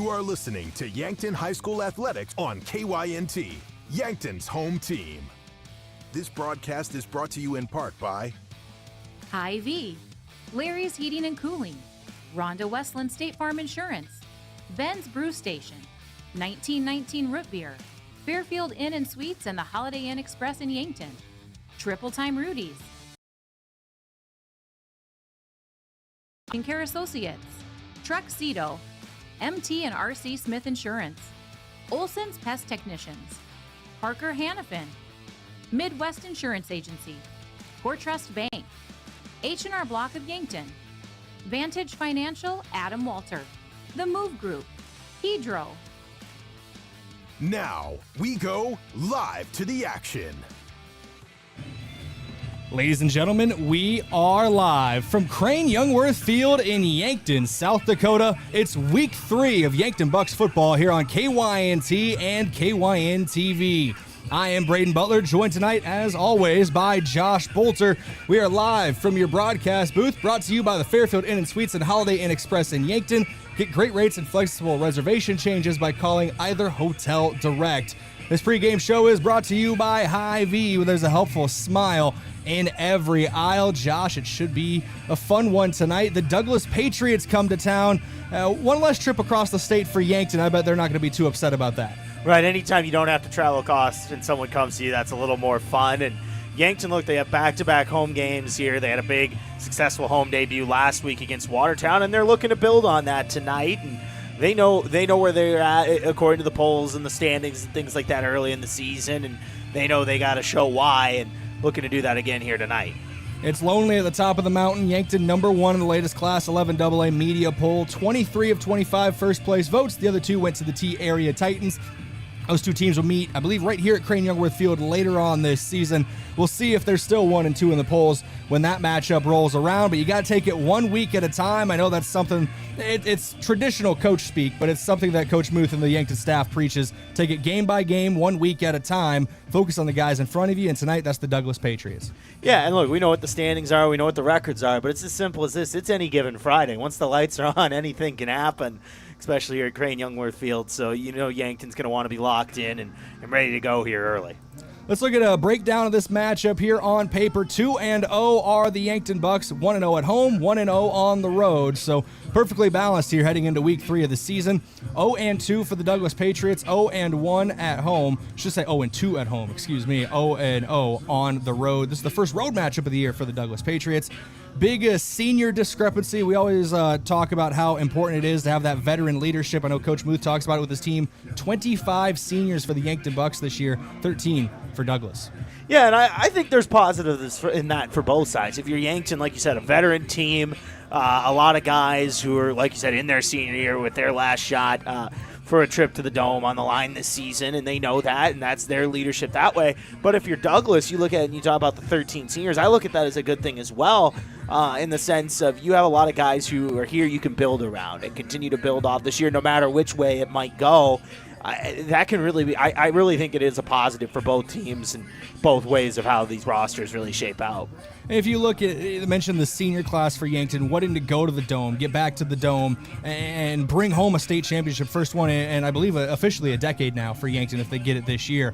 You are listening to Yankton High School Athletics on KYNT, Yankton's home team. This broadcast is brought to you in part by Hy-Vee, Larry's Heating and Cooling, Rhonda Westland State Farm Insurance, Ben's Brew Station, 1919 Root Beer, Fairfield Inn and Suites and the Holiday Inn Express in Yankton, Triple Time Rudy's, Care Associates, Truxedo, MT and RC Smith Insurance, Olson's Pest Technicians, Parker Hannafin, Midwest Insurance Agency, CoreTrust Bank, H&R Block of Yankton, Vantage Financial, Adam Walter, The Move Group, Pedro. Now, we go live to the action. Ladies and gentlemen, we are live from Crane Youngworth Field in Yankton, South Dakota. It's week 3 of Yankton Bucks football here on KYNT and KYN-TV. I am Brayden Butler, joined tonight, as always, by Josh Boelter. We are live from your broadcast booth, brought to you by the Fairfield Inn and Suites and Holiday Inn Express in Yankton. Get great rates and flexible reservation changes by calling either hotel direct. This pregame show is brought to you by Hy-Vee, where there's a helpful smile in every aisle. Josh, it should be a fun one tonight. The Douglas Patriots come to town. One less trip across the state for Yankton. I bet they're not going to be too upset about that. Right, anytime you don't have to travel costs and someone comes to you, that's a little more fun. And Yankton, look, they have back-to-back home games here. They had a big, successful home debut last week against Watertown, and they're looking to build on that tonight. And they know where they're at according to the polls and the standings and things like that early in the season, and they know they got to show why, and looking to do that again here tonight. It's lonely at the top of the mountain. Yankton number 1 in the latest Class 11 AA media poll. 23 of 25 first-place votes. The other 2 went to the T-Area Titans. Those 2 teams will meet, I believe, right here at Crane Youngworth Field later on this season. We'll see if they're still 1 and 2 in the polls when that matchup rolls around, but you got to take it 1 week at a time. I know that's something, it's traditional coach speak, but it's something that Coach Muth and the Yankton staff preaches. Take it game by game, 1 week at a time. Focus on the guys in front of you, and tonight that's the Douglas Patriots. Yeah, and look, we know what the standings are, we know what the records are, but it's as simple as this. It's any given Friday. Once the lights are on, anything can happen, especially here at Crane Youngworth Field. So you know Yankton's going to want to be locked in and ready to go here early. Let's look at a breakdown of this matchup here on paper. 2-0 are the Yankton Bucks, 1-0 at home, 1-0 on the road. So perfectly balanced here heading into week 3 of the season. 0-2 for the Douglas Patriots, 0-1 at home. I should say 0-2 at home, excuse me. 0-0 on the road. This is the first road matchup of the year for the Douglas Patriots. Big senior discrepancy. We always talk about how important it is to have that veteran leadership. I know Coach Muth talks about it with his team. 25 seniors for the Yankton Bucks this year, 13 for Douglas. Yeah, and I think there's positives in that for both sides. If you're Yankton, like you said, a veteran team, a lot of guys who are, like you said, in their senior year with their last shot for a trip to the Dome on the line this season, and they know that, and that's their leadership that way. But if you're Douglas, you look at it and you talk about the 13 seniors, I look at that as a good thing as well, in the sense of you have a lot of guys who are here you can build around and continue to build off this year no matter which way it might go. That can really be, I really think it is a positive for both teams and both ways of how these rosters really shape out. If you look at, you mentioned the senior class for Yankton, wanting to go to the Dome, get back to the Dome, and bring home a state championship, first one, and I believe officially a decade now for Yankton if they get it this year.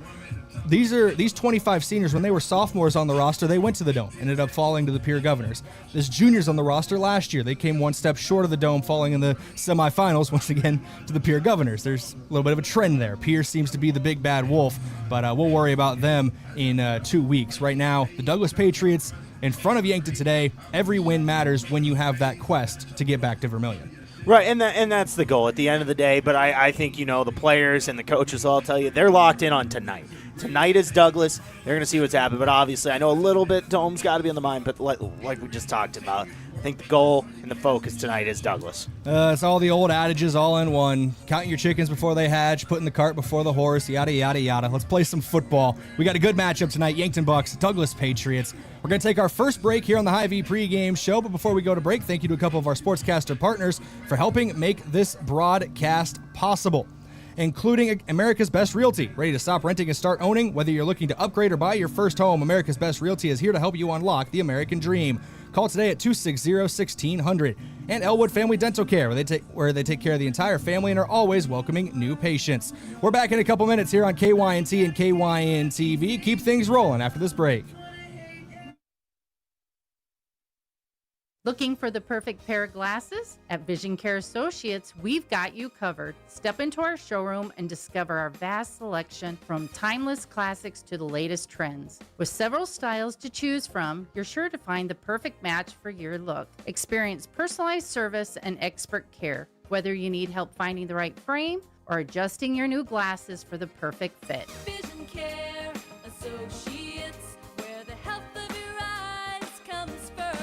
These 25 seniors, when they were sophomores on the roster, they went to the Dome, ended up falling to the Peer Governors. There's juniors on the roster last year. They came one step short of the Dome, falling in the semifinals, once again, to the Peer Governors. There's a little bit of a trend there. Peer seems to be the big bad wolf, but we'll worry about them in 2 weeks. Right now, the Douglas Patriots in front of Yankton today. Every win matters when you have that quest to get back to Vermilion. Right, and that's the goal at the end of the day, but I think, the players and the coaches will all tell you they're locked in on tonight. Tonight is Douglas. They're going to see what's happening, but obviously I know a little bit Dome's got to be on the mind, but like we just talked about, I think the goal and the focus tonight is Douglas. It's all the old adages all in one. Counting your chickens before they hatch, putting the cart before the horse, yada, yada, yada. Let's play some football. We got a good matchup tonight, Yankton Bucks, Douglas Patriots. We're going to take our first break here on the Hy-Vee pregame show, but before we go to break, thank you to a couple of our sportscaster partners for helping make this broadcast possible, including America's Best Realty. Ready to stop renting and start owning? Whether you're looking to upgrade or buy your first home, America's Best Realty is here to help you unlock the American dream. Call today at 260-1600. And Elwood Family Dental Care, where they take care of the entire family and are always welcoming new patients. We're back in a couple minutes here on KYNT and KYN-TV. Keep things rolling after this break. Looking for the perfect pair of glasses? At Vision Care Associates, we've got you covered. Step into our showroom and discover our vast selection from timeless classics to the latest trends. With several styles to choose from, you're sure to find the perfect match for your look. Experience personalized service and expert care, whether you need help finding the right frame or adjusting your new glasses for the perfect fit. Vision Care Associates, where the health of your eyes comes first.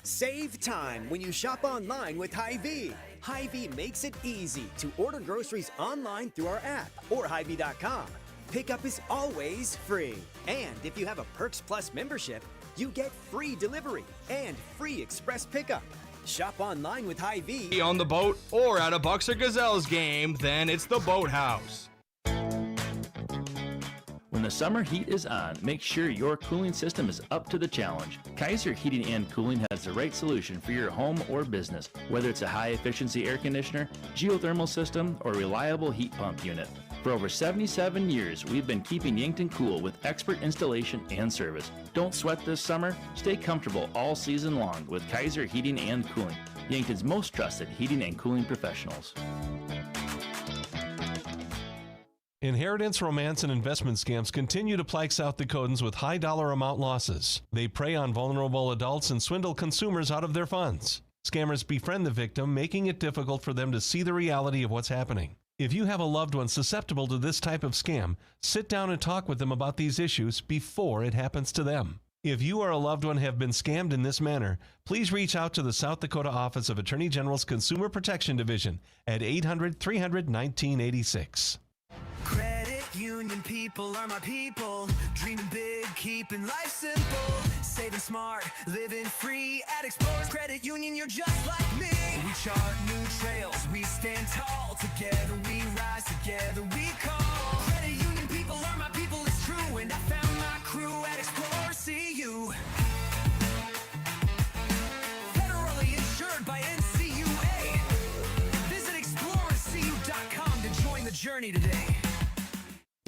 Save time when you shop online with Hy-Vee. Hy-Vee makes it easy to order groceries online through our app or Hy-Vee.com. Pickup is always free. And if you have a Perks Plus membership, you get free delivery and free express pickup. Shop online with Hy-Vee. On the boat or at a Bucks or Gazelles game, then it's the Boathouse. When the summer heat is on, make sure your cooling system is up to the challenge. Kaiser Heating and Cooling has the right solution for your home or business, whether it's a high-efficiency air conditioner, geothermal system, or reliable heat pump unit. For over 77 years, we've been keeping Yankton cool with expert installation and service. Don't sweat this summer. Stay comfortable all season long with Kaiser Heating and Cooling, Yankton's most trusted heating and cooling professionals. Inheritance, romance, and investment scams continue to plague South Dakotans with high dollar amount losses. They prey on vulnerable adults and swindle consumers out of their funds. Scammers befriend the victim, making it difficult for them to see the reality of what's happening. If you have a loved one susceptible to this type of scam, sit down and talk with them about these issues before it happens to them. If you or a loved one have been scammed in this manner, please reach out to the South Dakota Office of Attorney General's Consumer Protection Division at 800-300-1986. Credit union people are my people. Dreaming big, keeping life simple. Saving smart, living free. At Explorers Credit Union, you're just like me. We chart new trails, we stand tall. Together we rise, together we call. Credit union people are my people, it's true. And I found my crew at Explorers CU. Federally insured by NCUA. Visit ExplorerCU.com to join the journey today.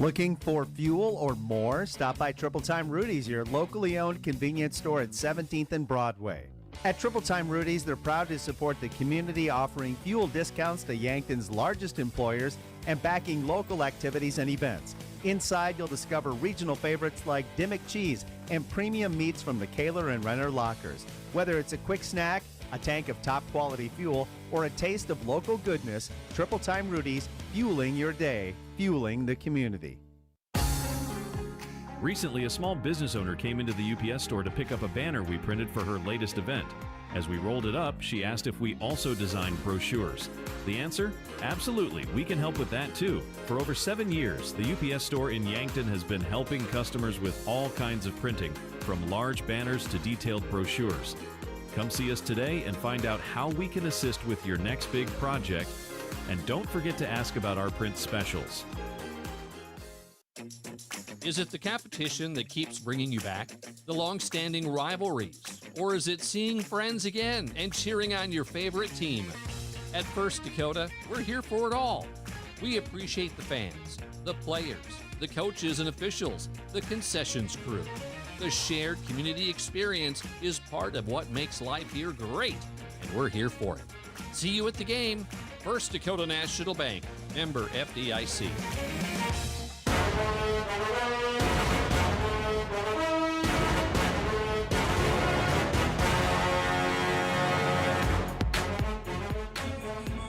Looking for fuel or more? Stop by Triple Time Rudy's, your locally owned convenience store at 17th and Broadway. At Triple Time Rudy's, they're proud to support the community, offering fuel discounts to Yankton's largest employers and backing local activities and events. Inside, you'll discover regional favorites like Dimmock cheese and premium meats from the Kaler and Renner lockers. Whether it's a quick snack, a tank of top quality fuel, or a taste of local goodness, Triple Time Rudy's, fueling your day, fueling the community. Recently, a small business owner came into the UPS store to pick up a banner we printed for her latest event. As we rolled it up, she asked if we also designed brochures. The answer? Absolutely, we can help with that too. For over 7 years, the UPS store in Yankton has been helping customers with all kinds of printing, from large banners to detailed brochures. Come see us today and find out how we can assist with your next big project. And don't forget to ask about our print specials. Is it the competition that keeps bringing you back? The long-standing rivalries? Or is it seeing friends again and cheering on your favorite team? At First Dakota, we're here for it all. We appreciate the fans, the players, the coaches and officials, the concessions crew. The shared community experience is part of what makes life here great, and we're here for it. See you at the game. First Dakota National Bank, member FDIC.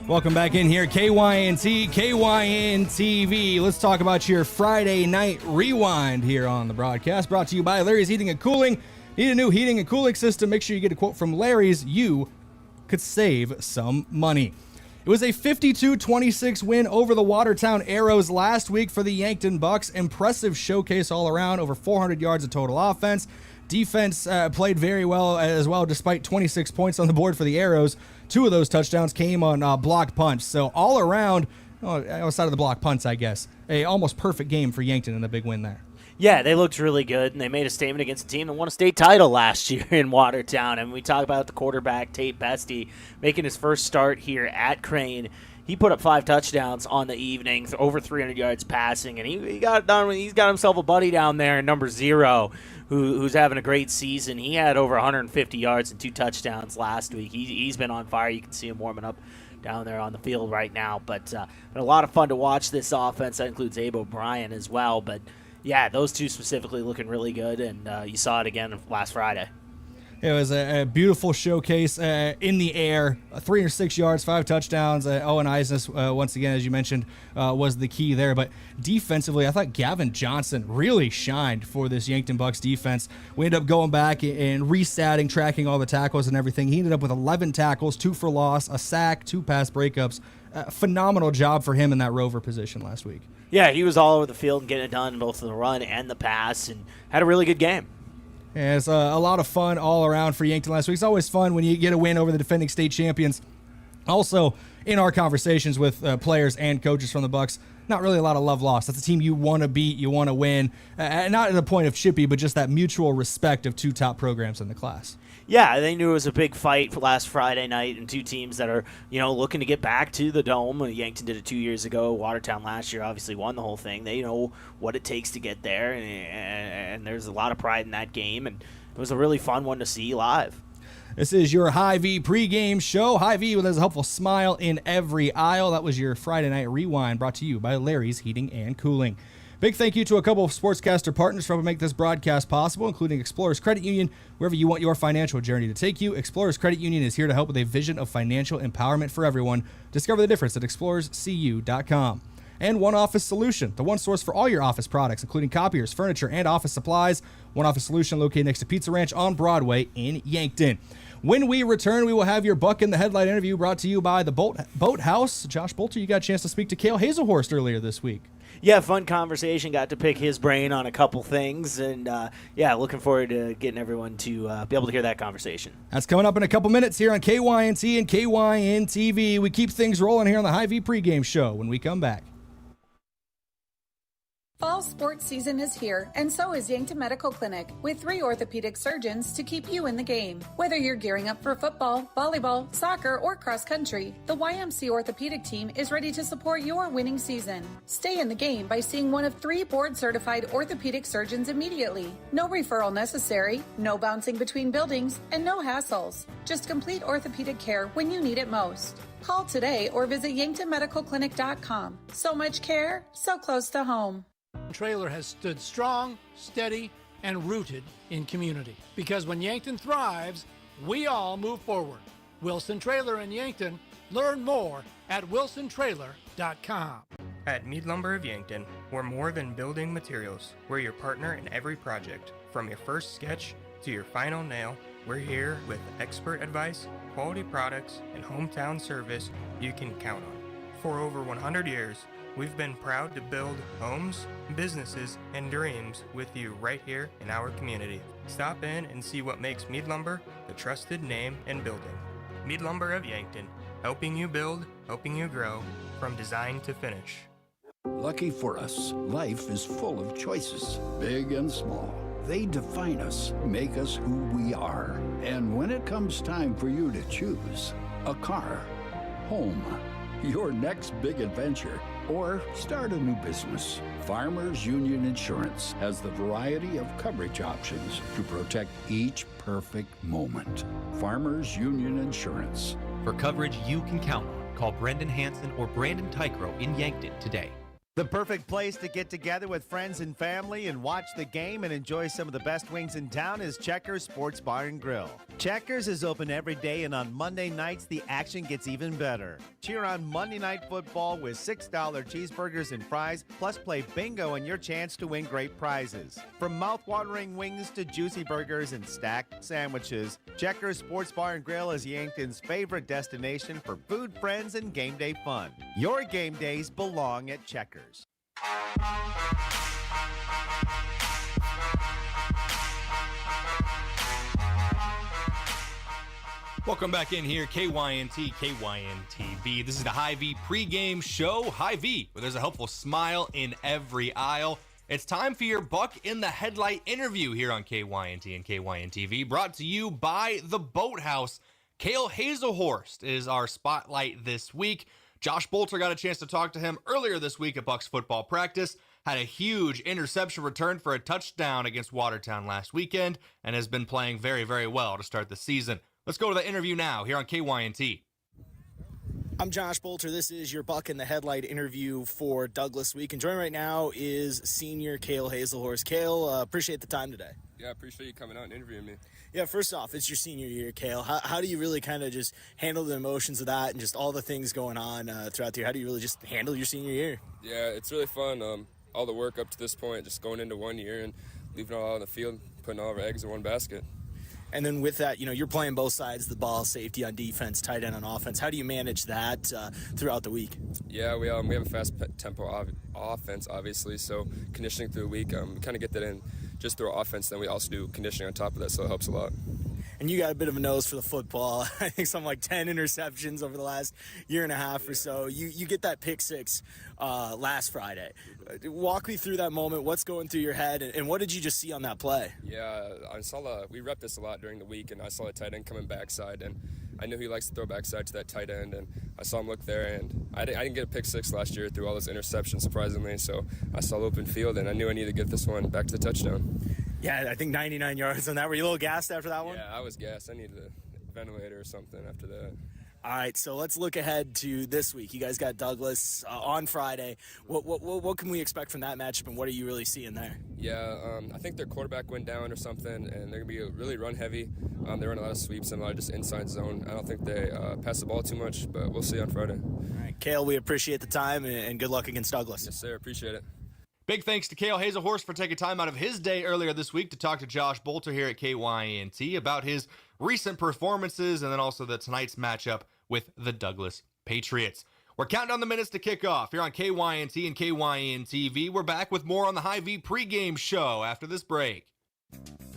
Welcome back in here, KYNT, KYN-TV. Let's talk about your Friday night rewind here on the broadcast. Brought to you by Larry's Heating and Cooling. Need a new heating and cooling system? Make sure you get a quote from Larry's. You could save some money. It was a 52-26 win over the Watertown Arrows last week for the Yankton Bucks. Impressive showcase all around, over 400 yards of total offense. Defense played very well as well, despite 26 points on the board for the Arrows. 2 of those touchdowns came on blocked punts. So all around, outside of the block punts, I guess, a almost perfect game for Yankton and a big win there. Yeah, they looked really good, and they made a statement against a team that won a state title last year in Watertown. And we talk about the quarterback, Tate Bestie, making his first start here at Crane. He put up 5 touchdowns on the evening, over 300 yards passing, and he got it done. He's got himself a buddy down there, number 0, who's having a great season. He had over 150 yards and 2 touchdowns last week. He's been on fire. You can see him warming up down there on the field right now. But been a lot of fun to watch this offense. That includes Abe O'Brien as well. But yeah, those two specifically looking really good, and you saw it again last Friday. It was a beautiful showcase in the air, 306 yards, 5 touchdowns. Owen Eidsness, once again, as you mentioned, was the key there. But defensively, I thought Gavin Johnson really shined for this Yankton Bucks defense. We ended up going back and resetting, tracking all the tackles and everything. He ended up with 11 tackles, 2 for loss, a sack, 2 pass breakups. Phenomenal job for him in that rover position last week. Yeah, he was all over the field and getting it done, both in the run and the pass, and had a really good game. Yeah, it's a lot of fun all around for Yankton last week. It's always fun when you get a win over the defending state champions. Also, in our conversations with players and coaches from the Bucks, not really a lot of love lost. That's a team you want to beat, you want to win. Not at the point of chippy, but just that mutual respect of 2 top programs in the class. Yeah, they knew it was a big fight for last Friday night, and 2 teams that are, looking to get back to the Dome. Yankton did it 2 years ago. Watertown last year obviously won the whole thing. They know what it takes to get there, and there's a lot of pride in that game, and it was a really fun one to see live. This is your Hy-Vee pregame show. Hy-Vee, there's a helpful smile in every aisle. That was your Friday Night Rewind, brought to you by Larry's Heating and Cooling. Big thank you to a couple of sportscaster partners for helping make this broadcast possible, including Explorers Credit Union. Wherever you want your financial journey to take you, Explorers Credit Union is here to help with a vision of financial empowerment for everyone. Discover the difference at explorerscu.com. And One Office Solution, the one source for all your office products, including copiers, furniture, and office supplies. One Office Solution located next to Pizza Ranch on Broadway in Yankton. When we return, we will have your Buck in the Headlight interview brought to you by the Boat House. Josh Boelter, you got a chance to speak to Cale Hazelhorst earlier this week. Yeah, fun conversation. Got to pick his brain on a couple things, and looking forward to getting everyone to be able to hear that conversation. That's coming up in a couple minutes here on KYNT and KYN-TV. We keep things rolling here on the Hy-Vee pregame show when we come back. Fall sports season is here, and so is Yankton Medical Clinic, with 3 orthopedic surgeons to keep you in the game. Whether you're gearing up for football, volleyball, soccer, or cross country, the YMC orthopedic team is ready to support your winning season. Stay in the game by seeing one of 3 board-certified orthopedic surgeons immediately. No referral necessary, no bouncing between buildings, and no hassles. Just complete orthopedic care when you need it most. Call today or visit yanktonmedicalclinic.com. So much care, so close to home. Trailer has stood strong, steady, and rooted in community. Because when Yankton thrives, we all move forward. Wilson Trailer in Yankton. Learn more at wilsontrailer.com. At Mead Lumber of Yankton, we're more than building materials. We're your partner in every project. From your first sketch to your final nail, we're here with expert advice, quality products, and hometown service you can count on. For over 100 years, we've been proud to build homes, businesses, and dreams with you right here in our community. Stop in and see what makes Mead Lumber the trusted name in building. Mead Lumber of Yankton, helping you build, helping you grow, from design to finish. Lucky for us, life is full of choices, big and small. They define us, make us who we are. And when it comes time for you to choose a car, home, your next big adventure, or start a new business, Farmers Union Insurance has the variety of coverage options to protect each perfect moment. Farmers Union Insurance. For coverage you can count on, call Brendan Hansen or Brandon Tycro in Yankton today. The perfect place to get together with friends and family and watch the game and enjoy some of the best wings in town is Checkers Sports Bar and Grill. Checkers is open every day, and on Monday nights, the action gets even better. Cheer on Monday Night Football with $6 cheeseburgers and fries, plus play bingo and your chance to win great prizes. From mouth-watering wings to juicy burgers and stacked sandwiches, Checkers Sports Bar and Grill is Yankton's favorite destination for food, friends, and game day fun. Your game days belong at Checkers. Welcome back in here, KYNT, KYN-TV. This is the Hy-Vee pregame show. Hy-Vee, where there's a helpful smile in every aisle. It's time for your Buck in the Headlight interview here on KYNT and KYNTV, brought to you by The Boathouse. Kale Hazelhorst is our spotlight this week. Josh Boelter got a chance to talk to him earlier this week at Bucks football practice, had a huge interception return for a touchdown against Watertown last weekend, and has been playing very, very well to start the season. Let's go to the interview now here on KYNT. I'm Josh Boelter. This is your Buck in the Headlight interview for Douglas Week. And joining right now is senior Kale Hazelhorst. Kale, appreciate the time today. Yeah, I appreciate you coming out and interviewing me. Yeah, first off, it's your senior year, Kale. How do you really kind of just handle the emotions of that and just all the things going on throughout the year? How do you really just handle your senior year? Yeah, it's really fun. All the work up to this point, just going into 1 year and leaving it all on the field, putting all of our eggs in one basket. And then with that, you're playing both sides of the ball, safety on defense, tight end on offense. How do you manage that throughout the week? Yeah, we have a fast tempo offense, obviously, so conditioning through the week, we kind of get that in just through our offense. Then we also do conditioning on top of that, so it helps a lot. And you got a bit of a nose for the football. I think something like 10 interceptions over the last year and a half or so. You get that pick six last Friday. Walk me through that moment. What's going through your head, and what did you just see on that play? Yeah, we rep this a lot during the week, and I saw the tight end coming backside, and I knew he likes to throw backside to that tight end, and I saw him look there, and I didn't get a pick six last year through all those interceptions, surprisingly, so I saw the open field, and I knew I needed to get this one back to the touchdown. Yeah, I think 99 yards on that. Were you a little gassed after that one? Yeah, I was gassed. I needed a ventilator or something after that. All right, so let's look ahead to this week. You guys got Douglas on Friday. What can we expect from that matchup, and what are you really seeing there? Yeah, I think their quarterback went down or something, and they're going to be really run heavy. They run a lot of sweeps and a lot of just inside zone. I don't think they pass the ball too much, but we'll see on Friday. All right, Kale, we appreciate the time, and good luck against Douglas. Yes, sir. Appreciate it. Big thanks to Kale Hazelhorst for taking time out of his day earlier this week to talk to Josh Boelter here at KYNT about his recent performances and then also tonight's matchup with the Douglas Patriots. We're counting down the minutes to kick off here on KYNT and KYNTV. We're back with more on the Hy-Vee pregame show after this break.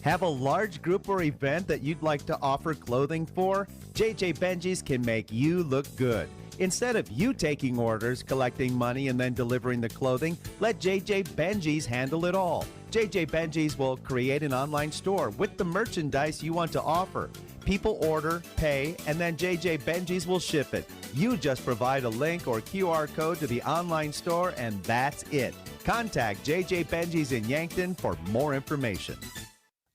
Have a large group or event that you'd like to offer clothing for? JJ Benji's can make you look good. Instead of you taking orders, collecting money, and then delivering the clothing, let JJ Benji's handle it all. JJ Benji's will create an online store with the merchandise you want to offer. People order, pay, and then JJ Benji's will ship it. You just provide a link or QR code to the online store, and that's it. Contact JJ Benji's in Yankton for more information.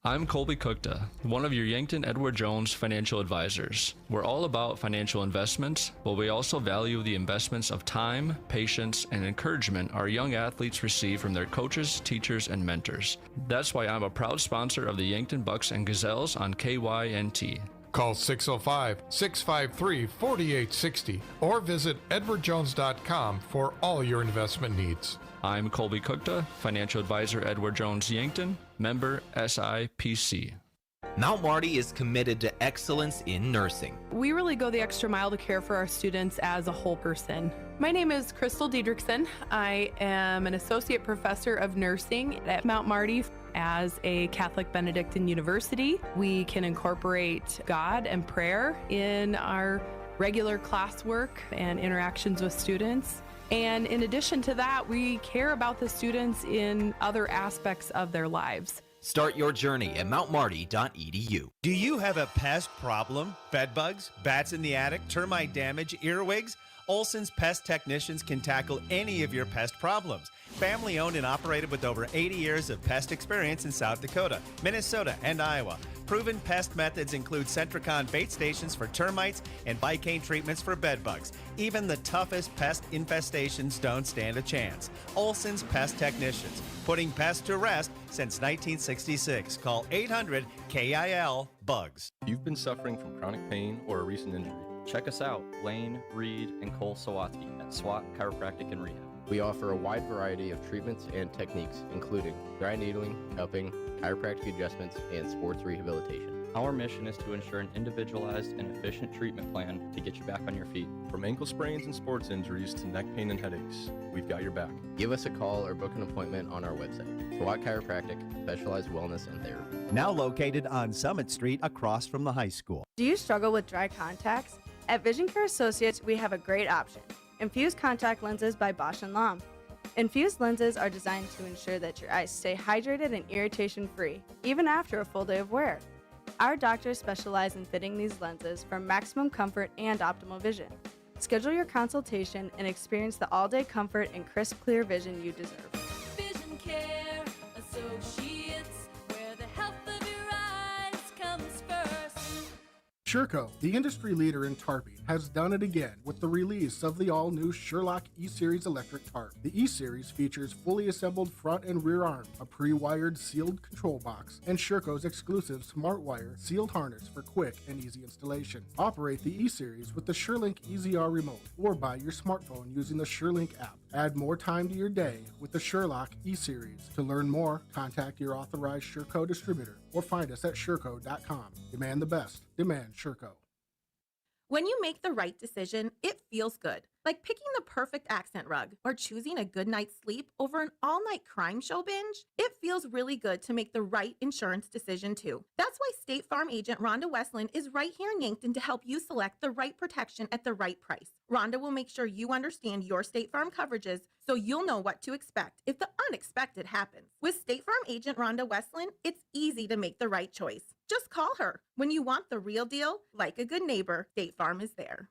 I'm Colby Cookta, one of your Yankton Edward Jones financial advisors. We're all about financial investments, but we also value the investments of time, patience, and encouragement our young athletes receive from their coaches, teachers, and mentors. That's why I'm a proud sponsor of the Yankton Bucks and Gazelles on KYNT. Call 605-653-4860 or visit edwardjones.com for all your investment needs. I'm Colby Cookta, financial advisor Edward Jones Yankton, member SIPC. Mount Marty is committed to excellence in nursing. We really go the extra mile to care for our students as a whole person. My name is Crystal Diedrichsen. I am an associate professor of nursing at Mount Marty. As a Catholic Benedictine university, we can incorporate God and prayer in our regular classwork and interactions with students. And in addition to that, we care about the students in other aspects of their lives. Start your journey at mountmarty.edu. Do you have a pest problem? Bed bugs, bats in the attic, termite damage, earwigs? Olson's Pest Technicians can tackle any of your pest problems. Family owned and operated with over 80 years of pest experience in South Dakota, Minnesota, and Iowa. Proven pest methods include Centricon bait stations for termites and Bicane treatments for bed bugs. Even the toughest pest infestations don't stand a chance. Olson's Pest Technicians, putting pests to rest since 1966. Call 800-KIL-BUGS. You've been suffering from chronic pain or a recent injury. Check us out, Lane, Reed, and Cole Sawatsky at SWAT Chiropractic and Rehab. We offer a wide variety of treatments and techniques, including dry needling, cupping, chiropractic adjustments, and sports rehabilitation. Our mission is to ensure an individualized and efficient treatment plan to get you back on your feet. From ankle sprains and sports injuries to neck pain and headaches, we've got your back. Give us a call or book an appointment on our website. SWAT Chiropractic, specialized wellness and therapy. Now located on Summit Street across from the high school. Do you struggle with dry contacts? At Vision Care Associates, we have a great option. Infused contact lenses by Bosch & Lomb. Infused lenses are designed to ensure that your eyes stay hydrated and irritation-free, even after a full day of wear. Our doctors specialize in fitting these lenses for maximum comfort and optimal vision. Schedule your consultation and experience the all-day comfort and crisp, clear vision you deserve. Vision Care Associates, where the health of your eyes comes first. Sherco, the industry leader in tarping, has done it again with the release of the all-new Sherlock E-Series electric tarp. The E-Series features fully assembled front and rear arm, a pre-wired sealed control box, and Sherco's exclusive SmartWire sealed harness for quick and easy installation. Operate the E-Series with the SureLink EZR remote or by your smartphone using the SureLink app. Add more time to your day with the Sherlock E-Series. To learn more, contact your authorized Sherco distributor or find us at Sherco.com. Demand the best. Demand Sherco. When you make the right decision, it feels good. Like picking the perfect accent rug or choosing a good night's sleep over an all-night crime show binge. It feels really good to make the right insurance decision too. That's why State Farm agent Rhonda Westland is right here in Yankton to help you select the right protection at the right price. Rhonda will make sure you understand your State Farm coverages so you'll know what to expect if the unexpected happens. With State Farm agent Rhonda Westland, it's easy to make the right choice. Just call her. When you want the real deal, like a good neighbor, State Farm is there.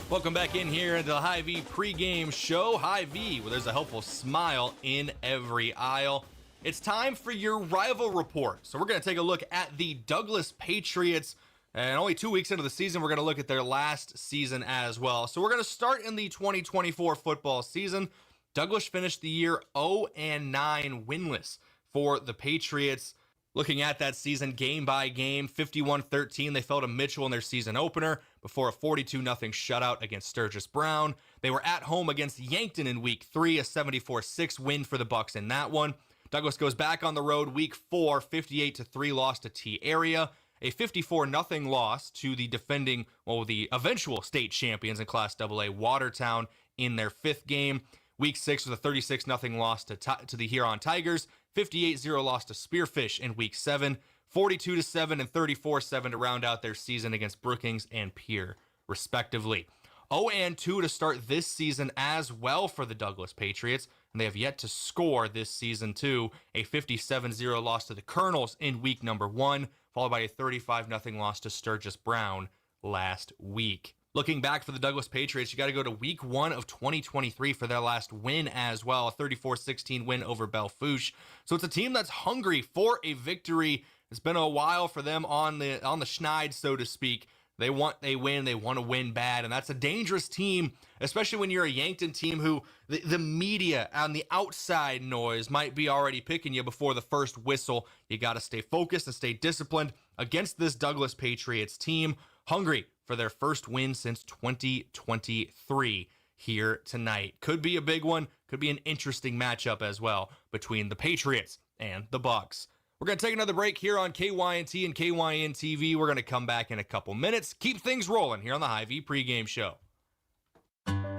Welcome back in here into the Hy-Vee pregame show. Hy-Vee, where there's a helpful smile in every aisle. It's time for your rival report. So we're going to take a look at the Douglas Patriots. And only 2 weeks into the season, we're going to look at their last season as well. So we're going to start in the 2024 football season. Douglas finished the year 0-9 winless for the Patriots. Looking at that season game by game, 51-13, they fell to Mitchell in their season opener before a 42-0 shutout against Sturgis Brown. They were at home against Yankton in week 3, a 74-6 win for the Bucks in that one. Douglas goes back on the road week 4, 58-3 loss to T-Area, a 54-0 loss to the the eventual state champions in Class AA, Watertown, in their 5th game. Week 6 was a 36-0 loss to the Huron Tigers, 58-0 loss to Spearfish in week 7, 42-7 and 34-7 to round out their season against Brookings and Pierre, respectively. 0-2 to start this season as well for the Douglas Patriots, and they have yet to score this season too. A 57-0 loss to the Colonels in week number 1, followed by a 35-0 loss to Sturgis Brown last week. Looking back for the Douglas Patriots, you got to go to week 1 of 2023 for their last win as well, a 34-16 win over Belle-Fourche. So it's a team that's hungry for a victory. It's been a while for them on the schneid, so to speak. They want to win bad, and that's a dangerous team, especially when you're a Yankton team who the media on the outside noise might be already picking you before the first whistle. You got to stay focused and stay disciplined against this Douglas Patriots team, hungry for their first win since 2023 here tonight. Could be a big one, could be an interesting matchup as well between the Patriots and the Bucks. We're going to take another break here on KYNT and KYN TV. We're going to come back in a couple minutes. Keep things rolling here on the Hy-Vee pregame show.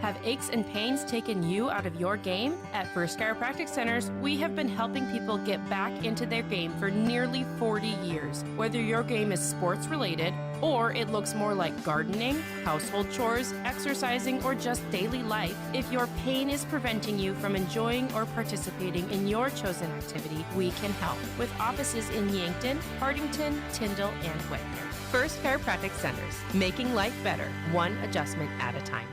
Have aches and pains taken you out of your game? At First Chiropractic Centers, we have been helping people get back into their game for nearly 40 years. Whether your game is sports related, or it looks more like gardening, household chores, exercising, or just daily life, if your pain is preventing you from enjoying or participating in your chosen activity, we can help. With offices in Yankton, Hardington, Tyndall, and Wagner. First Chiropractic Centers, making life better, one adjustment at a time.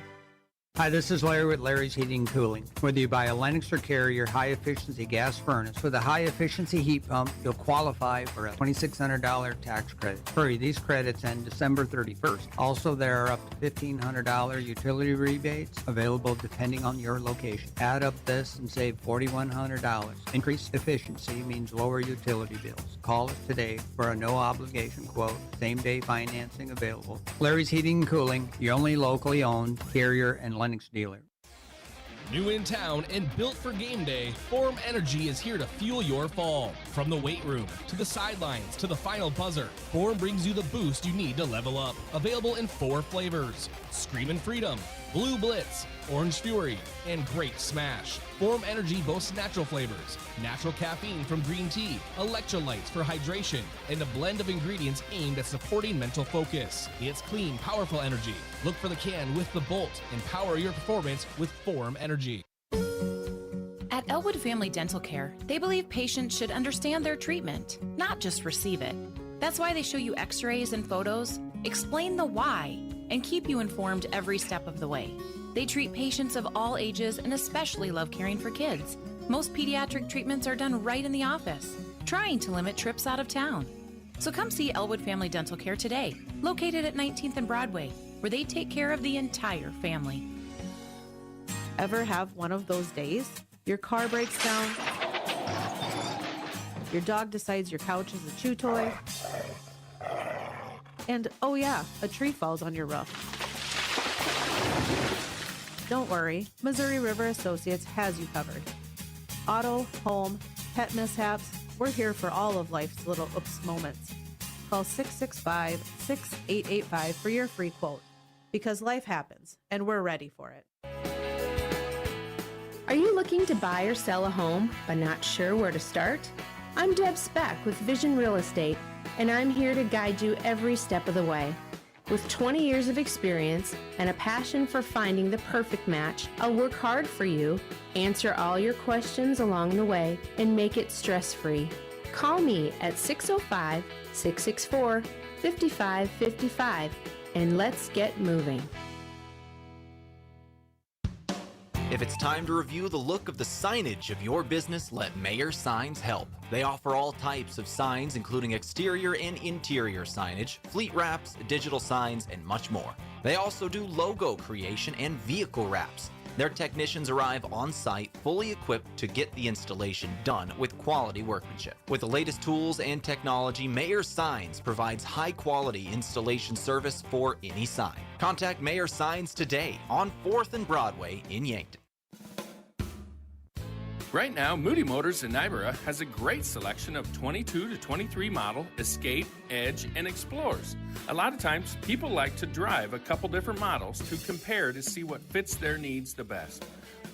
Hi, this is Larry with Larry's Heating and Cooling. Whether you buy a Lennox or Carrier high-efficiency gas furnace with a high-efficiency heat pump, you'll qualify for a $2,600 tax credit. Hurry, these credits end December 31st. Also, there are up to $1,500 utility rebates available depending on your location. Add up this and save $4,100. Increased efficiency means lower utility bills. Call us today for a no-obligation quote. Same-day financing available. Larry's Heating and Cooling, your only locally owned Carrier and Lennox dealer. New in town and built for game day, Forum Energy is here to fuel your fall. From the weight room, to the sidelines, to the final buzzer, Forum brings you the boost you need to level up. Available in 4 flavors: Screamin' Freedom, Blue Blitz, Orange Fury, and Great Smash. Form Energy boasts natural flavors, natural caffeine from green tea, electrolytes for hydration, and a blend of ingredients aimed at supporting mental focus. It's clean, powerful energy. Look for the can with the Bolt and power your performance with Form Energy. At Elwood Family Dental Care, they believe patients should understand their treatment, not just receive it. That's why they show you x-rays and photos, explain the why, and keep you informed every step of the way. They treat patients of all ages and especially love caring for kids. Most pediatric treatments are done right in the office, trying to limit trips out of town. So come see Elwood Family Dental Care today, located at 19th and Broadway, where they take care of the entire family. Ever have one of those days? Your car breaks down, your dog decides your couch is a chew toy, and oh yeah, a tree falls on your roof. Don't worry, Missouri River Associates has you covered. Auto, home, pet mishaps, we're here for all of life's little oops moments. Call 665-6885 for your free quote, because life happens, and we're ready for it. Are you looking to buy or sell a home, but not sure where to start? I'm Deb Speck with Vision Real Estate, and I'm here to guide you every step of the way. With 20 years of experience and a passion for finding the perfect match, I'll work hard for you, answer all your questions along the way, and make it stress-free. Call me at 605-664-5555, and let's get moving. If it's time to review the look of the signage of your business, let Mayor Signs help. They offer all types of signs, including exterior and interior signage, fleet wraps, digital signs, and much more. They also do logo creation and vehicle wraps. Their technicians arrive on site, fully equipped to get the installation done with quality workmanship. With the latest tools and technology, Mayor Signs provides high-quality installation service for any sign. Contact Mayor Signs today on 4th and Broadway in Yankton. Right now, Moody Motors in Nyborough has a great selection of 22 to 23 model Escape, Edge, and Explorers. A lot of times, people like to drive a couple different models to compare to see what fits their needs the best.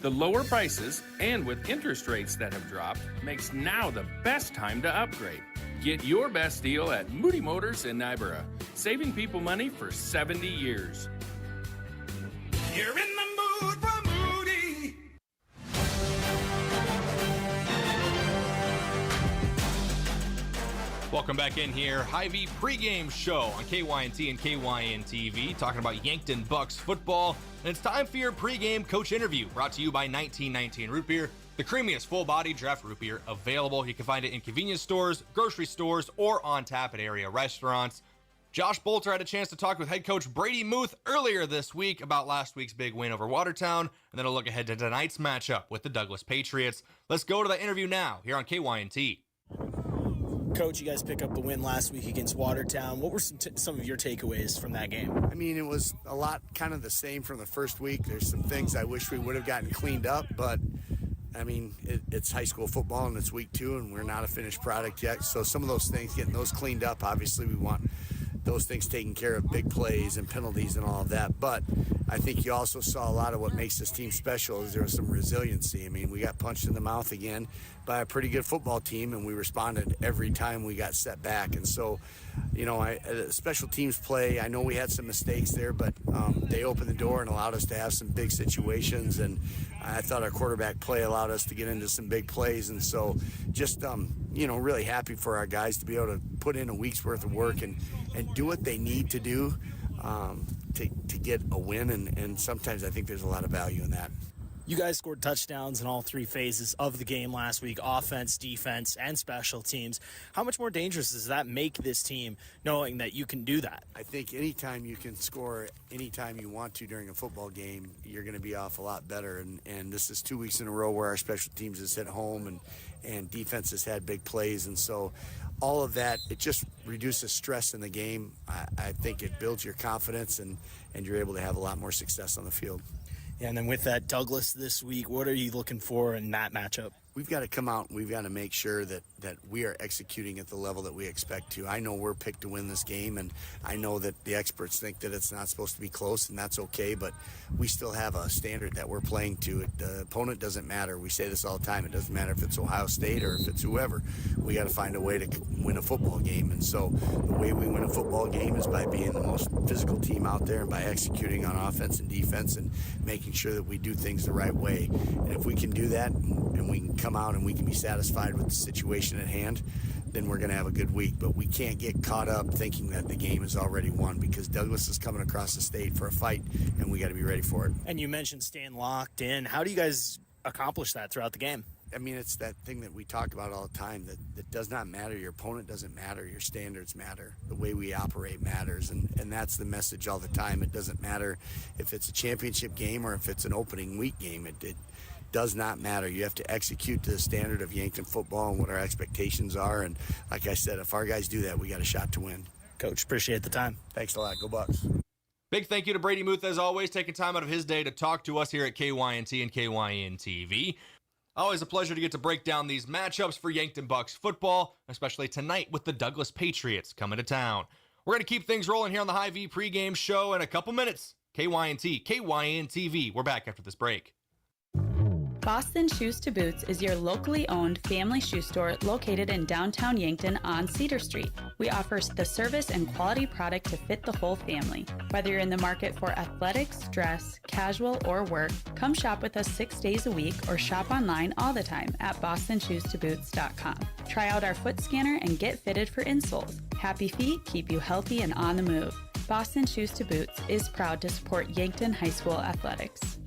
The lower prices, and with interest rates that have dropped, makes now the best time to upgrade. Get your best deal at Moody Motors in Nyborough, saving people money for 70 years. You're in the mood for Moody! Welcome back in here. Hy-Vee pregame show on KYNT and KYN-TV, talking about Yankton Bucks football. And it's time for your pregame coach interview, brought to you by 1919 Root Beer, the creamiest full-body draft root beer available. You can find it in convenience stores, grocery stores, or on tap at area restaurants. Josh Boelter had a chance to talk with head coach Brady Muth earlier this week about last week's big win over Watertown, and then a look ahead to tonight's matchup with the Douglas Patriots. Let's go to the interview now here on KYNT. Coach, you guys pick up the win last week against Watertown. What were some of your takeaways from that game? I mean, it was a lot kind of the same from the first week. There's some things I wish we would have gotten cleaned up, but I mean, it's high school football and it's week 2 and we're not a finished product yet. So some of those things, getting those cleaned up, obviously we want those things taken care of, big plays and penalties and all of that. But I think you also saw a lot of what makes this team special is there was some resiliency. I mean, we got punched in the mouth again by a pretty good football team, and we responded every time we got set back. And so, you know, special teams play, I know we had some mistakes there, but they opened the door and allowed us to have some big situations. And I thought our quarterback play allowed us to get into some big plays. And so just, you know, really happy for our guys to be able to put in a week's worth of work and do what they need to do to get a win. And sometimes I think there's a lot of value in that. You guys scored touchdowns in all 3 phases of the game last week, offense, defense, and special teams. How much more dangerous does that make this team, knowing that you can do that? I think anytime you can score anytime you want to during a football game, you're going to be off a lot better. And this is 2 weeks in a row where our special teams has hit home and defense has had big plays. And so all of that, it just reduces stress in the game. I think it builds your confidence and you're able to have a lot more success on the field. And then with that, Douglas this week, what are you looking for in that matchup? we've got to come out and we've got to make sure that we are executing at the level that we expect to. I know we're picked to win this game, and I know that the experts think that it's not supposed to be close, and that's okay, but we still have a standard that we're playing to. The opponent doesn't matter. We say this all the time. It doesn't matter if it's Ohio State or if it's whoever. We got to find a way to win a football game, and so the way we win a football game is by being the most physical team out there and by executing on offense and defense and making sure that we do things the right way. And if we can do that and we can come out and we can be satisfied with the situation at hand, then we're going to have a good week. But we can't get caught up thinking that the game is already won, because Douglas is coming across the state for a fight, and we got to be ready for it. And you mentioned staying locked in. How do you guys accomplish that throughout the game? I mean, it's that thing that we talk about all the time, that it does not matter. Your opponent doesn't matter. Your standards matter. The way we operate matters, and that's the message all the time. It doesn't matter if it's a championship game or if it's an opening week game. It does not matter. You have to execute to the standard of Yankton football and what our expectations are, and like I said, if our guys do that, we got a shot to win. Coach, appreciate the time. Thanks a lot. Go Bucks. Big thank you to Brady Muth, as always, taking time out of his day to talk to us here at KYNT and KYN-TV. Always a pleasure to get to break down these matchups for Yankton Bucks football, especially tonight with the Douglas Patriots coming to town. We're going to keep things rolling here on the Hy-Vee pregame show in a couple minutes. KYNT, KYN-TV. We're back after this break. Boston Shoes to Boots is your locally owned family shoe store located in downtown Yankton on Cedar Street. We offer the service and quality product to fit the whole family. Whether you're in the market for athletics, dress, casual, or work, come shop with us 6 days a week or shop online all the time at bostonshoestoboots.com. Try out our foot scanner and get fitted for insoles. Happy feet keep you healthy and on the move. Boston Shoes to Boots is proud to support Yankton High School athletics.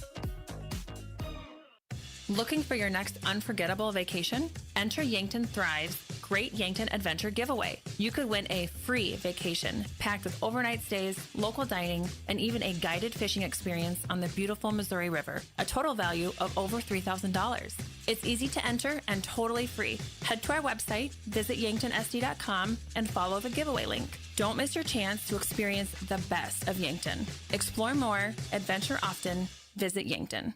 Looking for your next unforgettable vacation? Enter Yankton Thrive's Great Yankton Adventure Giveaway. You could win a free vacation packed with overnight stays, local dining, and even a guided fishing experience on the beautiful Missouri River, a total value of over $3,000. It's easy to enter and totally free. Head to our website, visit yanktonsd.com, and follow the giveaway link. Don't miss your chance to experience the best of Yankton. Explore more, adventure often, visit Yankton.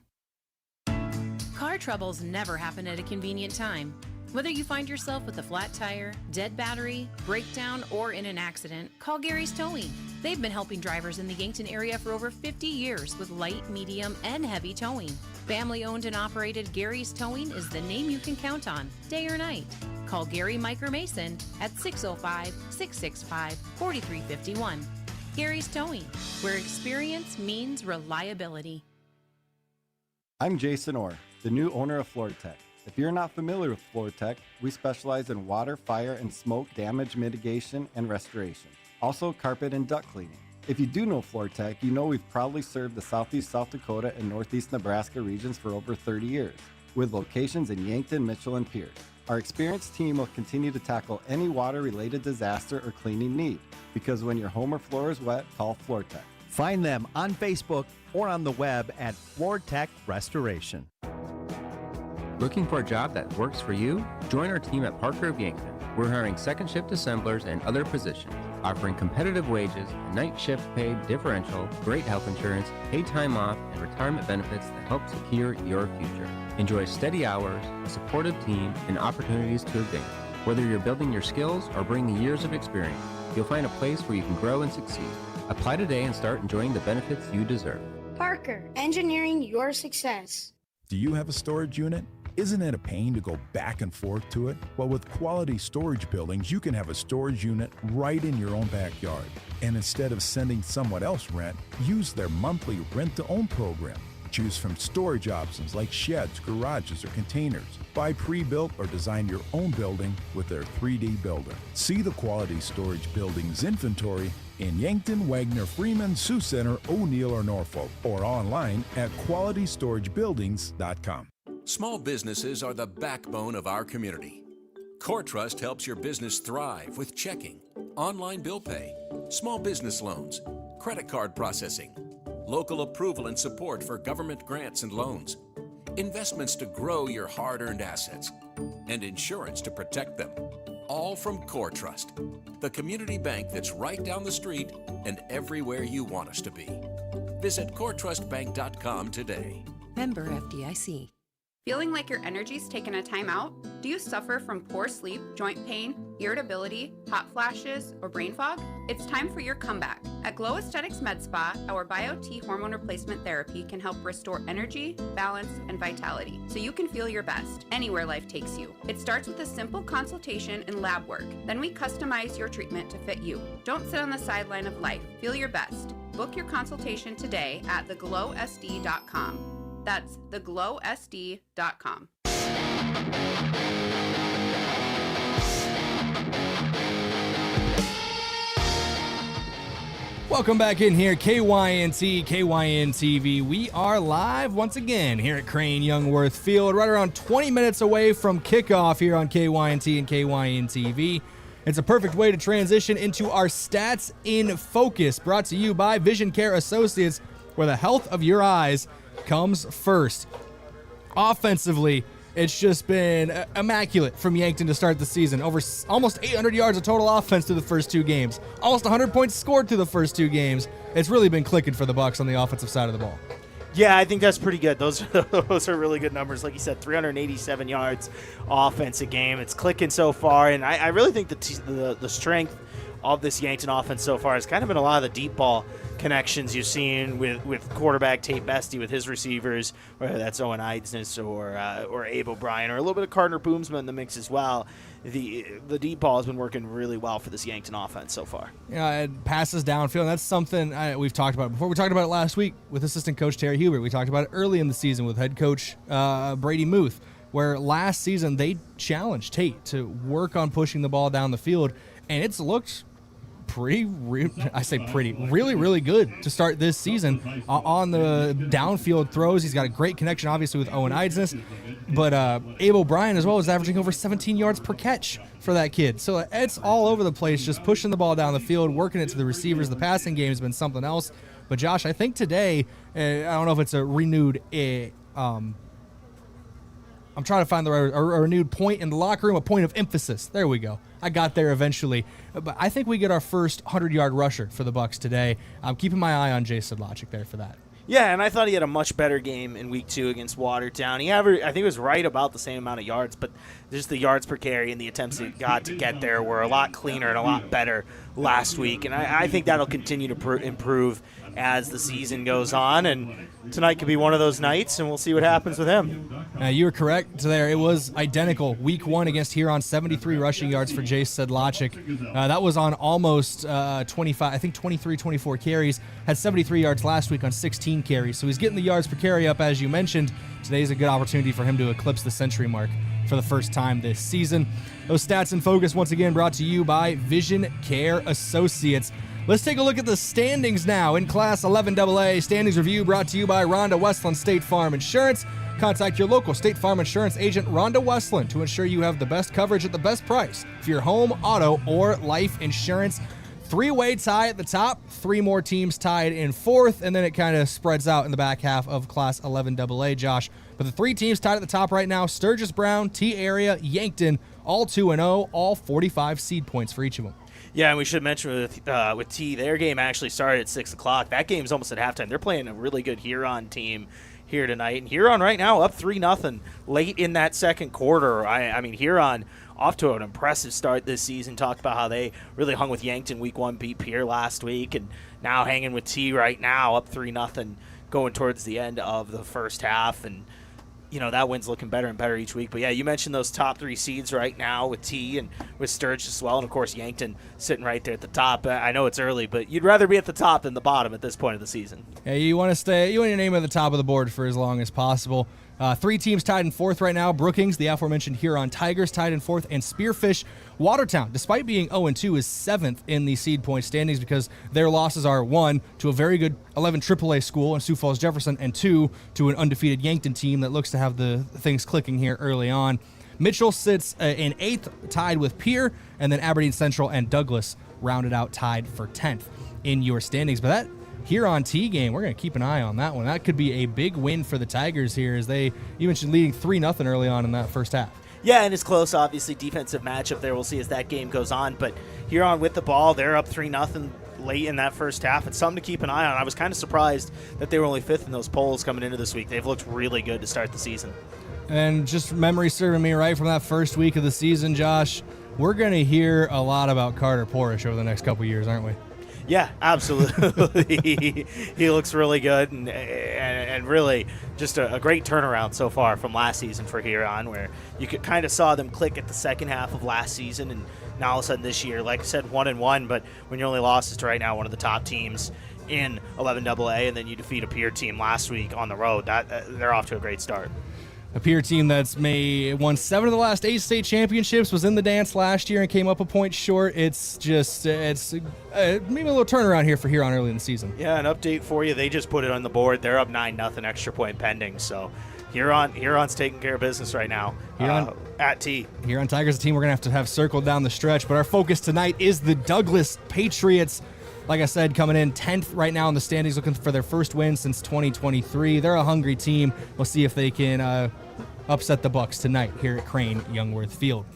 Car troubles never happen at a convenient time. Whether you find yourself with a flat tire, dead battery, breakdown, or in an accident, call Gary's Towing. They've been helping drivers in the Yankton area for over 50 years with light, medium, and heavy towing. Family owned and operated Gary's Towing is the name you can count on, day or night. Call Gary, Mike, or Mason at 605-665-4351. Gary's Towing, where experience means reliability. I'm Jason Orr, the new owner of FloorTech. If you're not familiar with FloorTech, we specialize in water, fire, and smoke damage mitigation and restoration. Also carpet and duct cleaning. If you do know FloorTech, you know we've proudly served the Southeast South Dakota and Northeast Nebraska regions for over 30 years, with locations in Yankton, Mitchell, and Pierce. Our experienced team will continue to tackle any water-related disaster or cleaning need, because when your home or floor is wet, call FloorTech. Find them on Facebook or on the web at FloorTech Restoration. Looking for a job that works for you? Join our team at Parker of Yankton. We're hiring second shift assemblers and other positions, offering competitive wages, night shift pay differential, great health insurance, paid time off, and retirement benefits that help secure your future. Enjoy steady hours, a supportive team, and opportunities to advance. Whether you're building your skills or bringing years of experience, you'll find a place where you can grow and succeed. Apply today and start enjoying the benefits you deserve. Parker, engineering your success. Do you have a storage unit? Isn't it a pain to go back and forth to it? Well, with Quality Storage Buildings, you can have a storage unit right in your own backyard. And instead of sending someone else rent, use their monthly rent-to-own program. Choose from storage options like sheds, garages, or containers. Buy pre-built or design your own building with their 3D Builder. See the Quality Storage Buildings inventory in Yankton, Wagner, Freeman, Sioux Center, O'Neill, or Norfolk, or online at qualitystoragebuildings.com. Small businesses are the backbone of our community. CoreTrust helps your business thrive with checking, online bill pay, small business loans, credit card processing, local approval and support for government grants and loans, investments to grow your hard-earned assets, and insurance to protect them. All from CoreTrust, the community bank that's right down the street and everywhere you want us to be. Visit CoreTrustBank.com today. Member FDIC. Feeling like your energy's taken a time out? Do you suffer from poor sleep, joint pain, irritability, hot flashes, or brain fog? It's time for your comeback. At Glow Aesthetics Med Spa, our Bio-T hormone replacement therapy can help restore energy, balance, and vitality so you can feel your best anywhere life takes you. It starts with a simple consultation and lab work. Then we customize your treatment to fit you. Don't sit on the sideline of life. Feel your best. Book your consultation today at theglowsd.com. That's theglowsd.com. Welcome back in here, KYNT, KYN-TV. We are live once again here at Crane Youngworth Field, right around 20 minutes away from kickoff here on KYNT and KYN-TV. It's a perfect way to transition into our Stats in Focus, brought to you by Vision Care Associates, where the health of your eyes comes first. Offensively, it's just been immaculate from Yankton to start the season. Over almost 800 yards of total offense through the first two games. Almost 100 points scored through the first two games. It's really been clicking for the Bucs on the offensive side of the ball. Yeah, I think that's pretty good. Those are really good numbers. Like you said, 387 yards offense a game. It's clicking so far, and I really think the strength of this Yankton offense so far has kind of been a lot of the deep ball connections you've seen with quarterback Tate Bestie with his receivers, whether that's Owen Eidsness or Abe O'Brien or a little bit of Gardner Boomsma in the mix as well. The deep ball has been working really well for this Yankton offense so far. Yeah, it passes downfield. That's something we've talked about before. We talked about it last week with assistant coach Terry Hubert. We talked about it early in the season with head coach Brady Muth, where last season they challenged Tate to work on pushing the ball down the field, and it's looked really, really good to start this season on the downfield throws. He's got a great connection, obviously, with Owen Eidsness, but Abe O'Brien as well is averaging over 17 yards per catch for that kid. So it's all over the place, just pushing the ball down the field, working it to the receivers. The passing game has been something else. But Josh, I think today, I don't know if it's a renewed I'm trying to find a renewed point in the locker room, a point of emphasis. There we go. I got there eventually. But I think we get our first 100-yard rusher for the Bucs today. I'm keeping my eye on Jay Sedlacek there for that. Yeah, and I thought he had a much better game in Week 2 against Watertown. He averaged, I think it was right about the same amount of yards, but just the yards per carry and the attempts he got to get there were a lot cleaner and a lot better last week. And I think that'll continue to improve as the season goes on. And tonight could be one of those nights, and we'll see what happens with him. You were correct there. It was identical. Week 1 against Huron, 73 rushing yards for Jay Sedlacek. That was on almost 24 carries. Had 73 yards last week on 16 carries. So he's getting the yards per carry up, as you mentioned. Today's a good opportunity for him to eclipse the century mark for the first time this season. Those Stats in Focus, once again, brought to you by Vision Care Associates. Let's take a look at the standings now in Class 11AA. Standings review brought to you by Rhonda Westland State Farm Insurance. Contact your local State Farm Insurance agent, Rhonda Westland, to ensure you have the best coverage at the best price for your home, auto, or life insurance. Three-way tie at the top, 3 more teams tied in 4th, and then it kind of spreads out in the back half of Class 11AA, Josh. But the 3 teams tied at the top right now, Sturgis Brown, T-Area, Yankton, all 2-0, all 45 seed points for each of them. Yeah, and we should mention with T, their game actually started at 6 o'clock. That game's almost at halftime. They're playing a really good Huron team here tonight. And Huron right now up 3-0 late in that second quarter. I mean, Huron off to an impressive start this season. Talked about how they really hung with Yankton Week 1, beat Pierre last week, and now hanging with T right now, up 3-0 going towards the end of the first half. And you know, that win's looking better and better each week. But, yeah, you mentioned those top 3 seeds right now with T and with Sturgis as well. And, of course, Yankton sitting right there at the top. I know it's early, but you'd rather be at the top than the bottom at this point of the season. Yeah, you want your name at the top of the board for as long as possible. 3 teams tied in 4th right now. Brookings, the aforementioned Huron Tigers, tied in 4th. And Spearfish Watertown, despite being 0-2, is 7th in the seed point standings because their losses are 1 to a very good 11 AAA school in Sioux Falls Jefferson, and 2 to an undefeated Yankton team that looks to have the things clicking here early on. Mitchell sits in 8th, tied with Pierre, and then Aberdeen Central and Douglas rounded out tied for 10th in your standings. But that Huron T game, we're going to keep an eye on that one. That could be a big win for the Tigers here, as you mentioned leading 3-0 early on in that first half. Yeah, and it's close, obviously, defensive matchup there. We'll see as that game goes on. But Huron with the ball, they're up 3-0 late in that first half. It's something to keep an eye on. I was kind of surprised that they were only 5th in those polls coming into this week. They've looked really good to start the season. And just memory serving me right from that first week of the season, Josh, we're going to hear a lot about Carter Porish over the next couple years, aren't we? Yeah, absolutely. He looks really good and really just a great turnaround so far from last season for Huron, where you could kind of saw them click at the second half of last season, and now all of a sudden this year, like I said, 1-1, but when your only loss is to right now one of the top teams in 11AA, and then you defeat a peer team last week on the road, they're off to a great start. A peer team that's won 7 of the last 8 state championships, was in the dance last year and came up a point short. It's maybe a little turnaround here for Huron early in the season. Yeah, an update for you. They just put it on the board. They're up 9-0, extra point pending. So Huron's taking care of business right now at T. Huron Tigers, a team we're going to have circled down the stretch. But our focus tonight is the Douglas Patriots. Like I said, coming in 10th right now in the standings, looking for their first win since 2023. They're a hungry team. We'll see if they can upset the Bucks tonight here at Crane Youngworth Field.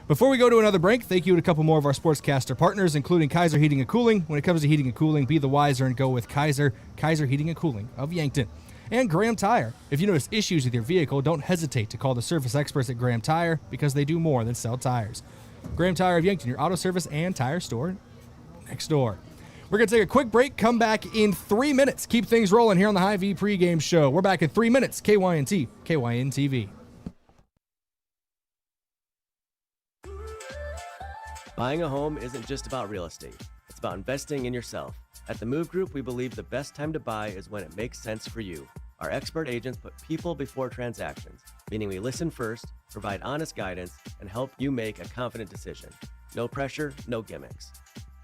Before we go to another break, thank you to a couple more of our sportscaster partners, including Kaiser Heating and Cooling. When it comes to heating and cooling, be the wiser and go with Kaiser Heating and Cooling of Yankton. And Graham Tire. If you notice issues with your vehicle, don't hesitate to call the service experts at Graham Tire, because they do more than sell tires. Graham Tire of Yankton, your auto service and tire store next door. We're going to take a quick break, come back in 3 minutes. Keep things rolling here on the Hy-Vee pregame show. We're back in 3 minutes. KYNT, KYN-TV. Buying a home isn't just about real estate. It's about investing in yourself. At the Move Group, we believe the best time to buy is when it makes sense for you. Our expert agents put people before transactions, meaning we listen first, provide honest guidance, and help you make a confident decision. No pressure, no gimmicks.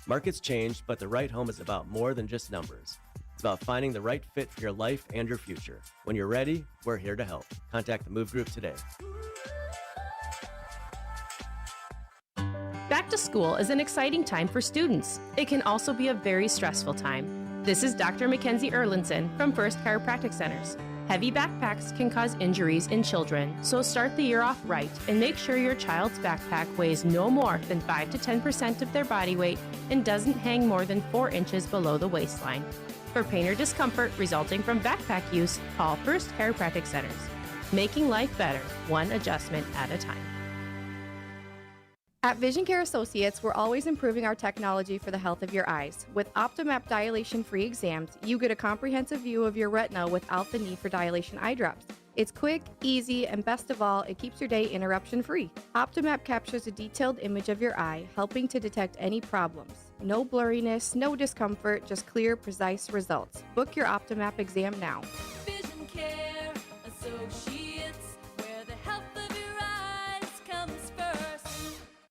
Markets change, but the right home is about more than just numbers. It's about finding the right fit for your life and your future. When you're ready, we're here to help. Contact the Move Group today. Back to school is an exciting time for students. It can also be a very stressful time. This is Dr. Mackenzie Erlinson from First Chiropractic Centers. Heavy backpacks can cause injuries in children, so start the year off right and make sure your child's backpack weighs no more than 5 to 10% of their body weight and doesn't hang more than 4 inches below the waistline. For pain or discomfort resulting from backpack use, call First Chiropractic Centers. Making life better, one adjustment at a time. At Vision Care Associates, we're always improving our technology for the health of your eyes. With OptiMap dilation-free exams, you get a comprehensive view of your retina without the need for dilation eye drops. It's quick, easy, and best of all, it keeps your day interruption-free. OptiMap captures a detailed image of your eye, helping to detect any problems. No blurriness, no discomfort, just clear, precise results. Book your OptiMap exam now. Vision Care Associates, where the health of your eyes comes first.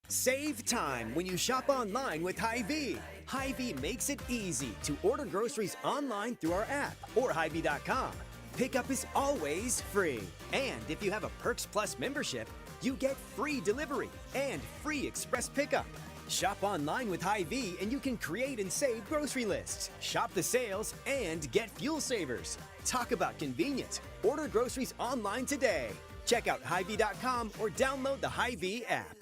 Save time when you shop online with Hy-Vee. Hy-Vee makes it easy to order groceries online through our app or Hy-Vee.com. Pickup is always free. And if you have a Perks Plus membership, you get free delivery and free express pickup. Shop online with Hy-Vee and you can create and save grocery lists, shop the sales, and get fuel savers. Talk about convenient. Order groceries online today. Check out Hy-Vee.com or download the Hy-Vee app.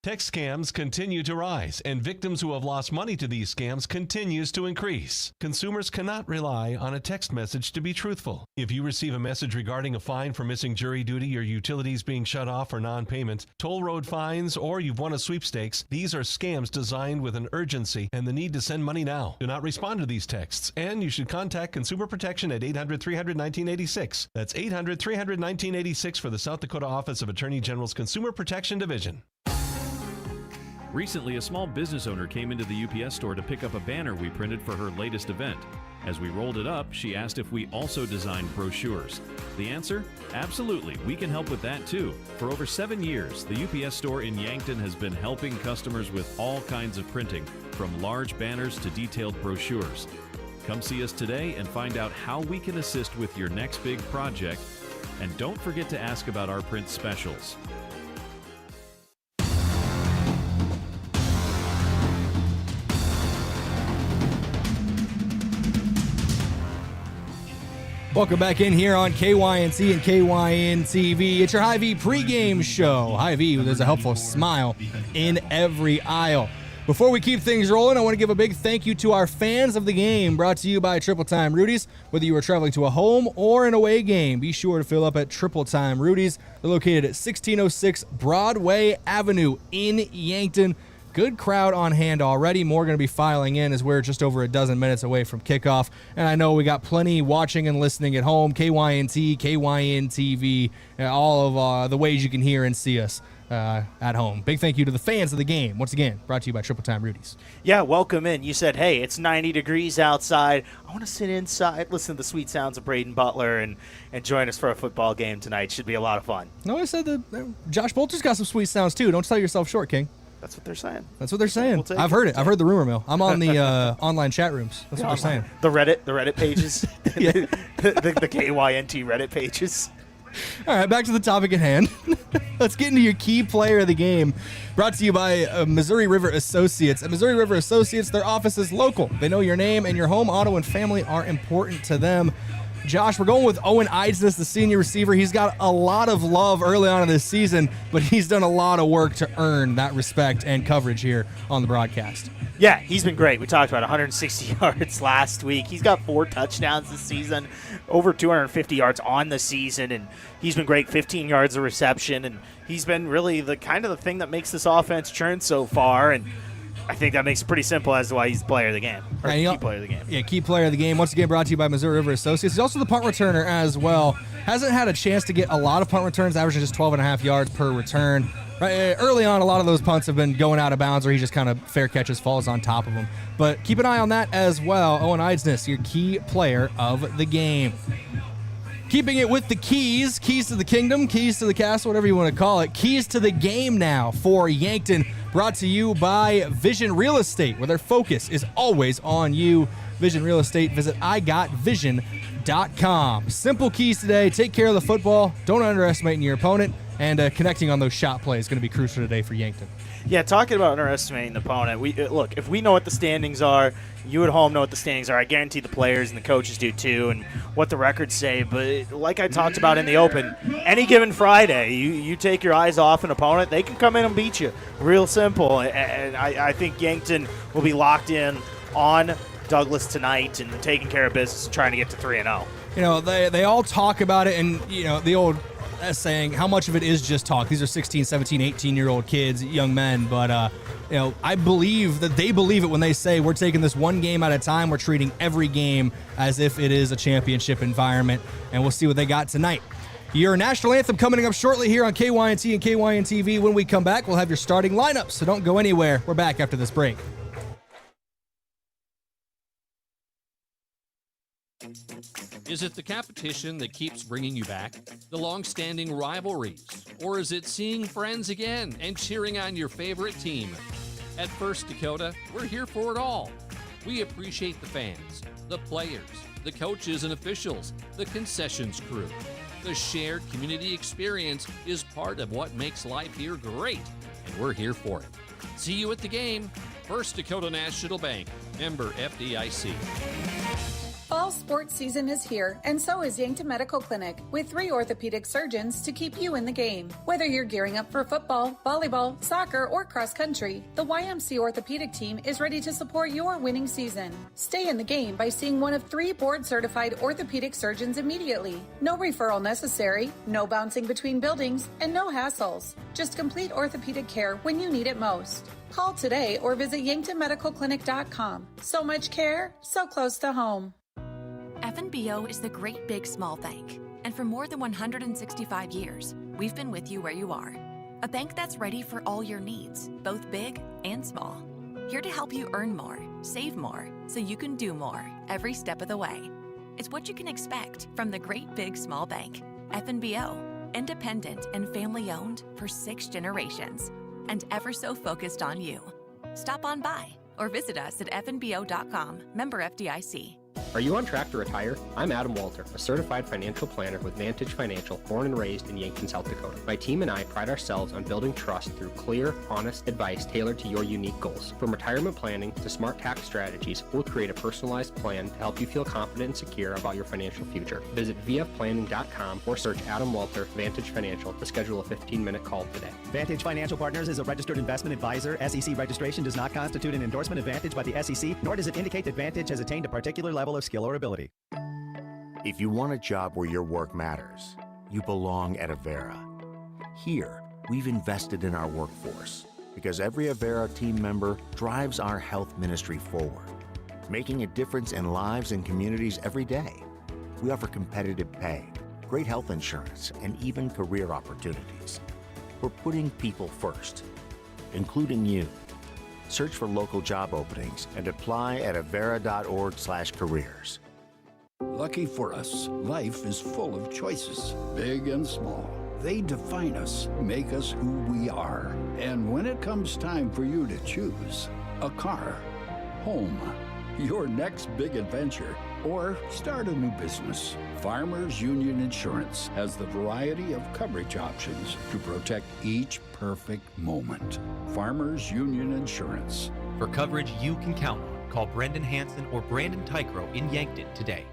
Text scams continue to rise, and victims who have lost money to these scams continues to increase. Consumers cannot rely on a text message to be truthful. If you receive a message regarding a fine for missing jury duty or utilities being shut off for non-payment, toll road fines, or you've won a sweepstakes, these are scams designed with an urgency and the need to send money now. Do not respond to these texts, and you should contact Consumer Protection at 800-300-1986. That's 800-300-1986 for the South Dakota Office of Attorney General's Consumer Protection Division. Recently, a small business owner came into the UPS store to pick up a banner we printed for her latest event. As we rolled it up, she asked if we also designed brochures. The answer? Absolutely, we can help with that too. For over 7 years, the UPS store in Yankton has been helping customers with all kinds of printing, from large banners to detailed brochures. Come see us today and find out how we can assist with your next big project. And don't forget to ask about our print specials. Welcome back in here on KYNC and KYN-TV. It's your Hy-Vee pregame show. Hy-Vee, there's a helpful smile in every aisle. Before we keep things rolling, I want to give a big thank you to our fans of the game, brought to you by Triple Time Rudy's. Whether you are traveling to a home or an away game, be sure to fill up at Triple Time Rudy's. They're located at 1606 Broadway Avenue in Yankton. Good crowd on hand already. More going to be filing in as we're just over a dozen minutes away from kickoff. And I know we got plenty watching and listening at home, KYNT, KYN TV, all of the ways you can hear and see us at home. Big thank you to the fans of the game. Once again, brought to you by Triple Time Rudy's. Yeah, welcome in. You said, hey, it's 90 degrees outside. I want to sit inside, listen to the sweet sounds of Brayden Butler, and join us for a football game tonight. Should be a lot of fun. No, I said that Josh Boelter's got some sweet sounds too. Don't sell yourself short, King. That's what they're saying. That's what they're saying. We'll I've heard it. I've heard the rumor mill. I'm on the online chat rooms. That's what they're saying. The Reddit pages. the KYNT Reddit pages. All right, back to the topic at hand. Let's get into your key player of the game. Brought to you by Missouri River Associates. At Missouri River Associates, their office is local. They know your name, and your home, auto, and family are important to them. Josh, we're going with Owen Eidsness, the senior receiver. He's got a lot of love early on in this season, but he's done a lot of work to earn that respect and coverage here on the broadcast. Yeah, he's been great. We talked about 160 yards last week. He's got 4 touchdowns this season, over 250 yards on the season, and he's been great, 15 yards of reception, and he's been really the kind of the thing that makes this offense churn so far, and I think that makes it pretty simple as to why he's the player of the game, or key player of the game. Yeah, key player of the game. Once again, brought to you by Missouri River Associates. He's also the punt returner as well. Hasn't had a chance to get a lot of punt returns, averaging just 12.5 yards per return. Right, early on, a lot of those punts have been going out of bounds, or he just kind of fair catches, falls on top of them. But keep an eye on that as well. Owen Eidsness, your key player of the game. Keeping it with the keys to the kingdom, keys to the castle, whatever you want to call it. Keys to the game now for Yankton, brought to you by Vision Real Estate, where their focus is always on you. Vision Real Estate, visit igotvision.com. Simple keys today. Take care of the football. Don't underestimate your opponent. And connecting on those shot plays is going to be crucial today for Yankton. Yeah, talking about underestimating the opponent, look, if we know what the standings are, you at home know what the standings are. I guarantee the players and the coaches do too, and what the records say. But like I talked about in the open, any given Friday, you take your eyes off an opponent, they can come in and beat you. Real simple. And I think Yankton will be locked in on Douglas tonight and taking care of business and trying to get to 3-0. You know, they all talk about it, and, you know, the old saying, how much of it is just talk? These are 16, 17, 18-year-old kids, young men, but you know, I believe that they believe it when they say we're taking this one game at a time. We're treating every game as if it is a championship environment, and we'll see what they got tonight. Your national anthem coming up shortly here on KYNT and KYN TV. When we come back, we'll have your starting lineups, so don't go anywhere. We're back after this break. Is it the competition that keeps bringing you back? The long-standing rivalries? Or is it seeing friends again and cheering on your favorite team? At First Dakota, we're here for it all. We appreciate the fans, the players, the coaches and officials, the concessions crew. The shared community experience is part of what makes life here great, and we're here for it. See you at the game. First Dakota National Bank, member FDIC. Fall sports season is here, and so is Yankton Medical Clinic, with 3 orthopedic surgeons to keep you in the game. Whether you're gearing up for football, volleyball, soccer, or cross country, the YMC orthopedic team is ready to support your winning season. Stay in the game by seeing one of 3 board-certified orthopedic surgeons immediately. No referral necessary, no bouncing between buildings, and no hassles. Just complete orthopedic care when you need it most. Call today or visit yanktonmedicalclinic.com. So much care, so close to home. FNBO is the great big small bank, and for more than 165 years, we've been with you where you are. A bank that's ready for all your needs, both big and small. Here to help you earn more, save more, so you can do more every step of the way. It's what you can expect from the great big small bank. FNBO, independent and family owned for 6 generations, and ever so focused on you. Stop on by or visit us at fnbo.com, member FDIC. Are you on track to retire? I'm Adam Boelter, a certified financial planner with Vantage Financial, born and raised in Yankton, South Dakota. My team and I pride ourselves on building trust through clear, honest advice tailored to your unique goals. From retirement planning to smart tax strategies, we'll create a personalized plan to help you feel confident and secure about your financial future. Visit vfplanning.com or search Adam Boelter, Vantage Financial, to schedule a 15-minute call today. Vantage Financial Partners is a registered investment advisor. SEC registration does not constitute an endorsement of Vantage by the SEC, nor does it indicate that Vantage has attained a particular level of skill or ability. If you want a job where your work matters, you belong at Avera. Here, we've invested in our workforce because every Avera team member drives our health ministry forward, making a difference in lives and communities every day. We offer competitive pay, great health insurance, and even career opportunities. We're putting people first, including you. Search for local job openings and apply at avera.org/careers. Lucky for us, life is full of choices, big and small. They define us, make us who we are. And when it comes time for you to choose a car, home, your next big adventure, or start a new business, Farmers Union Insurance has the variety of coverage options to protect each perfect moment. Farmers Union Insurance. For coverage you can count on, call Brendan Hansen or Brandon Tycro in Yankton today.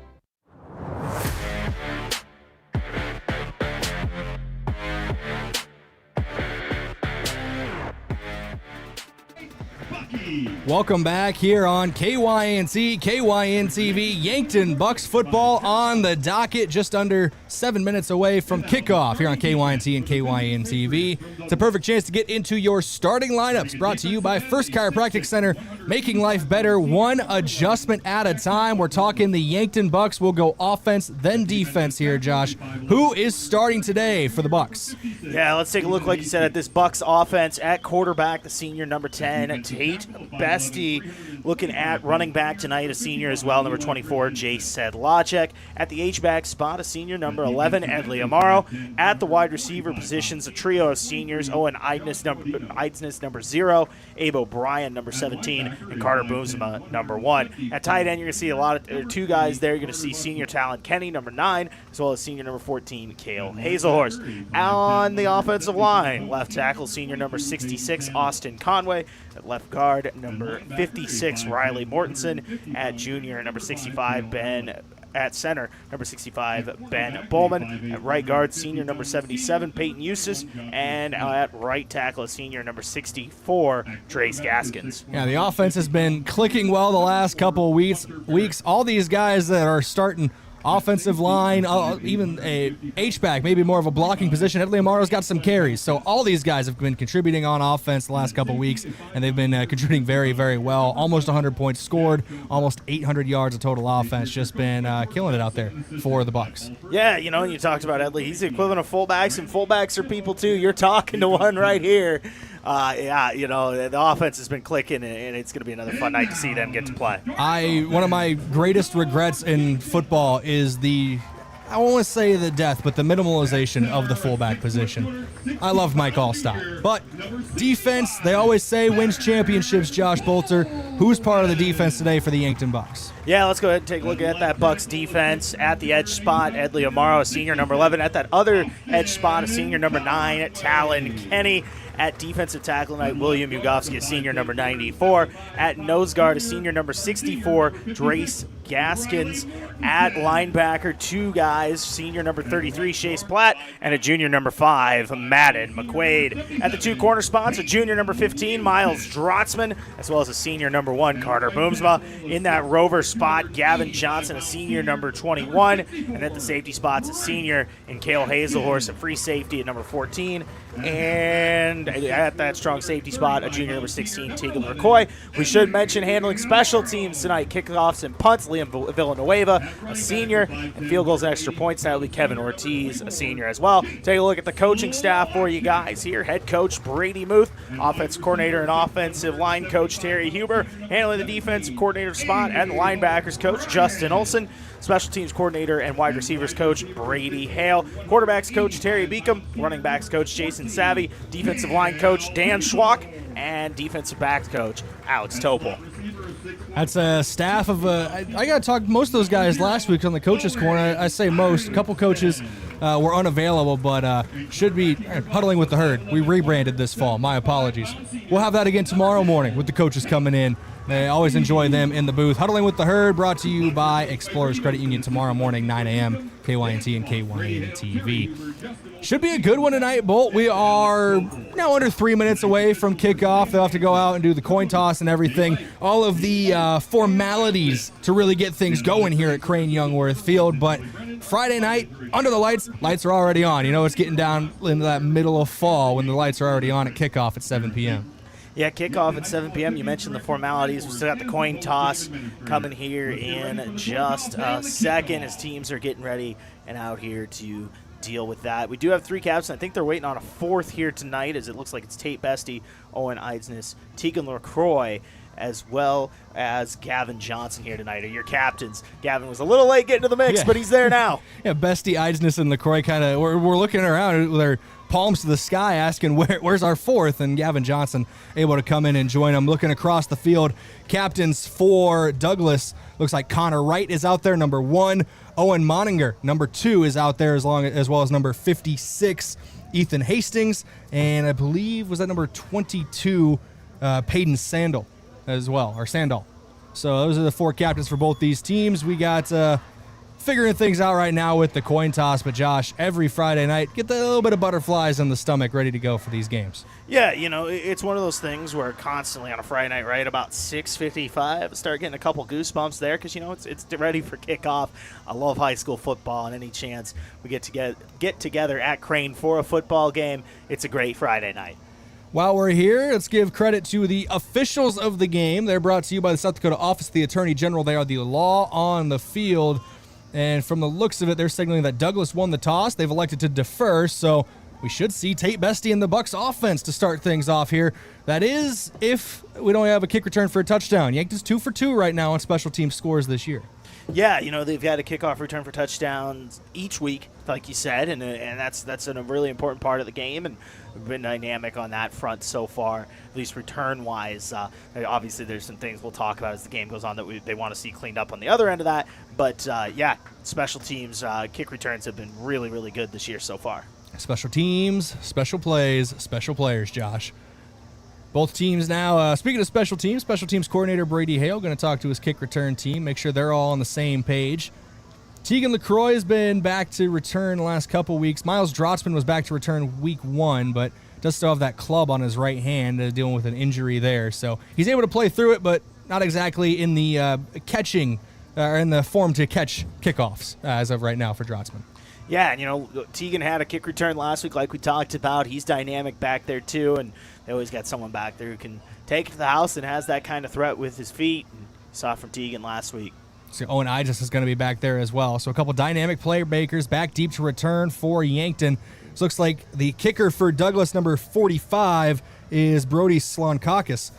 Welcome back here on KYNC, KYN-TV. Yankton Bucks football on the docket, just under 7 minutes away from kickoff here on KYNC and KYN-TV. It's a perfect chance to get into your starting lineups, brought to you by First Chiropractic Center, making life better one adjustment at a time. We're talking the Yankton Bucks. We'll go offense, then defense here, Josh. Who is starting today for the Bucks? Yeah, let's take a look, like you said, at this Bucks offense. At quarterback, the senior number 10, Tate Bestie. Looking at running back tonight, a senior as well, number 24, Sedlacek. At the H-back spot, a senior, number 11, Amaro. At the wide receiver positions, a trio of seniors, Owen Eidsness, number 0, Abe O'Brien, number 17, and Carter Boomsma, number 1. At tight end, you're going to see two guys there. You're going to see senior talent Kenny, number 9, as well as senior number 14, Cale Hazelhorse. On the offensive line, left tackle, senior number 66, Austin Conway. At left guard, number 56, Riley Mortensen. At junior, number 65, at center, number 65, Ben Bowman. At right guard, senior number 77, Peyton Eustace. And at right tackle, senior number 64, Trace Gaskins. Yeah, the offense has been clicking well the last couple of weeks. All these guys that are starting offensive line, even a H-back, maybe more of a blocking position. Headley Amaro's got some carries. So all these guys have been contributing on offense the last couple weeks, and they've been contributing very, very well. Almost 100 points scored, almost 800 yards of total offense. Just been killing it out there for the Bucks. Yeah, you talked about Headley. He's the equivalent of fullbacks, and fullbacks are people too. You're talking to one right here. The offense has been clicking, and it's going to be another fun night to see them get to play. One of my greatest regrets in football is I won't want to say the death, but the minimalization of the fullback position. I love Mike Allstott. But defense, they always say, wins championships, Josh Boelter. Who's part of the defense today for the Yankton Bucks? Yeah, let's go ahead and take a look at that Bucks defense. At the edge spot, Edley Amaro, a senior number 11. At that other edge spot, a senior number 9, Talon Kenny. At defensive tackle tonight, William Ugofsky, a senior number 94. At nose guard, a senior number 64, Drace Gaskins. At linebacker, 2 guys, senior number 33, Chase Platt, and a junior number 5, Madden McQuaid. At the 2 corner spots, a junior number 15, Miles Drotzman, as well as a senior number 1, Carter Boomsma. In that rover spot, Gavin Johnson, a senior number 21. And at the safety spots, a senior in Cale Hazelhorse, a free safety at number 14. And at that strong safety spot, a junior number 16, Tegan McCoy. We should mention handling special teams tonight, kickoffs and punts, Liam Villanueva, a senior, and field goals and extra points, that will be Kevin Ortiz, a senior as well. Take a look at the coaching staff for you guys here. Head coach Brady Muth, offensive coordinator and offensive line coach Terry Huber, handling the defensive coordinator spot, and the linebackers coach Justin Olson. Special teams coordinator and wide receivers coach Brady Hale. Quarterbacks coach Terry Beacom. Running backs coach Jason Savvy. Defensive line coach Dan Schwach. And defensive backs coach Alex Topol. That's a staff of I got to talk to most of those guys last week on the coaches' corner. I say most. A couple coaches were unavailable, but should be huddling with the herd. We rebranded this fall. My apologies. We'll have that again tomorrow morning with the coaches coming in. I always enjoy them in the booth. Huddling with the Herd, brought to you by Explorers Credit Union tomorrow morning, 9 a.m., KYNT and KYN TV. Should be a good one tonight, Bolt. We are now under 3 minutes away from kickoff. They'll have to go out and do the coin toss and everything. All of the formalities to really get things going here at Crane Youngworth Field. But Friday night, under the lights are already on. You know, it's getting down into that middle of fall when the lights are already on at kickoff at 7 p.m. Yeah, kickoff at 7 p.m. You mentioned the formalities. We still got the coin toss coming here in just a second as teams are getting ready and out here to deal with that. We do have 3 captains. I think they're waiting on a 4th here tonight, as it looks like it's Tate Bestie, Owen Eidsness, Tegan LaCroix, as well as Gavin Johnson here tonight are your captains. Gavin was a little late getting to the mix, but he's there now. Yeah, Bestie, Eidsness, and LaCroix kind of, we're looking around with our palms to the sky asking where's our 4th, and Gavin Johnson able to come in and join them. Looking across the field, captains for Douglas, looks like Connor Wright is out there, number 1. Owen Moninger, number 2, is out there as well as number 56, Ethan Hastings, and I believe was that number 22, Peyton Sandal as well, or Sandal. So those are the 4 captains for both these teams. We got figuring things out right now with the coin toss, but Josh, every Friday night, get the little bit of butterflies in the stomach ready to go for these games. Yeah, you know, it's one of those things where constantly on a Friday night, right, about 6:55, start getting a couple goosebumps there because, you know, it's ready for kickoff. I love high school football, and any chance we get together at Crane for a football game, it's a great Friday night. While we're here, let's give credit to the officials of the game. They're brought to you by the South Dakota Office of the Attorney General. They are the law on the field. And from the looks of it, they're signaling that Douglas won the toss. They've elected to defer, so we should see Tate Bestie and the Bucks offense to start things off here. That is, if we don't have a kick return for a touchdown. Yankton's 2 for 2 right now on special team scores this year. Yeah, you know, they've had a kickoff return for touchdowns each week, like you said, and that's a really important part of the game, and we've been dynamic on that front so far, at least return-wise. Obviously, there's some things we'll talk about as the game goes on that they want to see cleaned up on the other end of that, but, yeah, special teams, kick returns have been really, really good this year so far. Special teams, special plays, special players, Josh. Both teams now, speaking of special teams coordinator Brady Hale going to talk to his kick return team, make sure they're all on the same page. Tegan LaCroix has been back to return the last couple weeks. Miles Drotzman was back to return week 1, but does still have that club on his right hand, dealing with an injury there. So he's able to play through it, but not exactly in the catching, or in the form to catch kickoffs as of right now for Drotzman. Yeah, and, you know, Tegan had a kick return last week like we talked about. He's dynamic back there, too, and they always got someone back there who can take it to the house and has that kind of threat with his feet. And saw from Tegan last week. So Owen Eidsness is going to be back there as well. So a couple dynamic playmakers back deep to return for Yankton. This looks like the kicker for Douglas, number 45, is Brody Slonkakis,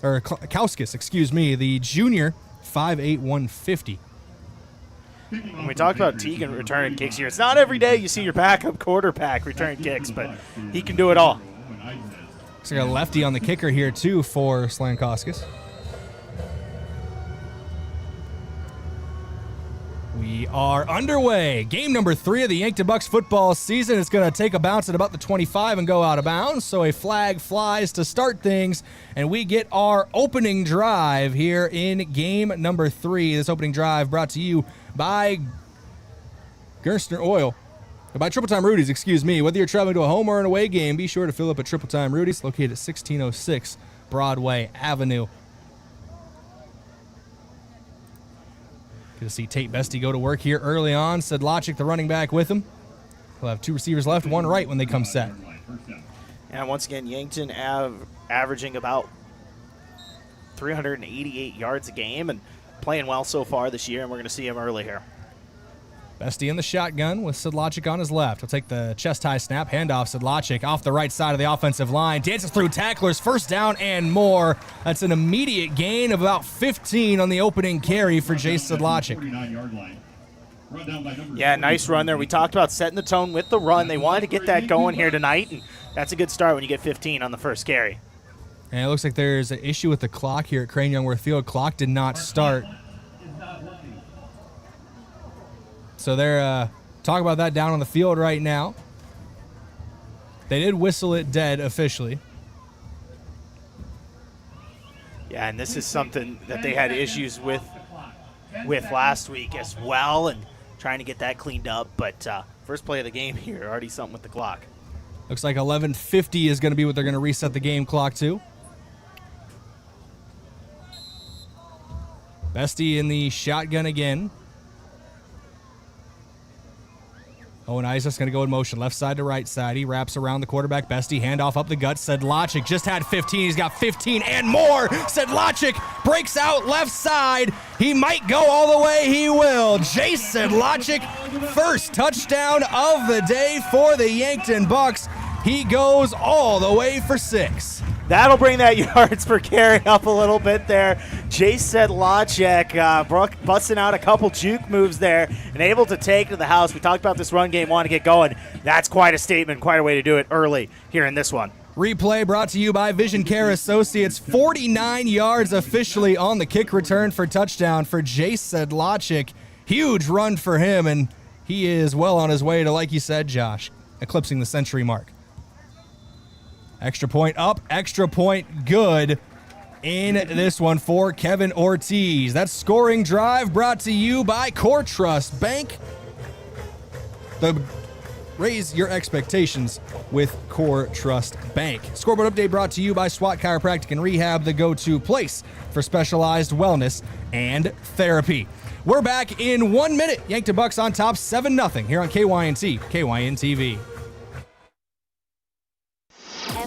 or Kauskis, excuse me, the junior, 5'8", 150. When we talk about Tegan returning kicks here, it's not every day you see your backup quarterback return kicks, but he can do it all. Looks like a lefty on the kicker here, too, for Slankoskis. We are underway. Game number 3 of the Yankton Bucks football season. It's going to take a bounce at about the 25 and go out of bounds. So a flag flies to start things, and we get our opening drive here in game number 3. This opening drive brought to you by Gerstner Oil. By Triple Time Rudy's, excuse me. Whether you're traveling to a home or an away game, be sure to fill up at Triple Time Rudy's, located at 1606 Broadway Avenue. Good to see Tate Bestie go to work here early on. Sedlacek, the running back, with him. We'll have 2 receivers left, 1 right when they come set. And once again, Yankton averaging about 388 yards a game and playing well so far this year, and we're going to see him early here. Bestie in the shotgun with Sedlacek on his left. He'll take the chest-high snap, handoff Sedlacek off the right side of the offensive line. Dances through tacklers, first down and more. That's an immediate gain of about 15 on the opening carry for Jace Sedlacek. Yeah, nice run there. We talked about setting the tone with the run. They wanted to get that going here tonight, and that's a good start when you get 15 on the first carry. And it looks like there's an issue with the clock here at Crane Youngworth Field. Clock did not start. So they're talking about that down on the field right now. They did whistle it dead officially. Yeah, and this is something that they had issues with last week as well, and trying to get that cleaned up. But first play of the game here, already something with the clock. Looks like 11:50 is going to be what they're going to reset the game clock to. Bestie in the shotgun again. Owen Eidsness going to go in motion, left side to right side. He wraps around the quarterback. Bestie, handoff up the gut. Sedlacek just had 15. He's got 15 and more. Sedlacek breaks out left side. He might go all the way. He will. Jace Sedlacek, first touchdown of the day for the Yankton Bucks. He goes all the way for 6. That'll bring that yards per carry up a little bit there. Jace Sedlacek busting out a couple juke moves there and able to take to the house. We talked about this run game, want to get going. That's quite a statement, quite a way to do it early here in this one. Replay brought to you by Vision Care Associates. 49 yards officially on the kick return for touchdown for Jace Sedlacek. Huge run for him, and he is well on his way to, like you said, Josh, eclipsing the century mark. Extra point up, extra point good in this one for Kevin Ortiz. That scoring drive brought to you by Core Trust Bank. Raise your expectations with Core Trust Bank. Scoreboard update brought to you by SWAT Chiropractic and Rehab, the go-to place for specialized wellness and therapy. We're back in 1 minute. Yankton Bucks on top 7-0 here on KYNT, KYN-TV.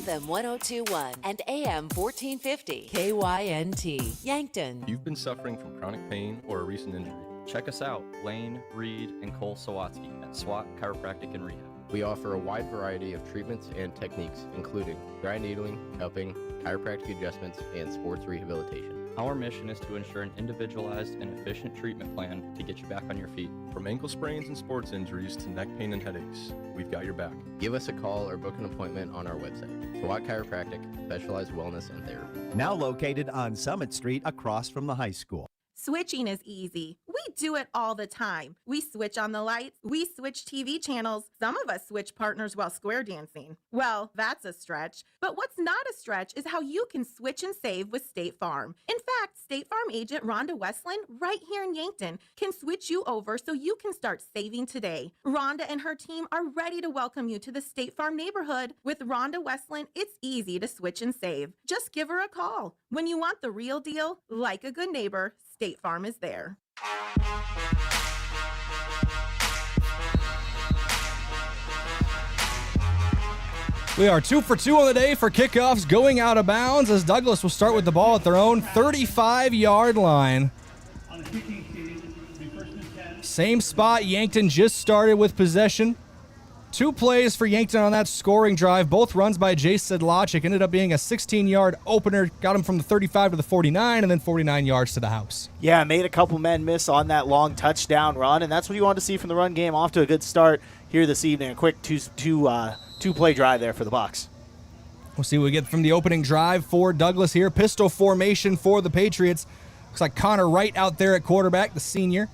FM 1021 and AM 1450 KYNT Yankton. You've been suffering from chronic pain or a recent injury. Check us out, Lane, Reed, and Cole Sawatsky at SWAT Chiropractic and Rehab. We offer a wide variety of treatments and techniques, including dry needling, cupping, chiropractic adjustments, and sports rehabilitation. Our mission is to ensure an individualized and efficient treatment plan to get you back on your feet. From ankle sprains and sports injuries to neck pain and headaches, we've got your back. Give us a call or book an appointment on our website. SWAT Chiropractic, specialized wellness and therapy. Now located on Summit Street across from the high school. Switching is easy. We do it all the time. We switch on the lights. We switch TV channels. Some of us switch partners while square dancing. Well, that's a stretch. But what's not a stretch is how you can switch and save with State Farm. In fact, State Farm agent Rhonda Westland, right here in Yankton, can switch you over so you can start saving today. Rhonda and her team are ready to welcome you to the State Farm neighborhood. With Rhonda Westland, it's easy to switch and save. Just give her a call. When you want the real deal, like a good neighbor, State Farm is there. We are 2 for 2 on the day for kickoffs going out of bounds as Douglas will start with the ball at their own 35-yard line. Same spot, Yankton just started with possession. 2 plays for Yankton on that scoring drive, both runs by Jace Sedlacek. Ended up being a 16-yard opener, got him from the 35 to the 49, and then 49 yards to the house. Yeah, made a couple men miss on that long touchdown run, and that's what you want to see from the run game. Off to a good start here this evening. A quick two-play drive there for the Bucs. We'll see what we get from the opening drive for Douglas here. Pistol formation for the Patriots. Looks like Connor Wright out there at quarterback, the senior.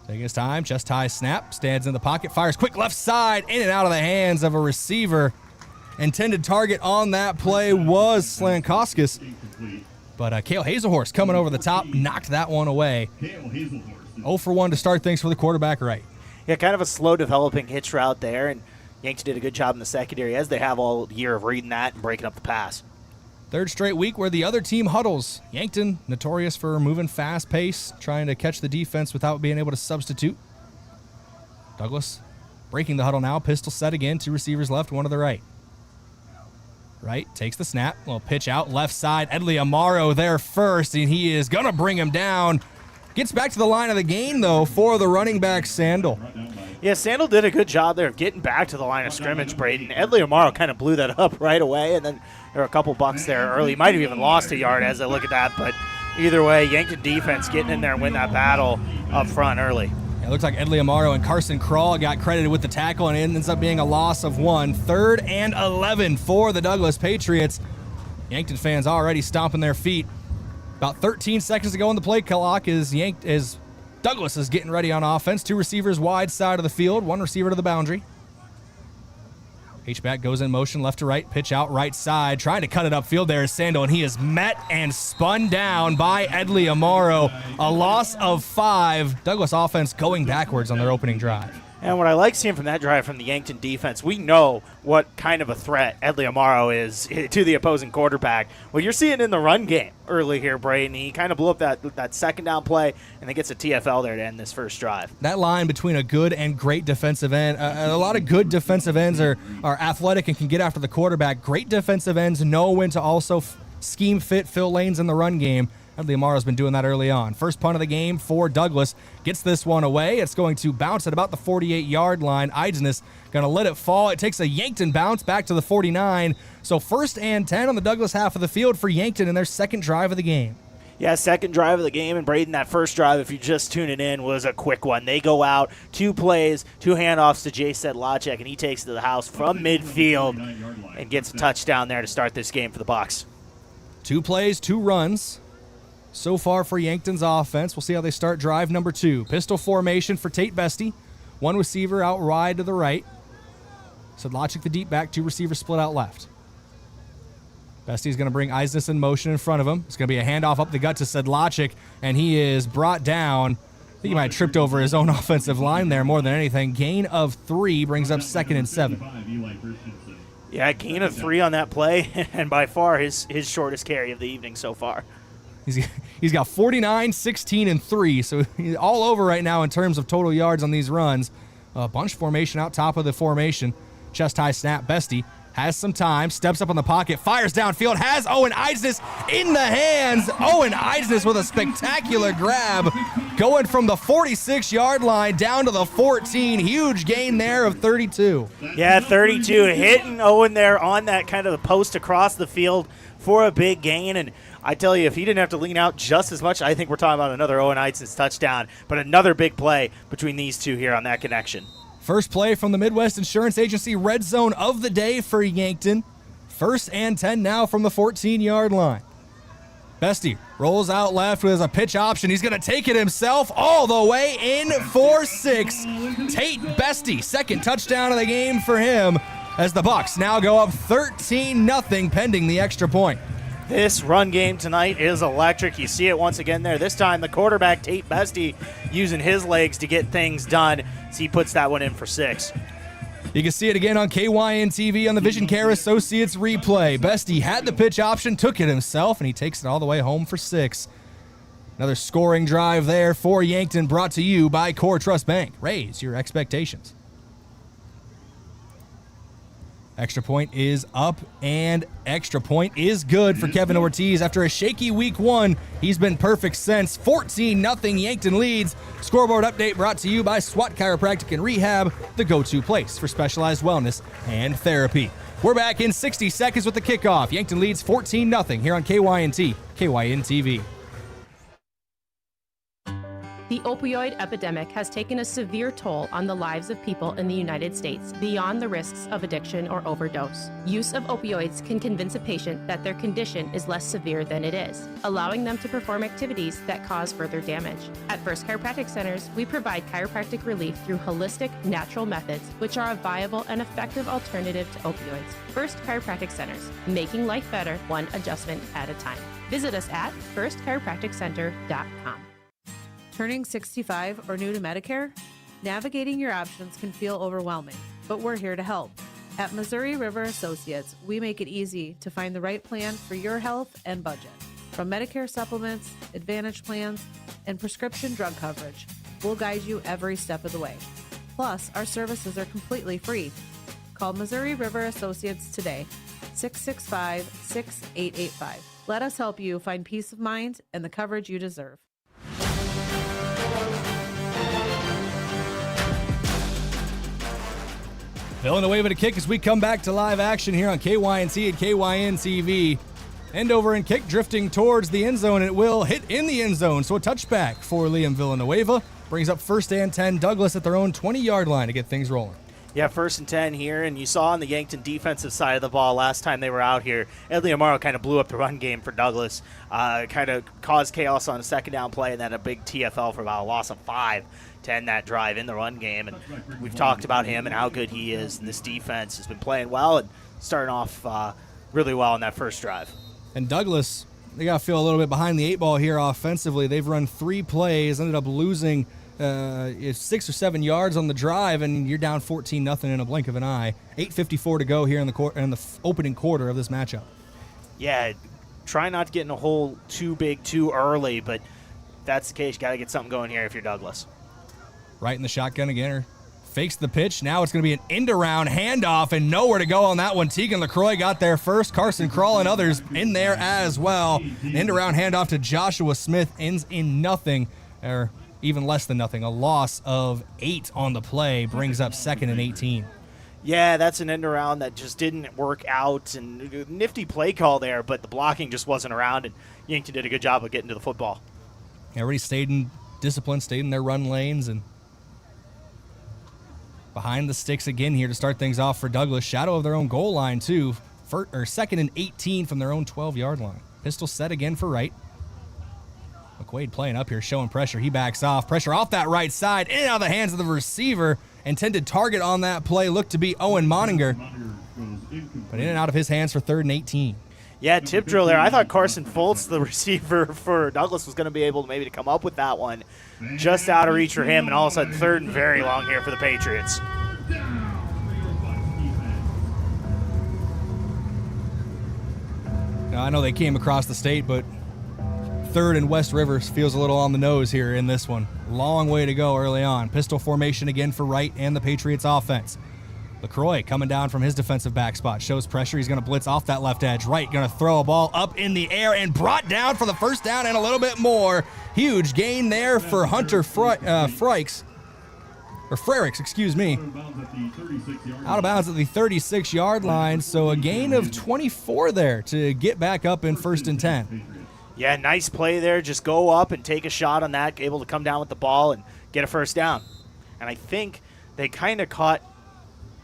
Taking his time, chest high snap, stands in the pocket, fires quick left side, in and out of the hands of a receiver. Intended target on that play was Slankoskis, but Cale Hazelhorse coming over the top, knocked that one away. 0 for 1 to start things for the quarterback right. Yeah, kind of a slow developing hitch route there, and Yankton did a good job in the secondary, as they have all year of reading that and breaking up the pass. Third straight week where the other team huddles. Yankton, notorious for moving fast pace, trying to catch the defense without being able to substitute. Douglas breaking the huddle now. Pistol set again. 2 receivers left, 1 to the right. Right, takes the snap. Little pitch out, left side. Amaro there first, and he is going to bring him down. Gets back to the line of the game, though, for the running back, Sandal. Yeah, Sandal did a good job there of getting back to the line of scrimmage, Brayden. Amaro kind of blew that up right away, and then there were a couple bucks there early. He might have even lost a yard as I look at that, but either way, Yankton defense getting in there and win that battle up front early. It looks like Edley Amaro and Carson Krall got credited with the tackle, and it ends up being a loss of 1. 3rd and 11 for the Douglas Patriots. Yankton fans already stomping their feet. About 13 seconds to go on the play clock as Douglas is getting ready on offense. 2 receivers wide side of the field, 1 receiver to the boundary. H-back goes in motion left to right, pitch out right side. Trying to cut it upfield there is Sando, and he is met and spun down by Edley Amaro. A loss of 5. Douglas offense going backwards on their opening drive. And what I like seeing from that drive from the Yankton defense, we know what kind of a threat Edley Amaro is to the opposing quarterback. Well, you're seeing in the run game early here, Brayden. He kind of blew up that second down play and then gets a TFL there to end this first drive. That line between a good and great defensive end, a lot of good defensive ends are athletic and can get after the quarterback. Great defensive ends know when to also scheme fit, fill lanes in the run game. Edley Amaro's been doing that early on. First punt of the game for Douglas. Gets this one away. It's going to bounce at about the 48-yard line. Eidsness going to let it fall. It takes a Yankton bounce back to the 49. So 1st and 10 on the Douglas half of the field for Yankton in their second drive of the game. Yeah, second drive of the game, and Brayden, that first drive, if you just tuning in, was a quick one. They go out, 2 plays, 2 handoffs to Sedlacek, and he takes it to the house from midfield and gets a touchdown there to start this game for the Bucs. 2 plays, 2 runs. So far for Yankton's offense. We'll see how they start drive number 2. Pistol formation for Tate Bestie. 1 receiver out wide to the right. Sedlacek the deep back, 2 receivers split out left. Bestie's going to bring Eidsness in motion in front of him. It's going to be a handoff up the gut to Sedlacek, and he is brought down. I think he might have tripped over his own offensive line there more than anything. Gain of 3 brings up 2nd and 7. Yeah, gain of 3 on that play, and by far his shortest carry of the evening so far. He's got 49, 16, and 3, so he's all over right now in terms of total yards on these runs. Bunch formation out top of the formation. Chest high snap. Bestie has some time, steps up on the pocket, fires downfield, has Owen Eidsness in the hands. Owen Eidsness with a spectacular grab, going from the 46-yard line down to the 14. Huge gain there of 32. Yeah, 32, hitting Owen there on that kind of the post across the field for a big gain. And I tell you, if he didn't have to lean out just as much, I think we're talking about another Owen Eidsness touchdown, but another big play between these two here on that connection. First play from the Midwest Insurance Agency red zone of the day for Yankton. 1st and 10 now from the 14-yard line. Bestie rolls out left with a pitch option. He's going to take it himself all the way in for 6. Tate Bestie, second touchdown of the game for him as the Bucs now go up 13-0 pending the extra point. This run game tonight is electric. You see it once again there. This time the quarterback, Tate Bestie, using his legs to get things done as he puts that one in for 6. You can see it again on KYN TV on the Vision Care Associates replay. Bestie had the pitch option, took it himself, and he takes it all the way home for 6. Another scoring drive there for Yankton, brought to you by Core Trust Bank. Raise your expectations. Extra point is up, and extra point is good for Kevin Ortiz. After a shaky week 1, he's been perfect since. 14-0 Yankton leads. Scoreboard update brought to you by SWAT Chiropractic and Rehab, the go-to place for specialized wellness and therapy. We're back in 60 seconds with the kickoff. Yankton leads 14-0 here on KYNT, KYN TV. The opioid epidemic has taken a severe toll on the lives of people in the United States beyond the risks of addiction or overdose. Use of opioids can convince a patient that their condition is less severe than it is, allowing them to perform activities that cause further damage. At First Chiropractic Centers, we provide chiropractic relief through holistic, natural methods, which are a viable and effective alternative to opioids. First Chiropractic Centers, making life better one adjustment at a time. Visit us at firstchiropracticcenter.com. Turning 65 or new to Medicare? Navigating your options can feel overwhelming, but we're here to help. At Missouri River Associates, we make it easy to find the right plan for your health and budget. From Medicare supplements, Advantage plans, and prescription drug coverage, we'll guide you every step of the way. Plus, our services are completely free. Call Missouri River Associates today, 665-6885. Let us help you find peace of mind and the coverage you deserve. Villanueva to kick as we come back to live action here on KYNC and KYN TV. End over and kick drifting towards the end zone. It will hit in the end zone, so a touchback for Liam Villanueva. brings up 1st and 10. Douglas at their own 20-yard line to get things rolling. Yeah, 1st and 10 here, and you saw on the Yankton defensive side of the ball last time they were out here, Amaro kind of blew up the run game for Douglas, kind of caused chaos on a 2nd down play, and then a big TFL for about a loss of 5 to end that drive in the run game. And we've talked about him and how good he is, and this defense has been playing well and starting off really well in that first drive. And Douglas, they got to feel a little bit behind the 8 ball here offensively. They've run 3 plays, ended up losing 6 or 7 yards on the drive, and you're down 14-0 in a blink of an eye. 8:54 to go here in the opening quarter of this matchup. Yeah, try not to get in a hole too big too early, but if that's the case, you got to get something going here if you're Douglas. Right in the shotgun again. Fakes the pitch. Now it's going to be an end-around handoff, and nowhere to go on that one. Tegan LaCroix got there first. Carson Kroll and others in there as well. An end-around handoff to Joshua Smith ends in nothing, or even less than nothing. A loss of 8 on the play brings up 2nd and 18. Yeah, that's an end around that just didn't work out, and nifty play call there, but the blocking just wasn't around, and Yankton did a good job of getting to the football. Everybody stayed in discipline, stayed in their run lanes, and behind the sticks again here to start things off for Douglas. Shadow of their own goal line, too. 2nd and 18 from their own 12-yard line. Pistol set again for Wright. McQuaid playing up here, showing pressure. He backs off. Pressure off that right side, in and out of the hands of the receiver. Intended target on that play looked to be Owen Moninger, but in and out of his hands for 3rd and 18. Yeah, tip drill there. I thought Carson Foltz, the receiver for Douglas, was going to be able to maybe to come up with that one. Just out of reach for him, and all of a sudden 3rd and very long here for the Patriots. Now, I know they came across the state, but 3rd and West Rivers feels a little on the nose here in this one. Long way to go early on. Pistol formation again for Wright and the Patriots offense. LaCroix coming down from his defensive back spot. Shows pressure. He's going to blitz off that left edge. Wright going to throw a ball up in the air and brought down for the 1st down and a little bit more. Huge gain there for Hunter Frericks, excuse me. Out of bounds at the 36-yard line. So a gain of 24 there to get back up in 1st and 10. Yeah, nice play there. Just go up and take a shot on that, able to come down with the ball and get a 1st down. And I think they kind of caught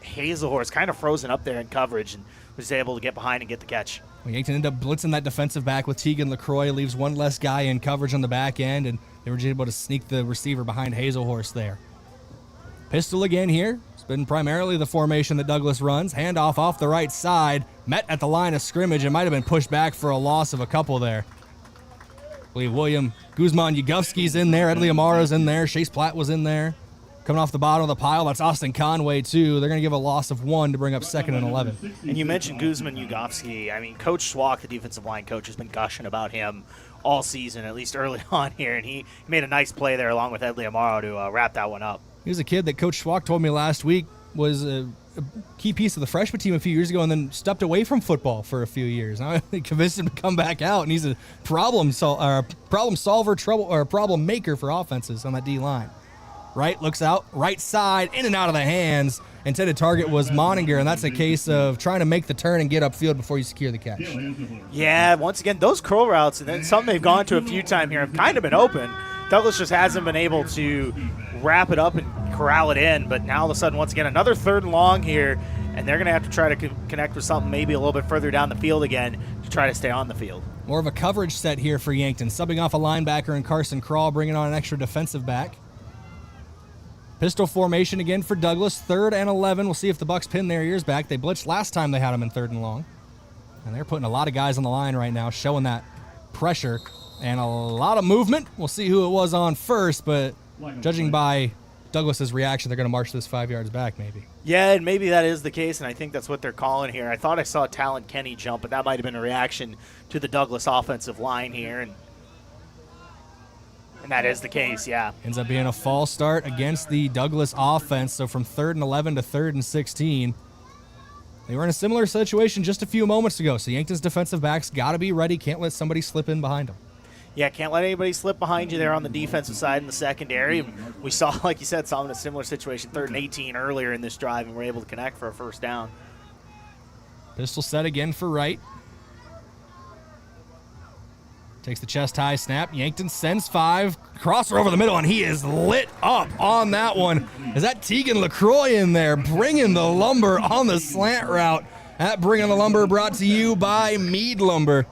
Hazelhorse kind of frozen up there in coverage and was able to get behind and get the catch. Well, Yankton ended up blitzing that defensive back with Tegan LaCroix, leaves one less guy in coverage on the back end, and they were able to sneak the receiver behind Hazelhorse there. Pistol again here. It's been primarily the formation that Douglas runs. Handoff off the right side. Met at the line of scrimmage. It might have been pushed back for a loss of a couple there. I believe William Guzman-Yagowski's in there. Edley Amaro's in there. Chase Platt was in there. Coming off the bottom of the pile, that's Austin Conway, too. They're going to give a loss of 1 to bring up 2nd and 11. And you mentioned Guzman-Yagowski. I mean, Coach Swak, the defensive line coach, has been gushing about him all season, at least early on here, and he made a nice play there along with Edley Amaro to wrap that one up. He was a kid that Coach Swak told me last week was a key piece of the freshman team a few years ago and then stepped away from football for a few years. Now they convinced him to come back out, and he's a problem solver, problem maker for offenses on that D-line. Right, looks out, right side, in and out of the hands. Intended target was Moninger, and that's a case of trying to make the turn and get upfield before you secure the catch. Yeah, once again, those curl routes, and then something they've gone to a few times here, have kind of been open. Douglas just hasn't been able to wrap it up and corral it in, but now all of a sudden, once again, another 3rd and long here, and they're going to have to try to connect with something maybe a little bit further down the field again to try to stay on the field. More of a coverage set here for Yankton, subbing off a linebacker and Carson Kroll, bringing on an extra defensive back. Pistol formation again for Douglas, 3rd and 11. We'll see if the Bucks pin their ears back. They blitzed last time they had them in 3rd and long. And they're putting a lot of guys on the line right now, showing that pressure and a lot of movement. We'll see who it was on first, but judging by Douglas's reaction, they're going to march this 5 yards back maybe. Yeah, and maybe that is the case, and I think that's what they're calling here. I thought I saw Talon Kenny jump, but that might have been a reaction to the Douglas offensive line here, and that is the case, yeah. Ends up being a false start against the Douglas offense, so from 3rd and 11 to 3rd and 16. They were in a similar situation just a few moments ago, so Yankton's defensive backs got to be ready, can't let somebody slip in behind them. Yeah, can't let anybody slip behind you there on the defensive side in the secondary. We saw, like you said, saw in a similar situation, 3rd and 18 earlier in this drive, and were able to connect for a 1st down. Pistol set again for Wright. Takes the chest high snap. Yankton sends 5. Crosser over the middle, and he is lit up on that one. Is that Tegan LaCroix in there bringing the lumber on the slant route? That Bringing the Lumber brought to you by Mead Lumber.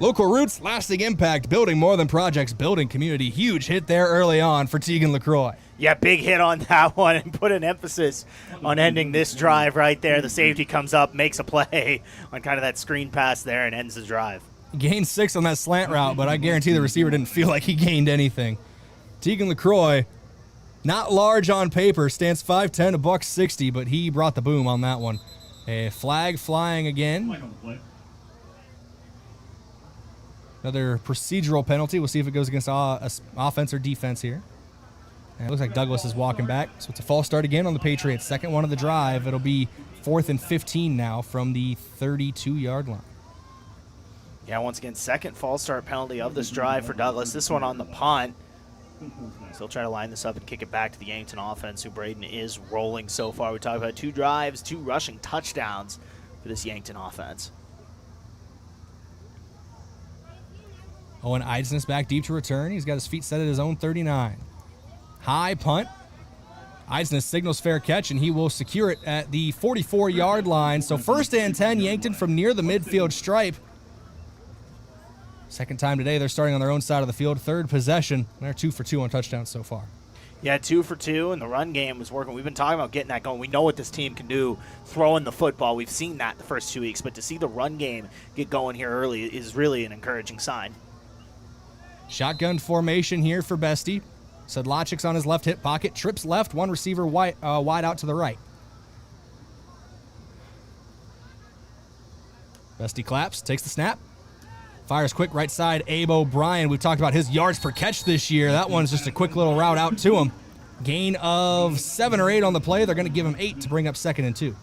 Local roots, lasting impact, building more than projects, building community. Huge hit there early on for Tegan LaCroix. Yeah, big hit on that one and put an emphasis on ending this drive right there. The safety comes up, makes a play on kind of that screen pass there and ends the drive. Gained 6 on that slant route, but I guarantee the receiver didn't feel like he gained anything. Tegan LaCroix, not large on paper, stands 5'10", $160, but he brought the boom on that one. A flag flying again. Another procedural penalty. We'll see if it goes against offense or defense here. And it looks like Douglas is walking back, so it's a false start again on the Patriots. Second one of the drive. It'll be 4th and 15 now from the 32-yard line. Yeah, once again, second false start penalty of this drive for Douglas. This one on the punt. So he'll try to line this up and kick it back to the Yankton offense, who Brayden is rolling so far. We talked about 2 drives, 2 rushing touchdowns for this Yankton offense. Owen Eidsness back deep to return. He's got his feet set at his own 39. High punt. Eidsness signals fair catch, and he will secure it at the 44-yard line. So 1st and 10, Yankton from near the midfield stripe. Second time today they're starting on their own side of the field. 3rd possession. They're 2 for 2 on touchdowns so far. Yeah, 2 for 2, and the run game was working. We've been talking about getting that going. We know what this team can do, throwing the football. We've seen that the first 2 weeks, but to see the run game get going here early is really an encouraging sign. Shotgun formation here for Bestie. Sedlacek's on his left hip pocket. Trips left, one receiver wide out to the right. Bestie claps, takes the snap. Fires quick right side, Abe O'Brien. We've talked about his yards per catch this year. That one's just a quick little route out to him. Gain of 7 or 8 on the play. They're going to give him 8 to bring up 2nd and 2.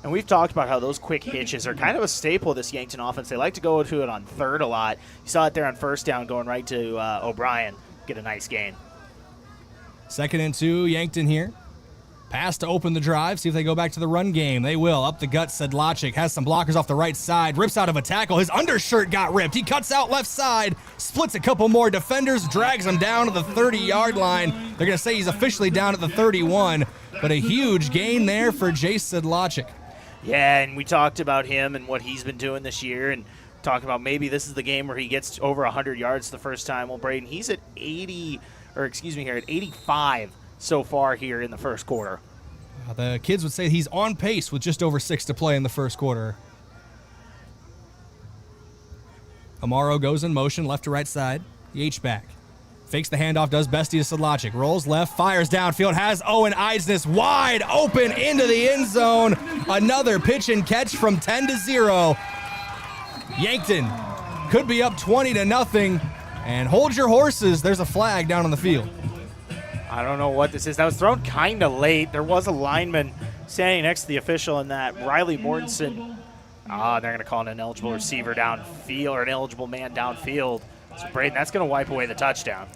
And we've talked about how those quick hitches are kind of a staple of this Yankton offense. They like to go to it on 3rd a lot. You saw it there on 1st down going right to O'Brien. Get a nice gain. 2nd and 2, Yankton here. Pass to open the drive. See if they go back to the run game. They will. Up the gut, Sedlacek has some blockers off the right side. Rips out of a tackle. His undershirt got ripped. He cuts out left side. Splits a couple more defenders. Drags him down to the 30-yard line. They're going to say he's officially down at the 31. But a huge gain there for Jace Sedlacek. Yeah, and we talked about him and what he's been doing this year, and talked about maybe this is the game where he gets over 100 yards the first time. Well, Brayden, he's at 85 so far here in the first quarter. The kids would say he's on pace with just over 6 to play in the first quarter. Amaro goes in motion, left to right side. The H-back. Fakes the handoff, does Bestie to Sedlacek. Rolls left, fires downfield, has Owen Eidsness wide open into the end zone. Another pitch and catch from 10-0. Yankton could be up 20-0. And hold your horses. There's a flag down on the field. I don't know what this is. That was thrown kind of late. There was a lineman standing next to the official in that. Riley Mortensen. They're going to call an ineligible receiver downfield, or an eligible man downfield. So, Brayden, that's going to wipe away the touchdown.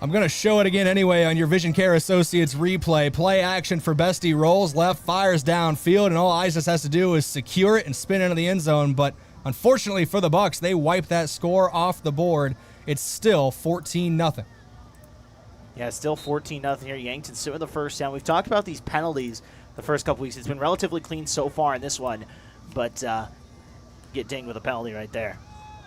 I'm going to show it again anyway on your Vision Care Associates replay. Play action for Bestie. Rolls left, fires downfield, and all Eidsness has to do is secure it and spin into the end zone. But unfortunately for the Bucs, they wipe that score off the board. It's still 14-0. Yeah, still 14-0 here. Yankton still with the first down. We've talked about these penalties the first couple weeks. It's been relatively clean so far in this one, but get dinged with a penalty right there.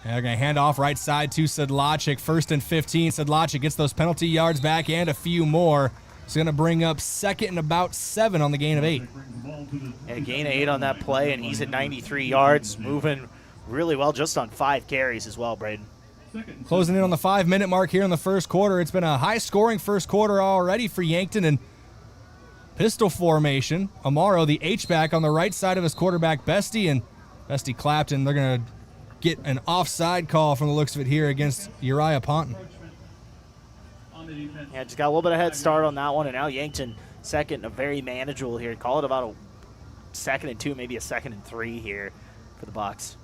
They're going to hand off right side to Sedlacek. 1st and 15. Sedlacek gets those penalty yards back and a few more. It's going to bring up 2nd and about 7 on the gain of 8. Yeah, gain of 8 on that play, and he's at 93 yards, moving really well, just on 5 carries as well, Brayden. Closing in on the 5-minute mark here in the first quarter. It's been a high-scoring first quarter already for Yankton. And pistol formation. Amaro, the H-back on the right side of his quarterback, Bestie. And Bestie clapped, and they're going to get an offside call from the looks of it here against Uriah Ponton. Yeah, just got a little bit of head start on that one, and now Yankton second, a very manageable here. Call it about a 2nd and 2, maybe a 2nd and 3 here for the Bucs.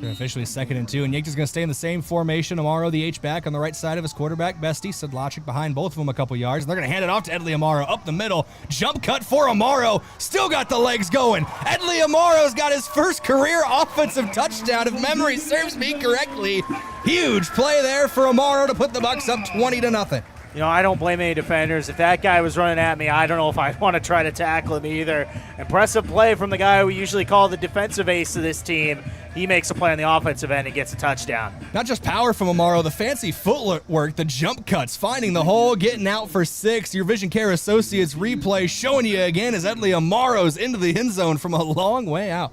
So officially 2nd and 2, and Yankton's going to stay in the same formation. Amaro, the H-back, on the right side of his quarterback, Bestie. Sedlacek behind both of them a couple yards. And they're going to hand it off to Edley Amaro up the middle. Jump cut for Amaro. Still got the legs going. Edley Amaro's got his first career offensive touchdown, if memory serves me correctly. Huge play there for Amaro to put the Bucks up 20-0. You know, I don't blame any defenders. If that guy was running at me, I don't know if I want to try to tackle him either. Impressive play from the guy we usually call the defensive ace of this team. He makes a play on the offensive end and gets a touchdown. Not just power from Amaro, the fancy footwork, the jump cuts, finding the hole, getting out for 6. Your Vision Care Associates replay showing you again as Edley Amaro's into the end zone from a long way out.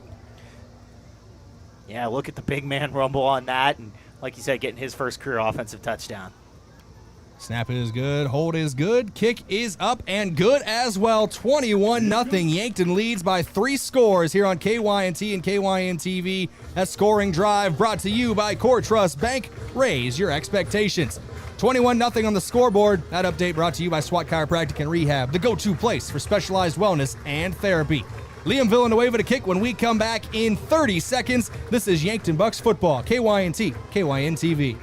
Yeah, look at the big man rumble on that. And like you said, getting his first career offensive touchdown. Snap is good, hold is good, kick is up and good as well. 21-0. Yankton leads by 3 scores here on KYNT and KYN-TV. That scoring drive brought to you by Core Trust Bank. Raise your expectations. 21-0 on the scoreboard. That update brought to you by SWAT Chiropractic and Rehab, the go-to place for specialized wellness and therapy. Liam Villanueva to kick when we come back in 30 seconds. This is Yankton Bucks football, KYNT, KYN-TV.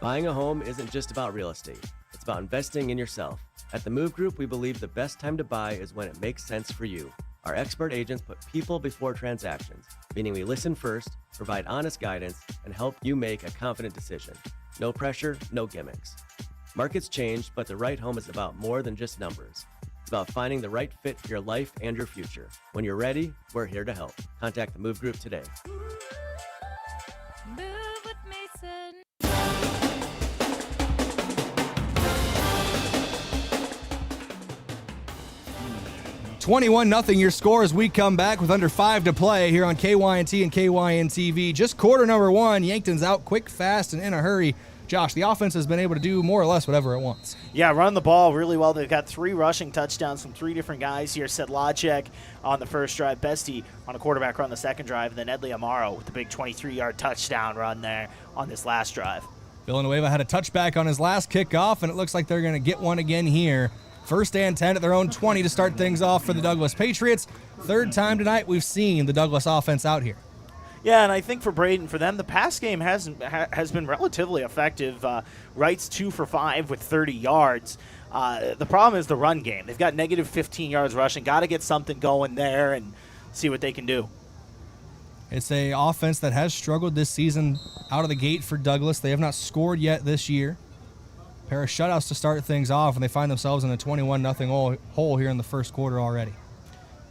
Buying a home isn't just about real estate. It's about investing in yourself. At the Move Group, we believe the best time to buy is when it makes sense for you. Our expert agents put people before transactions, meaning we listen first, provide honest guidance, and help you make a confident decision. No pressure, no gimmicks. Markets change, but the right home is about more than just numbers. It's about finding the right fit for your life and your future. When you're ready, we're here to help. Contact the Move Group today. Move with Mason. 21-0 your score as we come back with under 5 to play here on KYNT and KYN-TV. Just quarter number 1. Yankton's out quick, fast, and in a hurry. Josh, the offense has been able to do more or less whatever it wants. Yeah, run the ball really well. They've got 3 rushing touchdowns from 3 different guys here. Sedlacek on the first drive, Bestie on a quarterback run the second drive, and then Edley Amaro with the big 23-yard touchdown run there on this last drive. Villanueva had a touchback on his last kickoff, and it looks like they're going to get one again here. 1st and 10 at their own 20 to start things off for the Douglas Patriots. 3rd time tonight we've seen the Douglas offense out here. Yeah, and I think for Brayden, for them, the pass game has been relatively effective. Wright's 2 for 5 with 30 yards. The problem is the run game. They've got negative 15 yards rushing. Got to get something going there and see what they can do. It's a offense that has struggled this season out of the gate for Douglas. They have not scored yet this year. A pair of shutouts to start things off, and they find themselves in a 21-0 hole here in the first quarter already.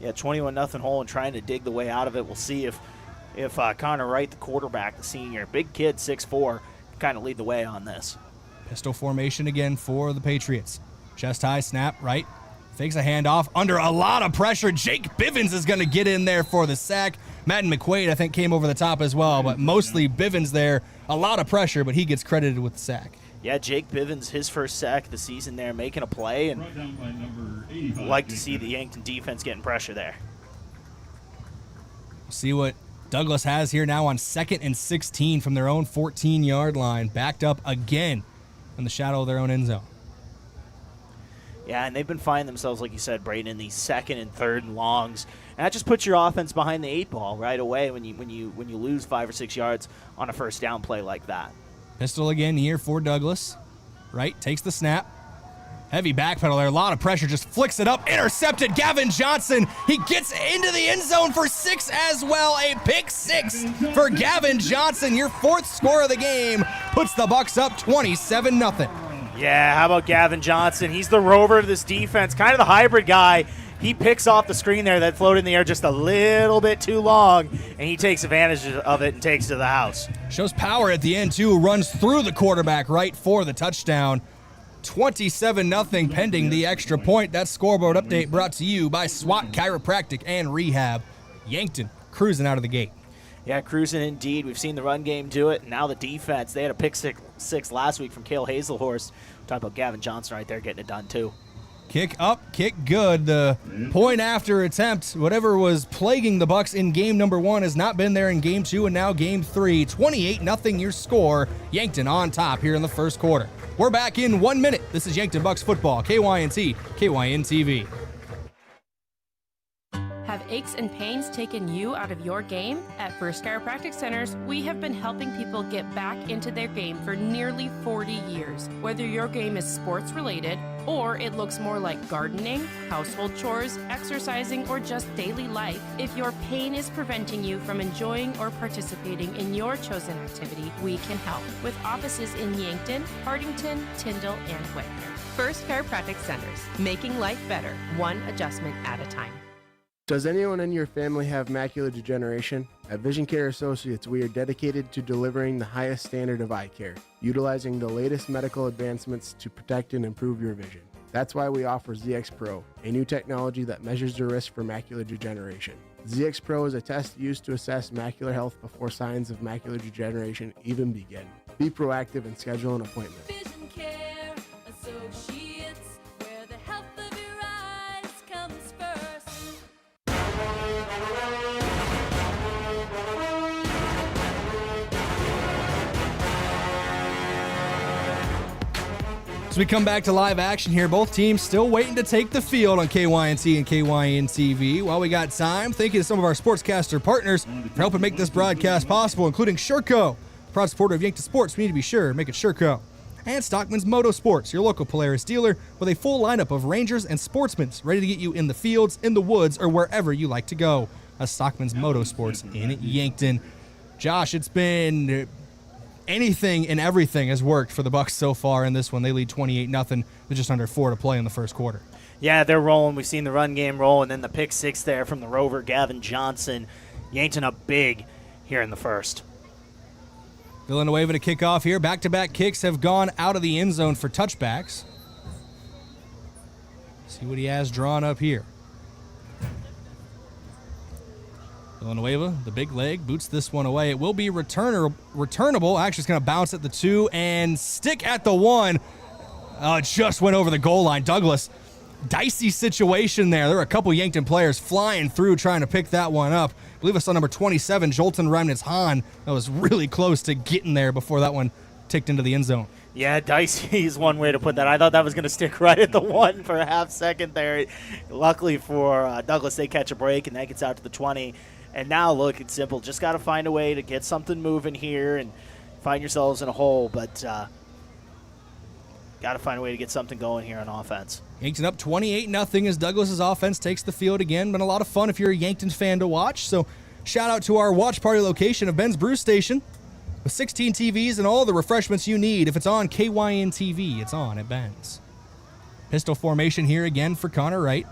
Yeah, 21-0 hole and trying to dig the way out of it. We'll see if Connor Wright, the quarterback, the senior, big kid, 6'4", can kind of lead the way on this. Pistol formation again for the Patriots. Chest high, snap, right. Fakes a handoff under a lot of pressure. Jake Bivens is going to get in there for the sack. Madden McQuaid, I think, came over the top as well, but mostly Bivens there. A lot of pressure, but he gets credited with the sack. Yeah, Jake Bivens, his first sack of the season there, making a play, and like to see the Yankton defense getting pressure there. See what Douglas has here now on 2nd and 16 from their own 14-yard line, backed up again in the shadow of their own end zone. Yeah, and they've been finding themselves, like you said, Brayden, in these 2nd and 3rd and longs, and that just puts your offense behind the 8 ball right away when you lose 5 or 6 yards on a first down play like that. Pistol again here for Douglas. Right, takes the snap. Heavy backpedal there, a lot of pressure, just flicks it up. Intercepted, Gavin Johnson. He gets into the end zone for 6 as well. A pick 6 for Gavin Johnson. Your 4th score of the game puts the Bucks up 27-0. Yeah, how about Gavin Johnson? He's the rover of this defense, kind of the hybrid guy. He picks off the screen there that floated in the air just a little bit too long, and he takes advantage of it and takes it to the house. Shows power at the end, too. Runs through the quarterback right for the touchdown. 27-0 pending the extra point. That scoreboard update brought to you by SWAT Chiropractic and Rehab. Yankton cruising out of the gate. Yeah, cruising indeed. We've seen the run game do it. And now the defense. They had a pick six last week from Cale Hazelhorst. Talking about Gavin Johnson right there getting it done too. Kick up, kick good. The point after attempt, whatever was plaguing the Bucks in game number 1 has not been there in game 2 and now game 3. 28-0 your score. Yankton on top here in the first quarter. We're back in 1 minute. This is Yankton Bucks football, KYNT, KYN-TV. Have aches and pains taken you out of your game? At First Chiropractic Centers, we have been helping people get back into their game for nearly 40 years. Whether your game is sports related, or it looks more like gardening, household chores, exercising, or just daily life, if your pain is preventing you from enjoying or participating in your chosen activity, we can help. With offices in Yankton, Hardington, Tyndall, and Whitner. First Chiropractic Centers, making life better, one adjustment at a time. Does anyone in your family have macular degeneration? At Vision Care Associates, we are dedicated to delivering the highest standard of eye care, utilizing the latest medical advancements to protect and improve your vision. That's why we offer ZX Pro, a new technology that measures the risk for macular degeneration. ZX Pro is a test used to assess macular health before signs of macular degeneration even begin. Be proactive and schedule an appointment. Vision Care Associates, where the health of your eyes comes first. As we come back to live action here, both teams still waiting to take the field on KYNT and KYN-TV. While we got time, thank you to some of our sportscaster partners for helping make this broadcast possible, including Sherco, proud supporter of Yankton Sports. We need to be sure, make it Sherco. And Stockman's Motorsports, your local Polaris dealer with a full lineup of Rangers and Sportsmen ready to get you in the fields, in the woods, or wherever you like to go. That's Stockman's Motorsports in Yankton. Josh, it's been anything and everything has worked for the Bucks so far in this one. They lead 28-0 with just under 4 to play in the first quarter. Yeah, they're rolling. We've seen the run game roll, and then the pick six there from the Rover, Gavin Johnson. Yankton up big here in the first. Villanueva to kick off here. Back-to-back kicks have gone out of the end zone for touchbacks. See what he has drawn up here. Villanueva, the big leg, boots this one away. It will be returnable. Actually, it's going to bounce at the 2 and stick at the 1. It just went over the goal line. Douglas, dicey situation there. There were a couple Yankton players flying through trying to pick that one up. I believe I saw number 27, Jolton Remnitz-Hahn. That was really close to getting there before that one ticked into the end zone. Yeah, dicey is one way to put that. I thought that was going to stick right at the 1 for a half second there. Luckily for Douglas, they catch a break, and that gets out to the 20. And now, look, it's simple. Just got to find a way to get something moving here and find yourselves in a hole. But got to find a way to get something going here on offense. Yankton up 28-0 as Douglas's offense takes the field again. Been a lot of fun if you're a Yankton fan to watch. So shout out to our watch party location of Ben's Brew Station with 16 TVs and all the refreshments you need. If it's on KYN TV, it's on at Ben's. Pistol formation here again for Connor Wright.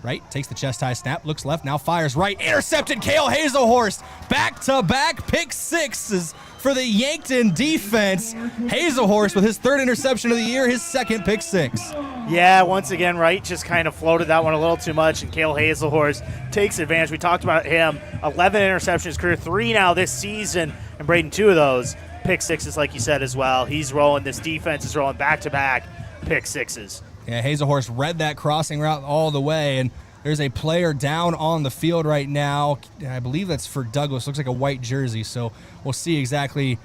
Right, takes the chest high snap, looks left, now fires right, intercepted. Cale Hazelhorst, back-to-back pick sixes for the Yankton defense. Hazelhorst with his 3rd interception of the year, his 2nd pick six. Yeah, once again, Wright just kind of floated that one a little too much, and Cale Hazelhorst takes advantage. We talked about him, 11 interceptions, career 3 now this season, and Brayden 2 of those pick sixes, like you said as well. He's rolling, this defense is rolling back-to-back pick sixes. Yeah, Hazelhorst read that crossing route all the way, and there's a player down on the field right now. I believe that's for Douglas. Looks like a white jersey, so we'll see exactly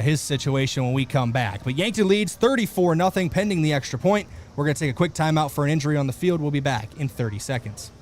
his situation when we come back. But Yankton leads 34-0 pending the extra point. We're going to take a quick timeout for an injury on the field. We'll be back in 30 seconds.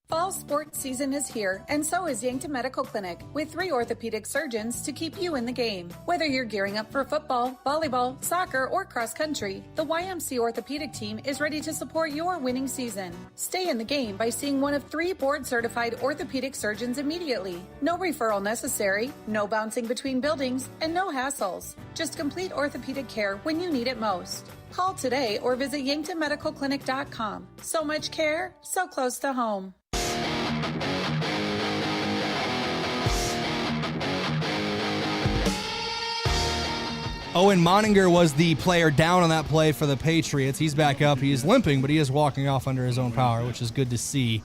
Fall sports season is here, and so is Yankton Medical Clinic, with 3 orthopedic surgeons to keep you in the game. Whether you're gearing up for football, volleyball, soccer, or cross country, the YMC orthopedic team is ready to support your winning season. Stay in the game by seeing one of 3 board-certified orthopedic surgeons immediately. No referral necessary, no bouncing between buildings, and no hassles. Just complete orthopedic care when you need it most. Call today or visit yanktonmedicalclinic.com. So much care, so close to home. Owen Moninger was the player down on that play for the Patriots. He's back up. He is limping, but he is walking off under his own power, which is good to see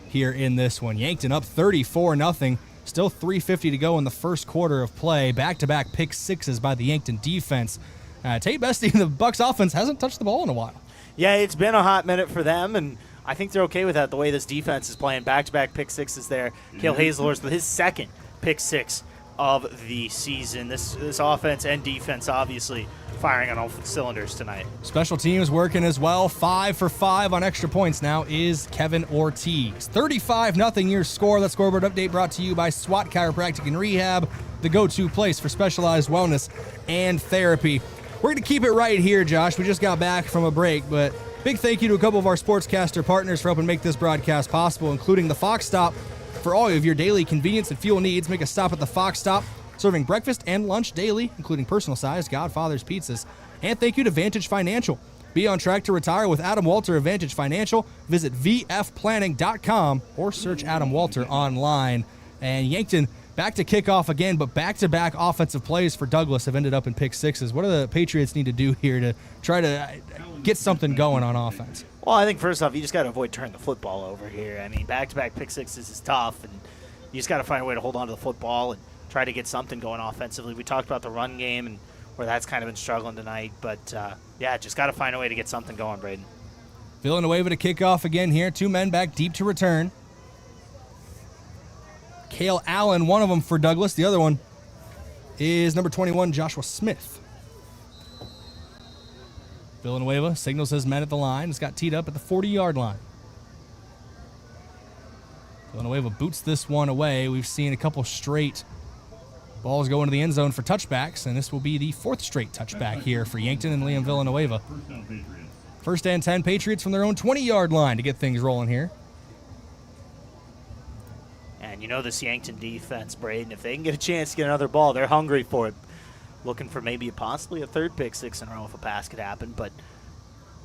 here in this one. Yankton up 34-0. Still 3:50 to go in the first quarter of play. Back-to-back pick sixes by the Yankton defense. Tate Bestie, the Bucks offense, hasn't touched the ball in a while. Yeah, it's been a hot minute for them, and I think they're okay with that, the way this defense is playing. Back-to-back pick sixes there. Cale Hazelhorst with his 2nd pick six of the season. This offense and defense obviously firing on all cylinders tonight. Special teams working as well. 5 for 5 on extra points now is Kevin Ortiz. 35-0 your score. That scoreboard update brought to you by SWAT Chiropractic and Rehab, the go-to place for specialized wellness and therapy. We're going to keep it right here, Josh. We just got back from a break, but big thank you to a couple of our sportscaster partners for helping make this broadcast possible, including the Fox Stop. For all of your daily convenience and fuel needs, make a stop at the Fox Stop, serving breakfast and lunch daily, including personal-sized Godfather's pizzas. And thank you to Vantage Financial. Be on track to retire with Adam Walter of Vantage Financial. Visit vfplanning.com or search Adam Walter online. And Yankton back to kickoff again, but back-to-back offensive plays for Douglas have ended up in pick sixes. What do the Patriots need to do here to try to get something going on offense? Well, I think first off, you just got to avoid turning the football over here. I mean, back-to-back pick sixes is tough, and you just got to find a way to hold on to the football and try to get something going offensively. We talked about the run game and where that's kind of been struggling tonight. But, just got to find a way to get something going, Brayden. Villanueva to kick off again here. 2 men back deep to return. Cale Allen, one of them for Douglas. The other one is number 21, Joshua Smith. Villanueva signals his men at the line. It's got teed up at the 40-yard line. Villanueva boots this one away. We've seen a couple straight balls go into the end zone for touchbacks, and this will be the 4th straight touchback here for Yankton and Liam Villanueva. First and 10 Patriots from their own 20-yard line to get things rolling here. And you know this Yankton defense, Brayden, if they can get a chance to get another ball, they're hungry for it. Looking for maybe possibly a 3rd pick six in a row if a pass could happen, but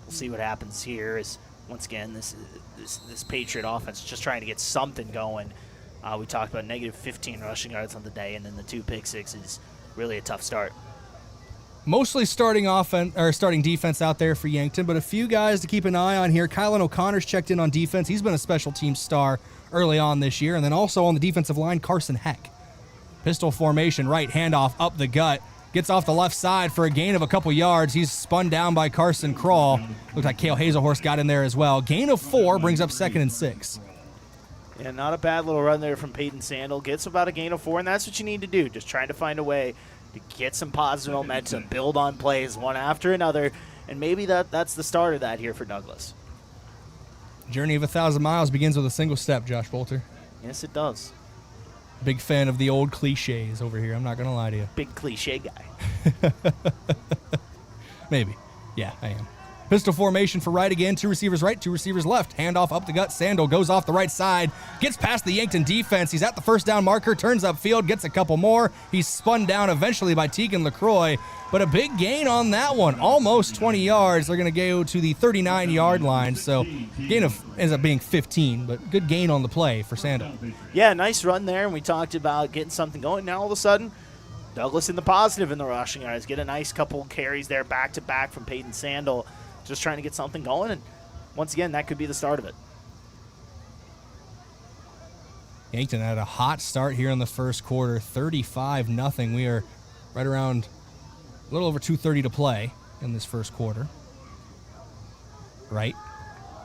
we'll see what happens here. Is once again, this Patriot offense is just trying to get something going. We talked about negative 15 rushing yards on the day, and then the 2 pick sixes. Really a tough start. Mostly starting defense out there for Yankton, but a few guys to keep an eye on here. Kylan O'Connor's checked in on defense. He's been a special team star early on this year. And then also on the defensive line, Carson Heck. Pistol formation, right handoff up the gut. Gets off the left side for a gain of a couple yards. He's spun down by Carson Crawl. Looks like Cale Hazelhorse got in there as well. Gain of 4 brings up 2nd and 6. Yeah, not a bad little run there from Peyton Sandel. Gets about a gain of 4, and that's what you need to do. Just trying to find a way to get some positive momentum, build on plays one after another, and maybe that's the start of that here for Douglas. Journey of 1,000 miles begins with a single step, Josh Boelter. Yes, it does. Big fan of the old cliches over here. I'm not going to lie to you. Big cliche guy. Maybe. Yeah, I am. Pistol formation for right again. 2 receivers right, 2 receivers left. Handoff up the gut. Sandel goes off the right side. Gets past the Yankton defense. He's at the first down marker. Turns upfield. Gets a couple more. He's spun down eventually by Tegan LaCroix. But a big gain on that one. Almost 20 yards. They're going to go to the 39-yard line. So gain ends up being 15. But good gain on the play for Sandel. Yeah, nice run there. And we talked about getting something going. Now all of a sudden, Douglas in the positive in the rushing yards. Get a nice couple carries there back-to-back from Peyton Sandel. Just trying to get something going, and once again, that could be the start of it. Yankton had a hot start here in the first quarter, 35-0. We are right around a little over 2:30 to play in this first quarter. Right,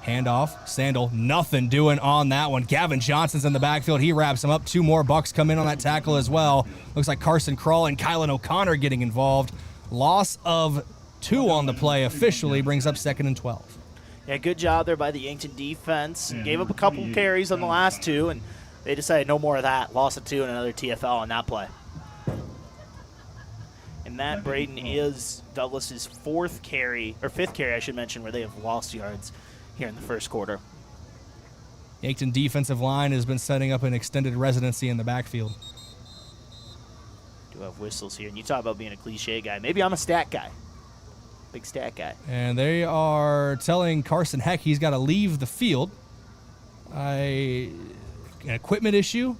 handoff, Sandel, nothing doing on that one. Gavin Johnson's in the backfield. He wraps him up. 2 more Bucks come in on that tackle as well. Looks like Carson Crawl and Kylan O'Connor getting involved. Loss of 2 on the play officially brings up 2nd and 12. Yeah, good job there by the Yankton defense. Gave up a couple carries on the last 2, and they decided no more of that. Loss of 2 and another TFL on that play. And that, Brayden, is Douglas's 5th carry, I should mention, where they have lost yards here in the first quarter. Yankton defensive line has been setting up an extended residency in the backfield. Do have whistles here, and you talk about being a cliche guy. Maybe I'm a stat guy. Big stat guy. And they are telling Carson Heck he's got to leave the field. An equipment issue.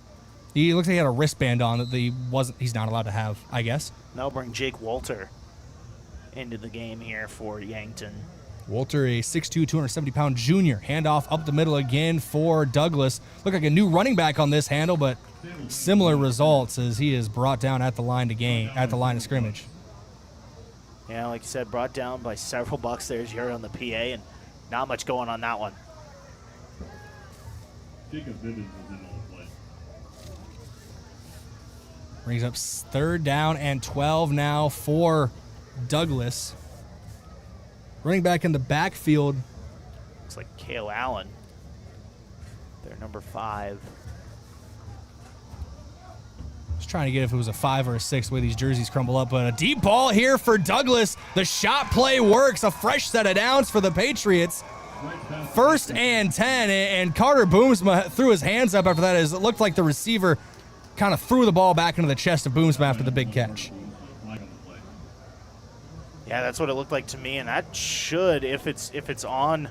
He looks like he had a wristband on that he's not allowed to have, I guess. That'll bring Jake Boelter into the game here for Yankton. Boelter, a 6'2", 270-pound junior. Handoff up the middle again for Douglas. Look like a new running back on this handle, but similar results as he is brought down at the line of scrimmage. Yeah, like you said, brought down by several Bucks there as you heard on the PA, and not much going on that one. Brings up 3rd down and 12 now for Douglas. Running back in the backfield. Looks like Kale Allen. Their number 5. Just trying to get if it was a 5 or a 6 the way these jerseys crumble up. But a deep ball here for Douglas. The shot play works. A fresh set of downs for the Patriots. 1st and 10. And Carter Boomsma threw his hands up after that as it looked like the receiver kind of threw the ball back into the chest of Boomsma after the big catch. Yeah, that's what it looked like to me, and that should, if it's on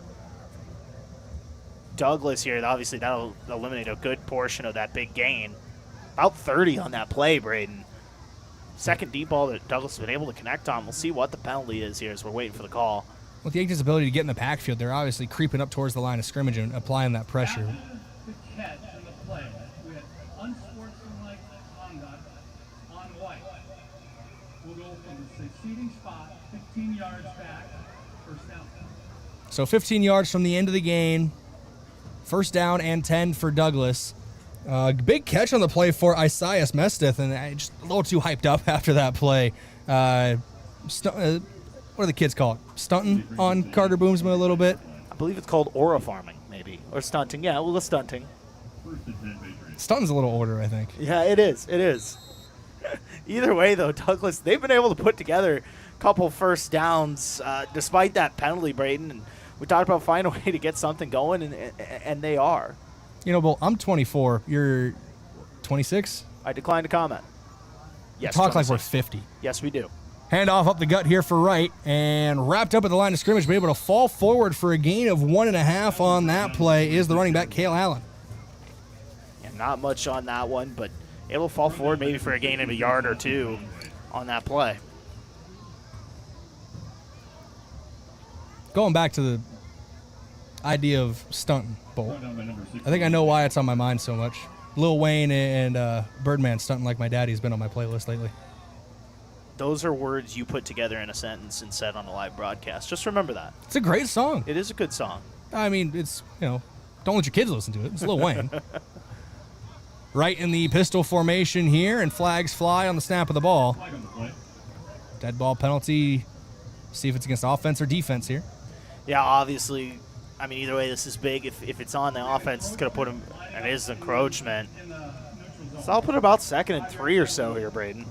Douglas here, obviously that'll eliminate a good portion of that big gain. About 30 on that play, Brayden. Second deep ball that Douglas has been able to connect on. We'll see what the penalty is here as we're waiting for the call. With the Yankees' ability to get in the backfield, they're obviously creeping up towards the line of scrimmage and applying that pressure. The catch and the play with unsportsmanlike conduct on White. We'll go from the succeeding spot, 15 yards back, 1st down. So 15 yards from the end of the game. 1st down and 10 for Douglas. Big catch on the play for Isaias Mesteth, and just a little too hyped up after that play. What do the kids call it? Stunting on Carter Boomsma a little bit? I believe it's called aura farming, maybe. Or stunting. Yeah, well, the stunting. Stunting's a little older, I think. Yeah, it is. It is. Either way, though, Douglas, they've been able to put together a couple 1st downs despite that penalty, Brayden. And we talked about finding a way to get something going, and they are. You know, Bull, I'm 24. You're 26? I decline to comment. Yes, Talk 26. like we're 50. Yes, we do. Handoff up the gut here for Wright, and wrapped up at the line of scrimmage, but able to fall forward for a gain of 1.5 on that play is the running back, Kale Allen. Yeah, not much on that one, but able to fall forward maybe for a gain of a yard or 2 on that play. Going back to the idea of stunting, Bull, I think I know why it's on my mind so much. Lil Wayne and Birdman stunting like my daddy's been on my playlist lately. Those are words you put together in a sentence and said on a live broadcast. Just remember that. It's a great song. It is a good song. I mean, it's, don't let your kids listen to it. It's Lil Wayne. Right in the pistol formation here, and flags fly on the snap of the ball. Dead ball penalty. See if it's against offense or defense here. Yeah, obviously, I mean, either way, this is big. If it's on the offense, it's going to put him, and it is encroachment. So I'll put it about 2nd and 3 or so here, Brayden.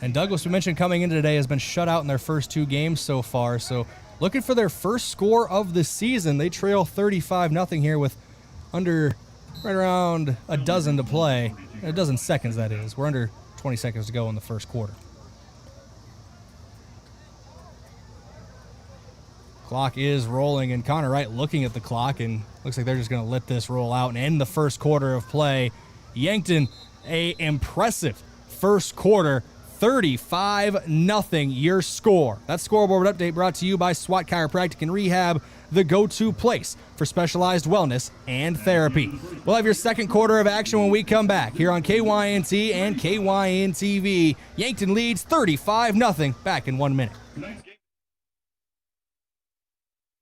And Douglas, we mentioned coming in today, has been shut out in their first 2 games so far. So looking for their first score of the season. They trail 35-0 here with right around a dozen to play. A dozen seconds, that is. We're under 20 seconds to go in the first quarter. Clock is rolling, and Connor Wright looking at the clock, and looks like they're just going to let this roll out and end the first quarter of play. Yankton, a impressive first quarter, 35-0 your score. That scoreboard update brought to you by SWAT Chiropractic and Rehab, the go-to place for specialized wellness and therapy. We'll have your second quarter of action when we come back here on KYNT and KYN-TV. Yankton leads 35-0. Back in 1 minute.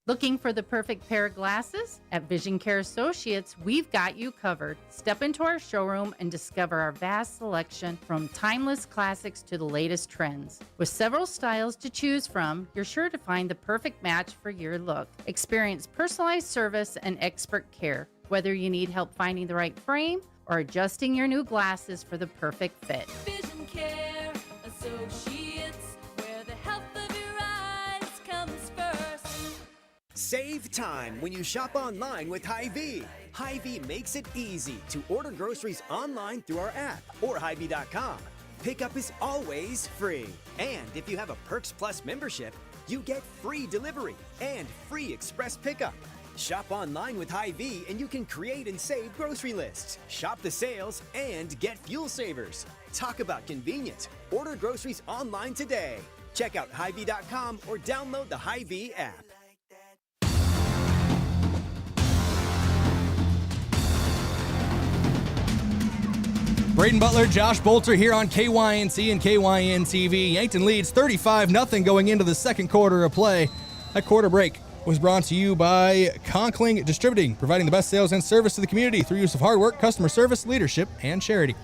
Looking for the perfect pair of glasses? At Vision Care Associates, we've got you covered. Step into our showroom and discover our vast selection from timeless classics to the latest trends. With several styles to choose from, you're sure to find the perfect match for your look. Experience personalized service and expert care, whether you need help finding the right frame or adjusting your new glasses for the perfect fit. Vision Care Associates, where the health of your eyes comes first. Save time when you shop online with Hy-Vee. Hy-Vee makes it easy to order groceries online through our app or Hy-Vee.com. Pickup is always free. And if you have a Perks Plus membership, you get free delivery and free express pickup. Shop online with Hy-Vee and you can create and save grocery lists, shop the sales, and get fuel savers. Talk about convenient. Order groceries online today. Check out Hy-Vee.com or download the Hy-Vee app. Brayden Butler, Josh Boelter here on KYNT and KYN-TV. Yankton leads 35-0 going into the second quarter of play. That quarter break was brought to you by Conkling Distributing, providing the best sales and service to the community through use of hard work, customer service, leadership, and charity.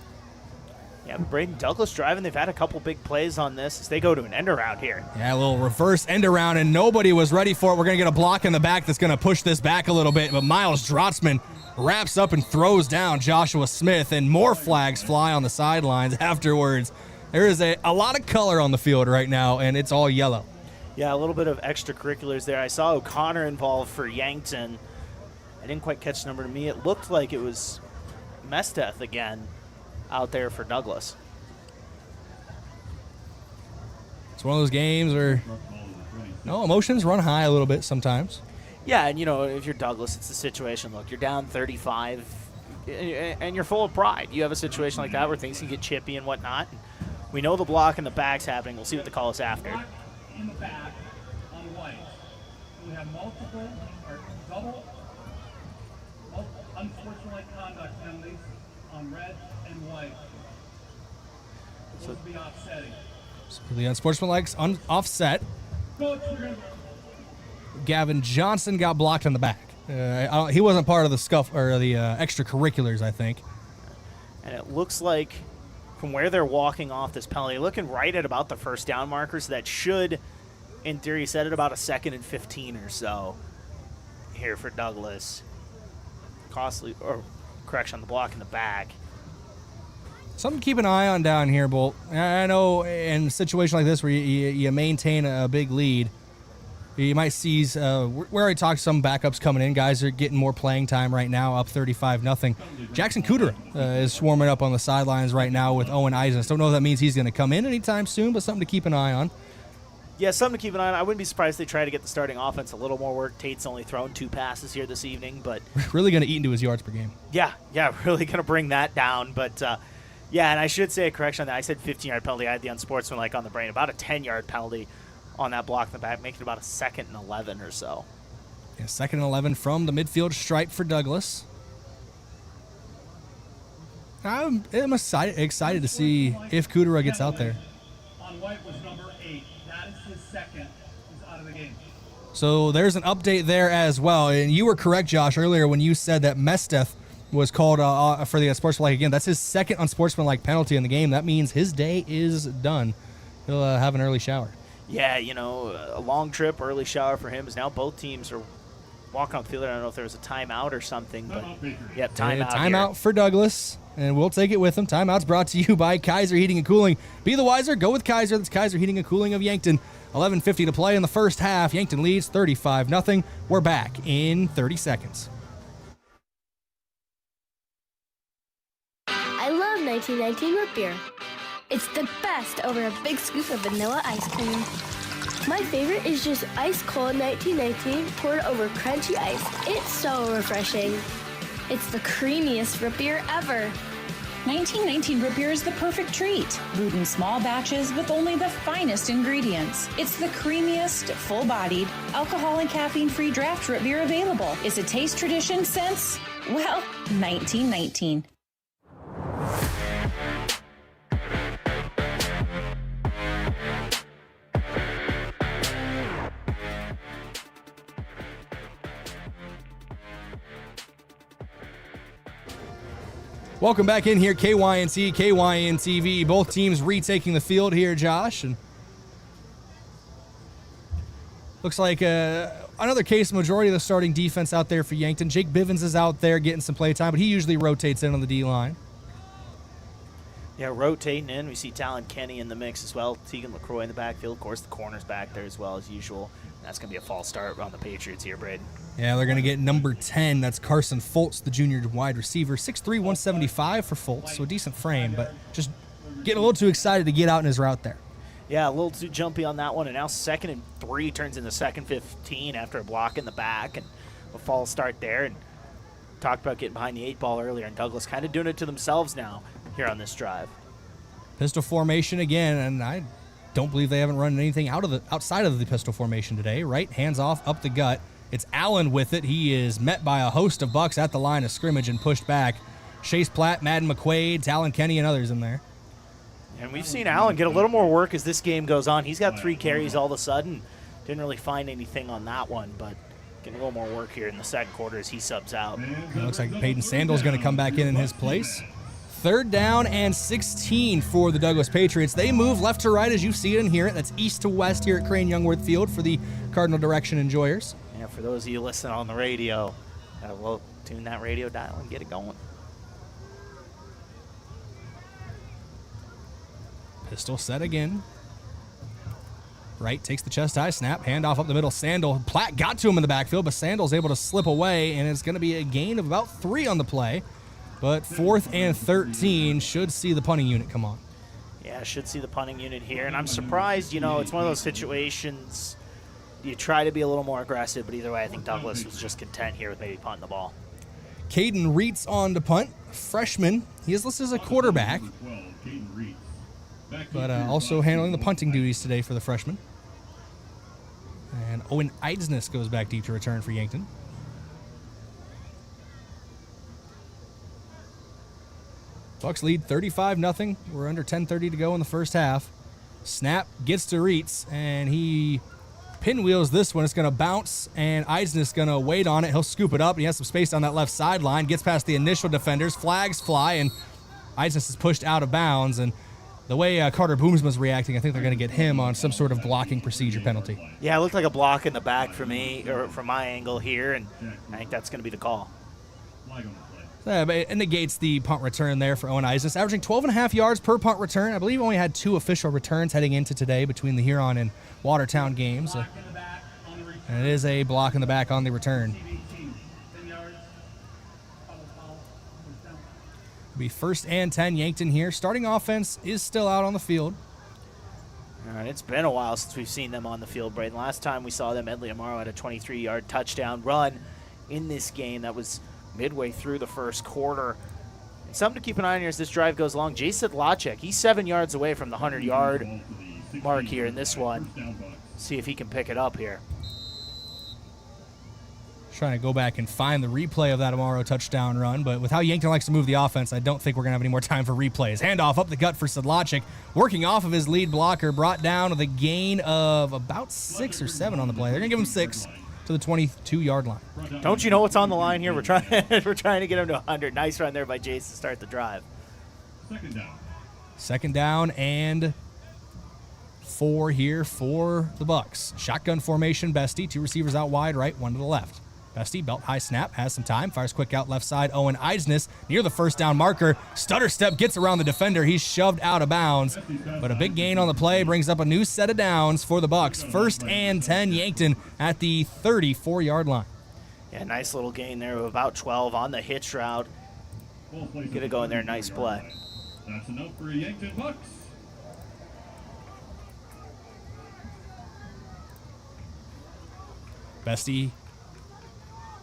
Yeah, Brayden Douglas driving. They've had a couple big plays on this as they go to an end around here. Yeah, a little reverse end around, and nobody was ready for it. We're going to get a block in the back that's going to push this back a little bit, but Miles Drotzman wraps up and throws down Joshua Smith, and more flags fly on the sidelines afterwards. There is a lot of color on the field right now, and it's all yellow. Yeah, a little bit of extracurriculars there. I saw O'Connor involved for Yankton. I didn't quite catch the number. To me, it looked like it was Mesteth again out there for Douglas. It's one of those games where emotions run high a little bit sometimes. Yeah, and if you're Douglas, it's the situation. Look, you're down 35, and you're full of pride. You have a situation like that where things can get chippy and whatnot. We know the block in the back's happening. We'll see what the call is after. In the back on white. We have multiple or double unsportsmanlike conduct penalties on red and white. Supposed to be offsetting. So the unsportsmanlike's offset. Gavin Johnson got blocked in the back. He wasn't part of the scuff or the extracurriculars, I think. And it looks like from where they're walking off this penalty, looking right at about the first down marker, so that should, in theory, set at about a 2nd and 15 or so here for Douglas. Costly, or correction, on the block in the back. Something to keep an eye on down here, Bolt. I know in a situation like this where you maintain a big lead, you might see, we already talked some backups coming in. Guys are getting more playing time right now, up 35-0. Jackson Cooter is swarming up on the sidelines right now with Owen Eidsness. Don't know if that means he's going to come in anytime soon, but something to keep an eye on. Yeah, something to keep an eye on. I wouldn't be surprised if they try to get the starting offense a little more work. Tate's only thrown 2 passes here this evening, but really going to eat into his yards per game. Yeah, really going to bring that down. But, yeah, and I should say a correction on that. I said 15-yard penalty. I had the unsportsmanlike on the brain. About a 10-yard penalty on that block in the back, making it about a 2nd and 11 or so. Yeah, 2nd and 11 from the midfield stripe for Douglas. I'm excited to see if Kudera gets out there. On white was number 8. That is his 2nd. He's out of the game. So there's an update there as well. And you were correct, Josh, earlier when you said that Mesteth was called for the unsportsmanlike again. That's his 2nd unsportsmanlike penalty in the game. That means his day is done. He'll have an early shower. Yeah, a long trip, early shower for him, as now both teams are walking on the field. I don't know if there was a timeout or something, but yep, timeout. Timeout for Douglas, and we'll take it with him. Timeout's brought to you by Kaiser Heating and Cooling. Be the wiser, go with Kaiser. That's Kaiser Heating and Cooling of Yankton. 11:50 to play in the first half. Yankton leads 35-0. We're back in 30 seconds. I love 1919 root beer. It's the best over a big scoop of vanilla ice cream. My favorite is just ice cold 1919 poured over crunchy ice. It's so refreshing. It's the creamiest root beer ever. 1919 root beer is the perfect treat. Brewed in small batches with only the finest ingredients. It's the creamiest, full-bodied, alcohol and caffeine-free draft root beer available. It's a taste tradition since, 1919. Welcome back in here, KYNT, KYNTV. Both teams retaking the field here, Josh. And looks like another case, majority of the starting defense out there for Yankton. Jake Bivens is out there getting some play time, but he usually rotates in on the D-line. Yeah, rotating in. We see Talon Kenny in the mix as well. Tegan LaCroix in the backfield. Of course, the corner's back there as well as usual. That's going to be a false start on the Patriots here, Brayden. Yeah, they're going to get number 10. That's Carson Foltz, the junior wide receiver. 6'3", 175 for Foltz, so a decent frame, but just getting a little too excited to get out in his route there. Yeah, a little too jumpy on that one, and now 2nd and 3 turns into 2nd 15 after a block in the back, and a false start there. And talked about getting behind the 8 ball earlier, and Douglas kind of doing it to themselves now here on this drive. Pistol formation again, and I don't believe they haven't run anything outside of the pistol formation today, right? Hands off, up the gut. It's Allen with it. He is met by a host of Bucks at the line of scrimmage and pushed back. Chase Platt, Madden McQuaid, Talon Kenny, and others in there. And we've seen Allen get a little more work as this game goes on. He's got 3 carries all of a sudden. Didn't really find anything on that one, but getting a little more work here in the second quarter as he subs out. It looks like Peyton Sandal's going to come back in his place. 3rd down and 16 for the Douglas Patriots. They move left to right as you see it and hear it. That's east to west here at Crane Youngworth Field for the Cardinal direction enjoyers. Yeah, for those of you listening on the radio, we'll tune that radio dial and get it going. Pistol set again. Wright takes the chest high snap, handoff up the middle. Sandal, Platt got to him in the backfield, but Sandal's able to slip away, and it's going to be a gain of about 3 on the play. But 4th and 13 should see the punting unit come on. Yeah, should see the punting unit here, and I'm surprised, it's one of those situations you try to be a little more aggressive, but either way, I think Douglas was just content here with maybe punting the ball. Caden Reitz on to punt, freshman. He is listed as a quarterback, but also handling the punting duties today for the freshman. And Owen Eidsness goes back deep to return for Yankton. Bucks lead 35-0. We're under 10:30 to go in the first half. Snap gets to Reitz, and he pinwheels this one. It's going to bounce, and Eidsness going to wait on it. He'll scoop it up, and he has some space on that left sideline. Gets past the initial defenders. Flags fly, and Eidsness is pushed out of bounds. And the way Carter Boomsma's reacting, I think they're going to get him on some sort of blocking procedure penalty. Yeah, it looked like a block in the back for me, or from my angle here, and I think that's going to be the call. But it negates the punt return there for Owen Eidsness, averaging 12.5 yards per punt return. I believe only had 2 official returns heading into today between the Huron and Watertown games. And it is a block in the back on the return. It'll be 1st and 10 Yankton here. Starting offense is still out on the field. All right, it's been a while since we've seen them on the field, Brayden. Last time we saw them, Edley Amaro had a 23-yard touchdown run in this game. That was midway through the first quarter. And something to keep an eye on here as this drive goes along. Sedlacek, he's 7 yards away from the 100-yard mark here in this one. See if he can pick it up here. Trying to go back and find the replay of that Amaro touchdown run, but with how Yankton likes to move the offense, I don't think we're going to have any more time for replays. Handoff up the gut for Sedlacek, working off of his lead blocker, brought down with a gain of about 6 or 7 on the play. They're going to give him 6 to the 22-yard line. Don't you know what's on the line here? We're trying to get him to 100. Nice run there by Jace to start the drive. 2nd down and 4 here for the Bucks. Shotgun formation, Bestie. 2 receivers out wide, right, 1 to the left. Bestie, belt high snap, has some time, fires quick out left side. Owen Eidsness near the 1st down marker. Stutter step gets around the defender. He's shoved out of bounds, but a big gain on the play brings up a new set of downs for the Bucks. 1st and 10 Yankton at the 34-yard line. Yeah, nice little gain there of about 12 on the hitch route. Get it going there, nice play. That's enough for Yankton Bucks. Bestie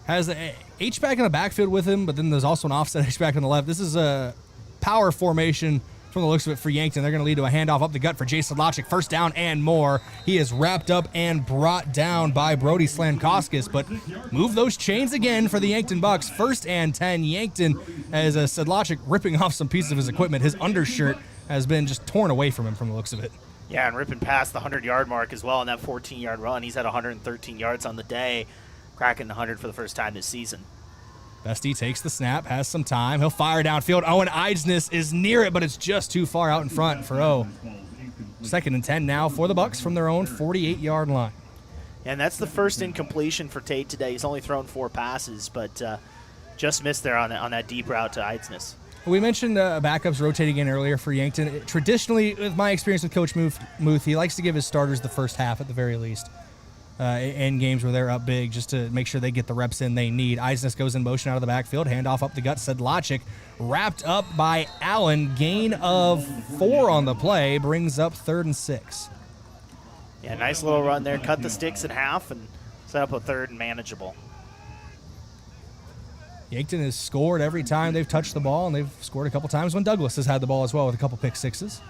has a H-back in the backfield with him, but then there's also an offset H-back on the left. This is a power formation from the looks of it for Yankton. They're going to lead to a handoff up the gut for Jason Sedlacek. 1st down and more. He is wrapped up and brought down by Brody Slankoskis, but move those chains again for the Yankton Bucks. 1st and 10 Yankton as Sedlacek ripping off some pieces of his equipment. His undershirt has been just torn away from him from the looks of it. Yeah, and ripping past the 100-yard mark as well on that 14-yard run. He's at 113 yards on the day, cracking 100 for the first time this season. Bestie takes the snap, has some time. He'll fire downfield. Owen Eidsness is near it, but it's just too far out in front for O. 2nd and 10 now for the Bucks from their own 48-yard line. And that's the first incompletion for Tate today. He's only thrown 4 passes, but just missed there on that deep route to Eidsness. We mentioned backups rotating in earlier for Yankton. Traditionally, with my experience with Coach Muth, he likes to give his starters the first half at the very least. In games where they're up big, just to make sure they get the reps in they need. Eidsness goes in motion out of the backfield, handoff up the gut. Sedlacek wrapped up by Allen. Gain of 4 on the play brings up 3rd and 6. Yeah, nice little run there. Cut the sticks in half and set up a 3rd and manageable. Yankton has scored every time they've touched the ball, and they've scored a couple times when Douglas has had the ball as well with a couple pick sixes.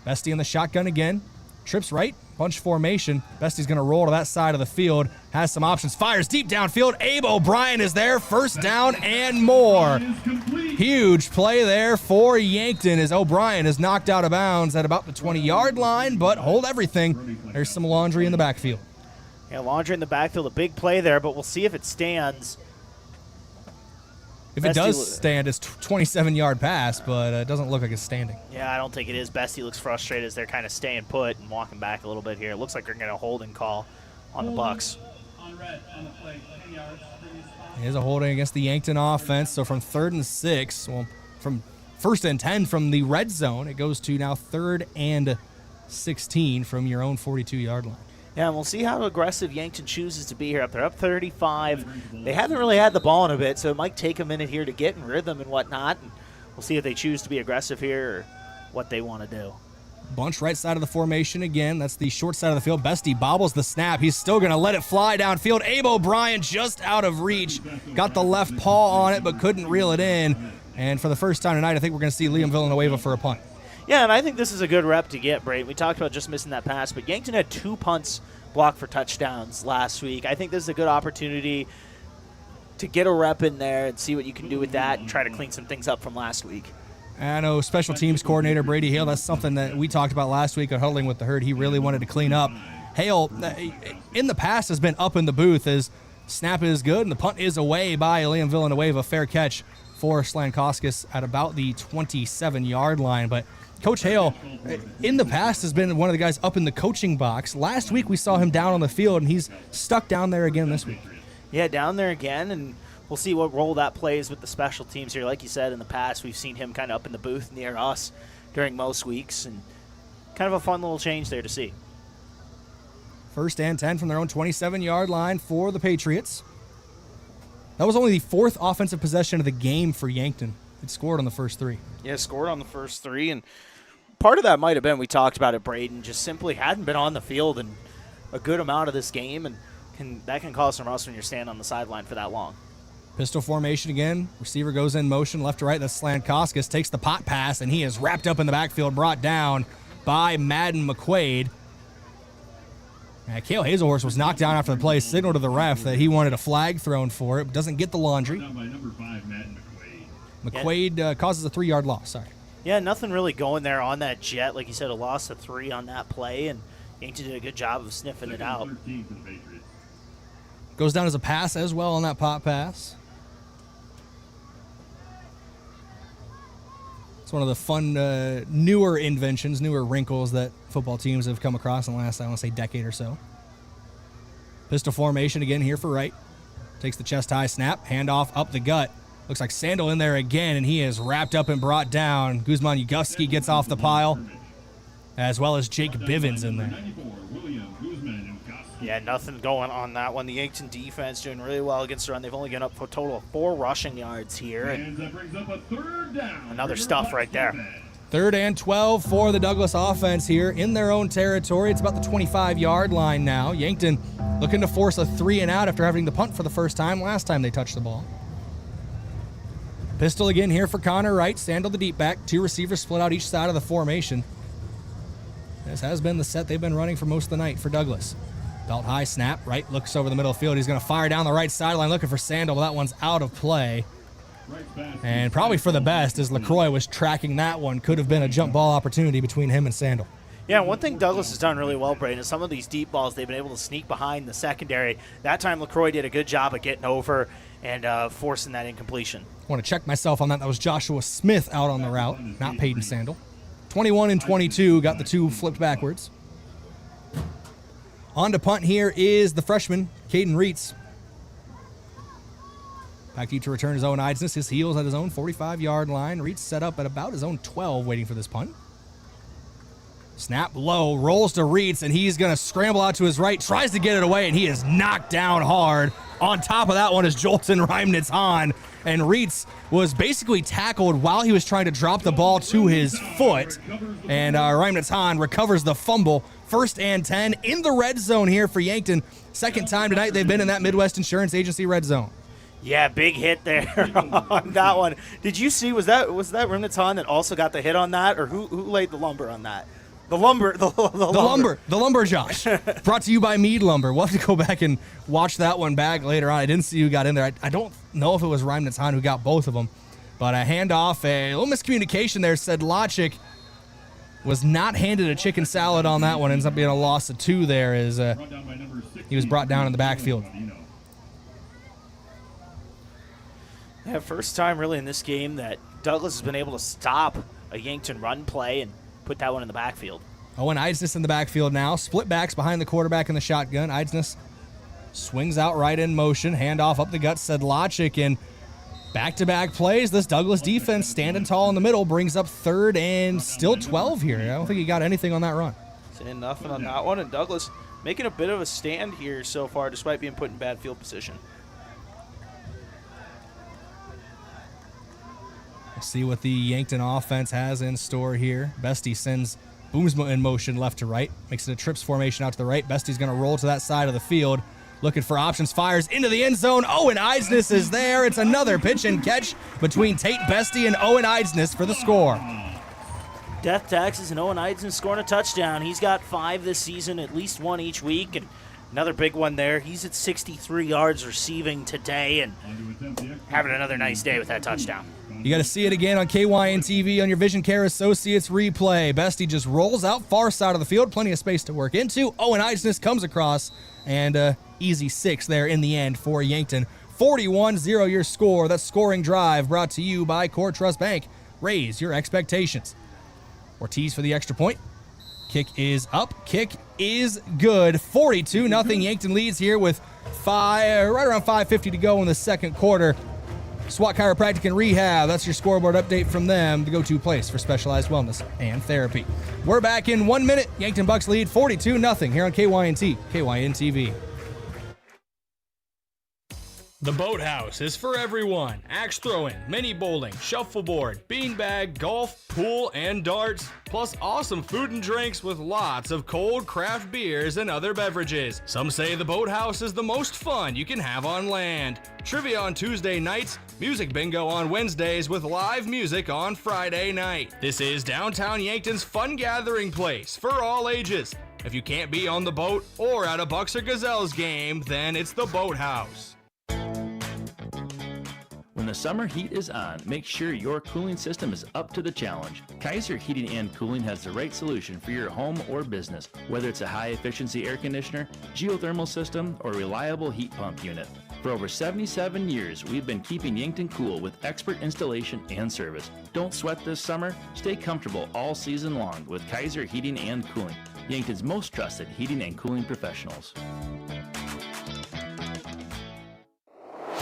Bestie in the shotgun again. Trips right, bunch formation. Bestie's going to roll to that side of the field. Has some options. Fires deep downfield. Abe O'Brien is there. 1st down and more. Huge play there for Yankton as O'Brien is knocked out of bounds at about the 20-yard line, but hold everything. There's some laundry in the backfield. Yeah, laundry in the backfield. A big play there, but we'll see if it stands. If it does stand, it's 27-yard pass, but it doesn't look like it's standing. Yeah, I don't think it is. Bestie looks frustrated as they're kind of staying put and walking back a little bit here. It looks like they're getting a holding call on the Bucks. On red, on the play, 10 yards, previous spot. It is a holding against the Yankton offense. So from 3rd and 6, well, from 1st and 10 from the red zone, it goes to now 3rd and 16 from your own 42-yard line. Yeah, and we'll see how aggressive Yankton chooses to be here. They're up 35. They haven't really had the ball in a bit, so it might take a minute here to get in rhythm and whatnot. And we'll see if they choose to be aggressive here or what they want to do. Bunch right side of the formation again. That's the short side of the field. Bestie bobbles the snap. He's still going to let it fly downfield. Abe O'Brien just out of reach. Got the left paw on it, but couldn't reel it in. And for the first time tonight, I think we're going to see Liam Villanueva for a punt. Yeah, and I think this is a good rep to get, Brayden. We talked about just missing that pass, but Yankton had 2 punts blocked for touchdowns last week. I think this is a good opportunity to get a rep in there and see what you can do with that and try to clean some things up from last week. I know special teams coordinator Brady Hale, that's something that we talked about last week at Huddling with the Herd. He really wanted to clean up. Hale, in the past, has been up in the booth as snap is good and the punt is away by Liam Villanueva. Fair catch for Slankoskis at about the 27-yard line. But Coach Hale, in the past, has been one of the guys up in the coaching box. Last week, we saw him down on the field, and he's stuck down there again this week. Yeah, down there again, and we'll see what role that plays with the special teams here. Like you said, in the past, we've seen him kind of up in the booth near us during most weeks, and kind of a fun little change there to see. 1st and 10 from their own 27-yard line for the Patriots. That was only the 4th offensive possession of the game for Yankton. It scored on the first 3. Yeah, scored on the first 3, and part of that might have been, we talked about it, Brayden, just simply hadn't been on the field in a good amount of this game, and that can cause some rust when you're standing on the sideline for that long. Pistol formation again. Receiver goes in motion, left to right. That's Slankoskis, takes the pot pass, and he is wrapped up in the backfield, brought down by Madden McQuaid. Cale Hazelhorst was knocked down after the play, signaled to the ref that he wanted a flag thrown for it, doesn't get the laundry. Down by number 5, Madden McQuaid causes a 3-yard loss, sorry. Yeah, nothing really going there on that jet. Like you said, a loss of 3 on that play, and Yankton did a good job of sniffing it out. Goes down as a pass as well on that pop pass. It's one of the fun, newer inventions, newer wrinkles that football teams have come across in the last, I want to say, decade or so. Pistol formation again here for right. Takes the chest high snap, handoff up the gut. Looks like Sandel in there again, and he is wrapped up and brought down. Guzman Yugowski gets off the pile, as well as Jake Bivens in there. Yeah, nothing going on that one. The Yankton defense doing really well against the run. They've only gone up for a total of 4 rushing yards here. And that brings up a 3rd down. Another stuff right there. 3rd and 12 for the Douglas offense here in their own territory. It's about the 25-yard line now. Yankton looking to force a 3-and-out after having to punt for the first time last time they touched the ball. Pistol again here for Connor Wright. Sandel the deep back. 2 receivers split out each side of the formation. This has been the set they've been running for most of the night for Douglas. Belt high snap. Wright looks over the middle of the field. He's going to fire down the right sideline looking for Sandel. Well, that one's out of play. And probably for the best as LaCroix was tracking that one. Could have been a jump ball opportunity between him and Sandel. Yeah, one thing Douglas has done really well, Brayden, is some of these deep balls they've been able to sneak behind the secondary. That time LaCroix did a good job of getting over and forcing that incompletion. I want to check myself on that. That was Joshua Smith out on the route, not Peyton Sandel. 21 and 22, got the 2 flipped backwards. On to punt here is the freshman, Caden Reitz. Back deep to return his own Eidsness. His heels at his own 45-yard line. Reitz set up at about his own 12 waiting for this punt. Snap low, rolls to Reitz, and he's going to scramble out to his right, tries to get it away, and he is knocked down hard. On top of that one is Jolton Reimnitz-Hahn, and Reitz was basically tackled while he was trying to drop the ball to his foot, and Reimnitz-Hahn recovers the fumble. 1st and 10 in the red zone here for Yankton. Second time tonight they've been in that Midwest Insurance Agency red zone. Yeah, big hit there on that one. Did you see, was that Reimnitz-Hahn that also got the hit on that, or who laid the lumber on that? The lumber, Josh. Brought to you by Mead Lumber. We'll have to go back and watch that one back later on. I didn't see who got in there. I don't know if it was Reimnitz-Hahn who got both of them. But a handoff, a little miscommunication there. Sedlacek was not handed a chicken salad on that one. Ends up being a loss of 2 there as he was brought down in the backfield. Yeah, first time really in this game that Douglas has been able to stop a Yankton run play and put that one in the backfield. Owen Eidsness in the backfield now. Split backs behind the quarterback in the shotgun. Eidsness swings out right in motion. Handoff up the gut. Sedlacek, and back-to-back plays. This Douglas defense standing tall in the middle brings up 3rd and still 12 here. I don't think he got anything on that run. Saying nothing on that one, and Douglas making a bit of a stand here so far despite being put in bad field position. We'll see what the Yankton offense has in store here. Bestie sends booms in motion left to right, makes it a trips formation out to the right. Bestie's going to roll to that side of the field, looking for options, fires into the end zone. Owen Eidsness is there. It's another pitch and catch between Tate Bestie and Owen Eidsness for the score. Death taxes and Owen Eidsness scoring a touchdown. He's got 5 this season, at least 1 each week, and another big one there. He's at 63 yards receiving today and having another nice day with that touchdown. You got to see it again on KYN TV on your Vision Care Associates replay. Bestie just rolls out far side of the field, plenty of space to work into. Owen Eidsness comes across, and easy 6 there in the end for Yankton. 41-0 your score. That scoring drive brought to you by Core Trust Bank. Raise your expectations. Ortiz for the extra point. Kick is up. Kick is good. 42-0. Yankton leads here with right around 5:50 to go in the second quarter. SWAT Chiropractic and Rehab, that's your scoreboard update from them, the go-to place for specialized wellness and therapy. We're back in 1 minute. Yankton Bucks lead 42-0 here on KYNT, KYN TV. The Boathouse is for everyone. Axe throwing, mini bowling, shuffleboard, beanbag, golf, pool, and darts, plus awesome food and drinks with lots of cold craft beers and other beverages. Some say the Boathouse is the most fun you can have on land. Trivia on Tuesday nights, music bingo on Wednesdays with live music on Friday night. This is downtown Yankton's fun gathering place for all ages. If you can't be on the boat or at a Bucks or Gazelles game, then it's the Boathouse. When the summer heat is on, make sure your cooling system is up to the challenge. Kaiser Heating and Cooling has the right solution for your home or business, whether it's a high-efficiency air conditioner, geothermal system, or reliable heat pump unit. For over 77 years, we've been keeping Yankton cool with expert installation and service. Don't sweat this summer. Stay comfortable all season long with Kaiser Heating and Cooling, Yankton's most trusted heating and cooling professionals.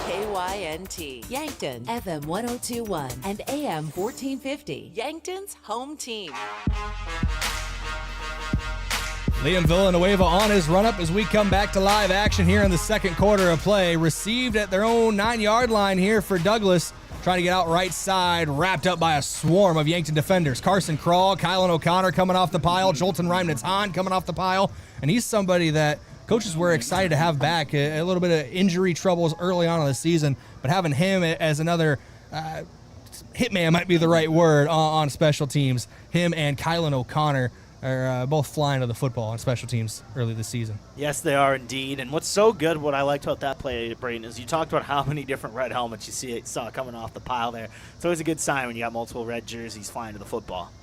KYNT, Yankton, FM 1021 and AM 1450, Yankton's home team. Liam Villanueva on his run-up as we come back to live action here in the second quarter of play. Received at their own 9-yard line here for Douglas. Trying to get out right side, wrapped up by a swarm of Yankton defenders. Carson Krall, Kylan O'Connor coming off the pile, Jolton Reimnitz-Hahn coming off the pile. And he's somebody that coaches were excited to have back. A little bit of injury troubles early on in the season, but having him as another hitman might be the right word on special teams. Him and Kylan O'Connor are both flying to the football on special teams early this season. Yes, they are indeed. And what's so good, what I liked about that play, Brayden, is you talked about how many different red helmets you saw coming off the pile there. It's always a good sign when you got multiple red jerseys flying to the football.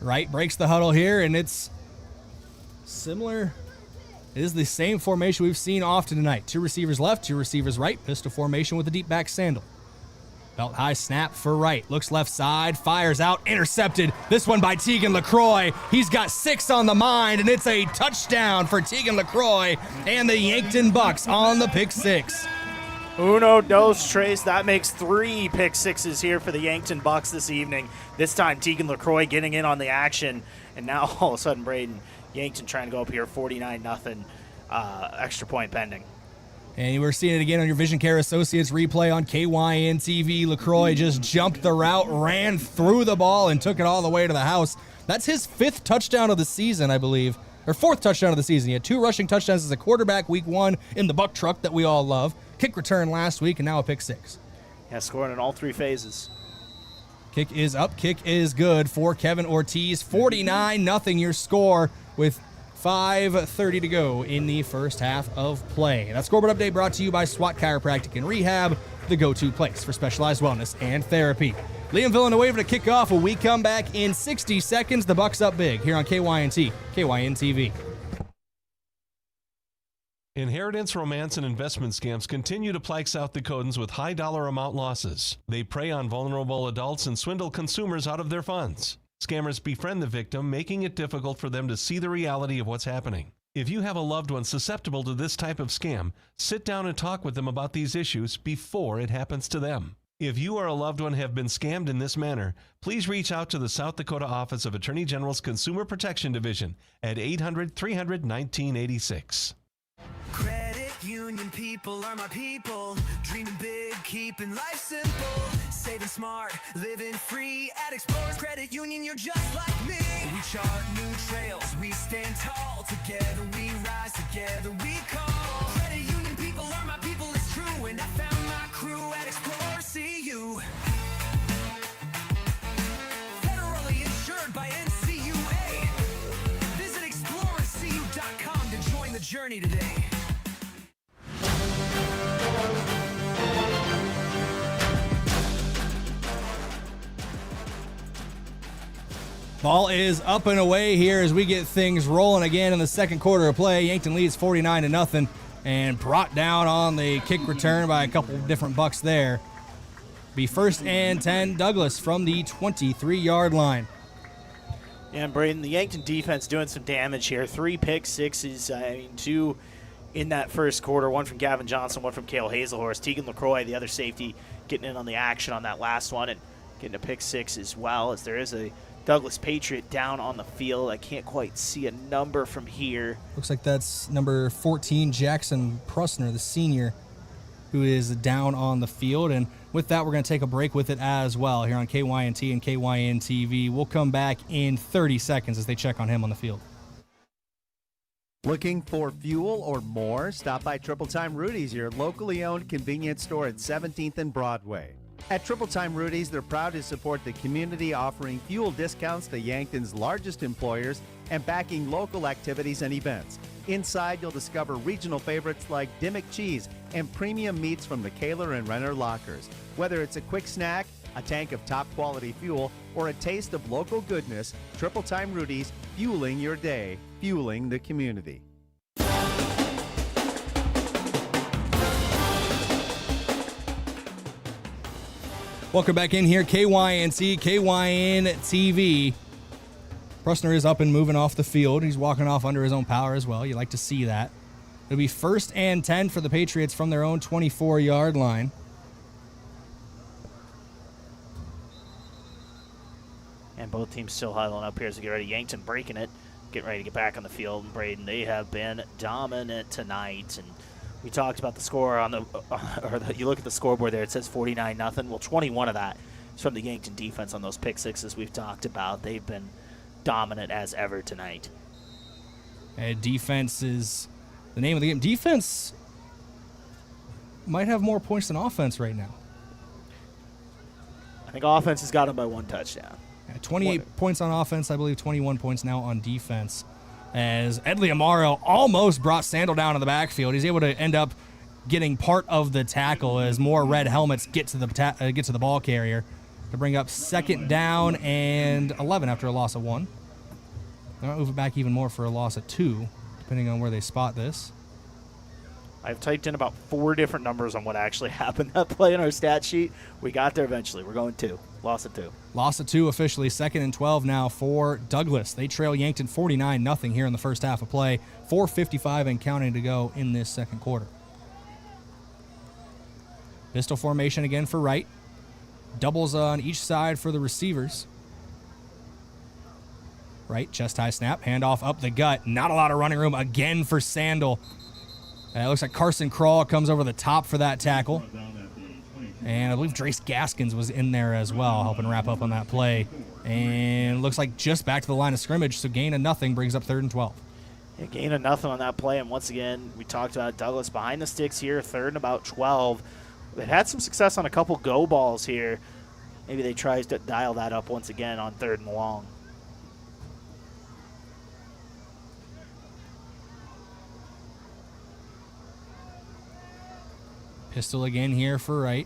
Wright breaks the huddle here, and it's similar. It is the same formation we've seen often tonight. 2 receivers left, 2 receivers right. Pistol formation with a deep back sandal. Belt high snap for Wright. Looks left side, fires out, intercepted. This one by Tegan LaCroix. He's got 6 on the mind, and it's a touchdown for Tegan LaCroix and the Yankton Bucks on the pick 6. Uno, dos, tres. That makes 3 pick 6s here for the Yankton Bucks this evening. This time, Tegan LaCroix getting in on the action, and now all of a sudden, Brayden, Yankton trying to go up here 49-0, extra point pending. And we're seeing it again on your Vision Care Associates replay on KYN TV. LaCroix just jumped the route, ran through the ball, and took it all the way to the house. That's his 5th touchdown of the season, I believe, or 4th touchdown of the season. He had 2 rushing touchdowns as a quarterback week 1 in the buck truck that we all love. Kick return last week, and now a pick 6. Yeah, scoring in all 3 phases. Kick is up, kick is good for Kevin Ortiz. 49-0 your score with 5:30 to go in the first half of play. That scoreboard update brought to you by SWAT Chiropractic and Rehab, the go-to place for specialized wellness and therapy. Liam Villanueva to kick off when we come back in 60 seconds. The Bucks up big here on KYNT, KYN TV. Inheritance, romance, and investment scams continue to plague South Dakotans with high dollar amount losses. They prey on vulnerable adults and swindle consumers out of their funds. Scammers befriend the victim, making it difficult for them to see the reality of what's happening. If you have a loved one susceptible to this type of scam, sit down and talk with them about these issues before it happens to them. If you or a loved one have been scammed in this manner, please reach out to the South Dakota Office of Attorney General's Consumer Protection Division at 800-300-1986. Credit union people are my people. Dreaming big, keeping life simple. Saving smart, living free at Explorers Credit Union. You're just like me. We chart new trails, we stand tall. Together we rise, together we call. Credit union people are my people, it's true. And I found my crew at Explorers CU. Federally insured by NCUA. Visit explorerscu.com to join the journey today. Ball is up and away here as we get things rolling again in the second quarter of play. Yankton leads 49-0 and brought down on the kick return by a couple of different bucks there. Be first and 10, Douglas from the 23-yard line. Yeah, and Brayden, the Yankton defense doing some damage here. 3 pick sixes, 2 in that first quarter. 1 from Gavin Johnson, 1 from Cale Hazelhorst. Tegan LaCroix, the other safety, getting in on the action on that last one and getting a pick 6 as well, as there is a Douglas Patriot down on the field. I can't quite see a number from here. Looks like that's number 14, Jackson Prusner, the senior, who is down on the field. And with that, we're going to take a break with it as well here on KYNT and KYN-TV. We'll come back in 30 seconds as they check on him on the field. Looking for fuel or more? Stop by Triple Time Rudy's, your locally owned convenience store at 17th and Broadway. At Triple Time Rudy's, they're proud to support the community, offering fuel discounts to Yankton's largest employers and backing local activities and events. Inside, you'll discover regional favorites like Dimmick Cheese and premium meats from the Kaler and Renner lockers. Whether it's a quick snack, a tank of top-quality fuel, or a taste of local goodness, Triple Time Rudy's, fueling your day, fueling the community. Welcome back in here, KYNC, KYN-TV. Prusner is up and moving off the field. He's walking off under his own power as well. You like to see that. It'll be first and 10 for the Patriots from their own 24-yard line. And both teams still huddling up here as they get ready. Yankton breaking it, getting ready to get back on the field. And Brayden, they have been dominant tonight. And we talked about the score on you look at the scoreboard there, it says 49-0. Well, 21 of that is from the Yankton defense on those pick sixes we've talked about. They've been dominant as ever tonight. And defense is the name of the game. Defense might have more points than offense right now. I think offense has got them by 1 touchdown. 28 points on offense, I believe 21 points now on defense. As Amaro almost brought Sandal down in the backfield. He's able to end up getting part of the tackle as more red helmets get to the ball carrier to bring up second down and 11 after a loss of 1. They might move it back even more for a loss of 2, depending on where they spot this. I've typed in about 4 different numbers on what actually happened that play in our stat sheet. We got there eventually. We're going 2. Loss of 2. Loss of 2 officially. 2nd and 12 now for Douglas. They trail Yankton 49-0 here in the first half of play. 4:55 and counting to go in this second quarter. Pistol formation again for Wright. Doubles on each side for the receivers. Wright, chest high snap, handoff up the gut. Not a lot of running room again for Sandal. It looks like Carson Crawl comes over the top for that tackle. And I believe Drace Gaskins was in there as well, helping wrap up on that play. And looks like just back to the line of scrimmage, so gain of nothing brings up 3rd and 12. Yeah, gain of nothing on that play, and once again, we talked about Douglas behind the sticks here, 3rd and about 12. They've had some success on a couple go balls here. Maybe they try to dial that up once again on 3rd and long. Pistol again here for Wright.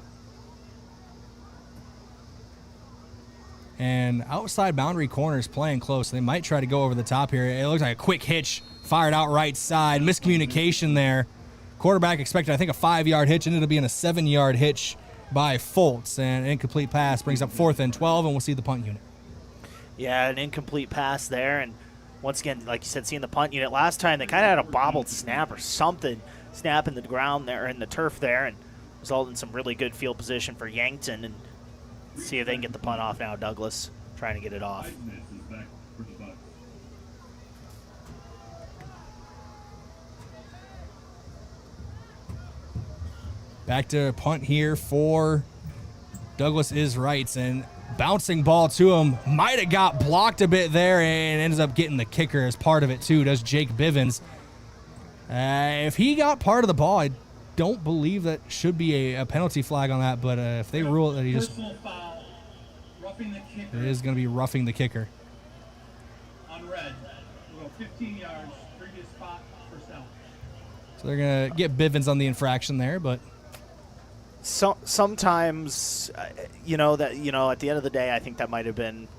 And outside boundary corners playing close. They might try to go over the top here. It looks like a quick hitch fired out right side. Miscommunication there Quarterback expected, I think, a 5-yard hitch, ended up being a 7-yard hitch by Fultz, and an incomplete pass brings up 4th and 12, and we'll see the punt unit. Yeah, an incomplete pass there, and once again, like you said, seeing the punt unit last time, they kind of had a bobbled snap or something snap in the ground there, in the turf there, and resulted in some really good field position for Yankton, and see if they can get the punt off now. Douglas trying to get it off. Back to punt here for Douglas is Wrights, and bouncing ball to him. Might have got blocked a bit there and ends up getting the kicker as part of it too, does Jake Bivens. If he got part of the ball, I don't believe that should be a penalty flag on that, but if they rule it that he just... It is going to be roughing the kicker. On red, we'll go 15 yards, previous spot, first down. So they're going to get Bivens on the infraction there, but... Sometimes, at the end of the day, I think that might have been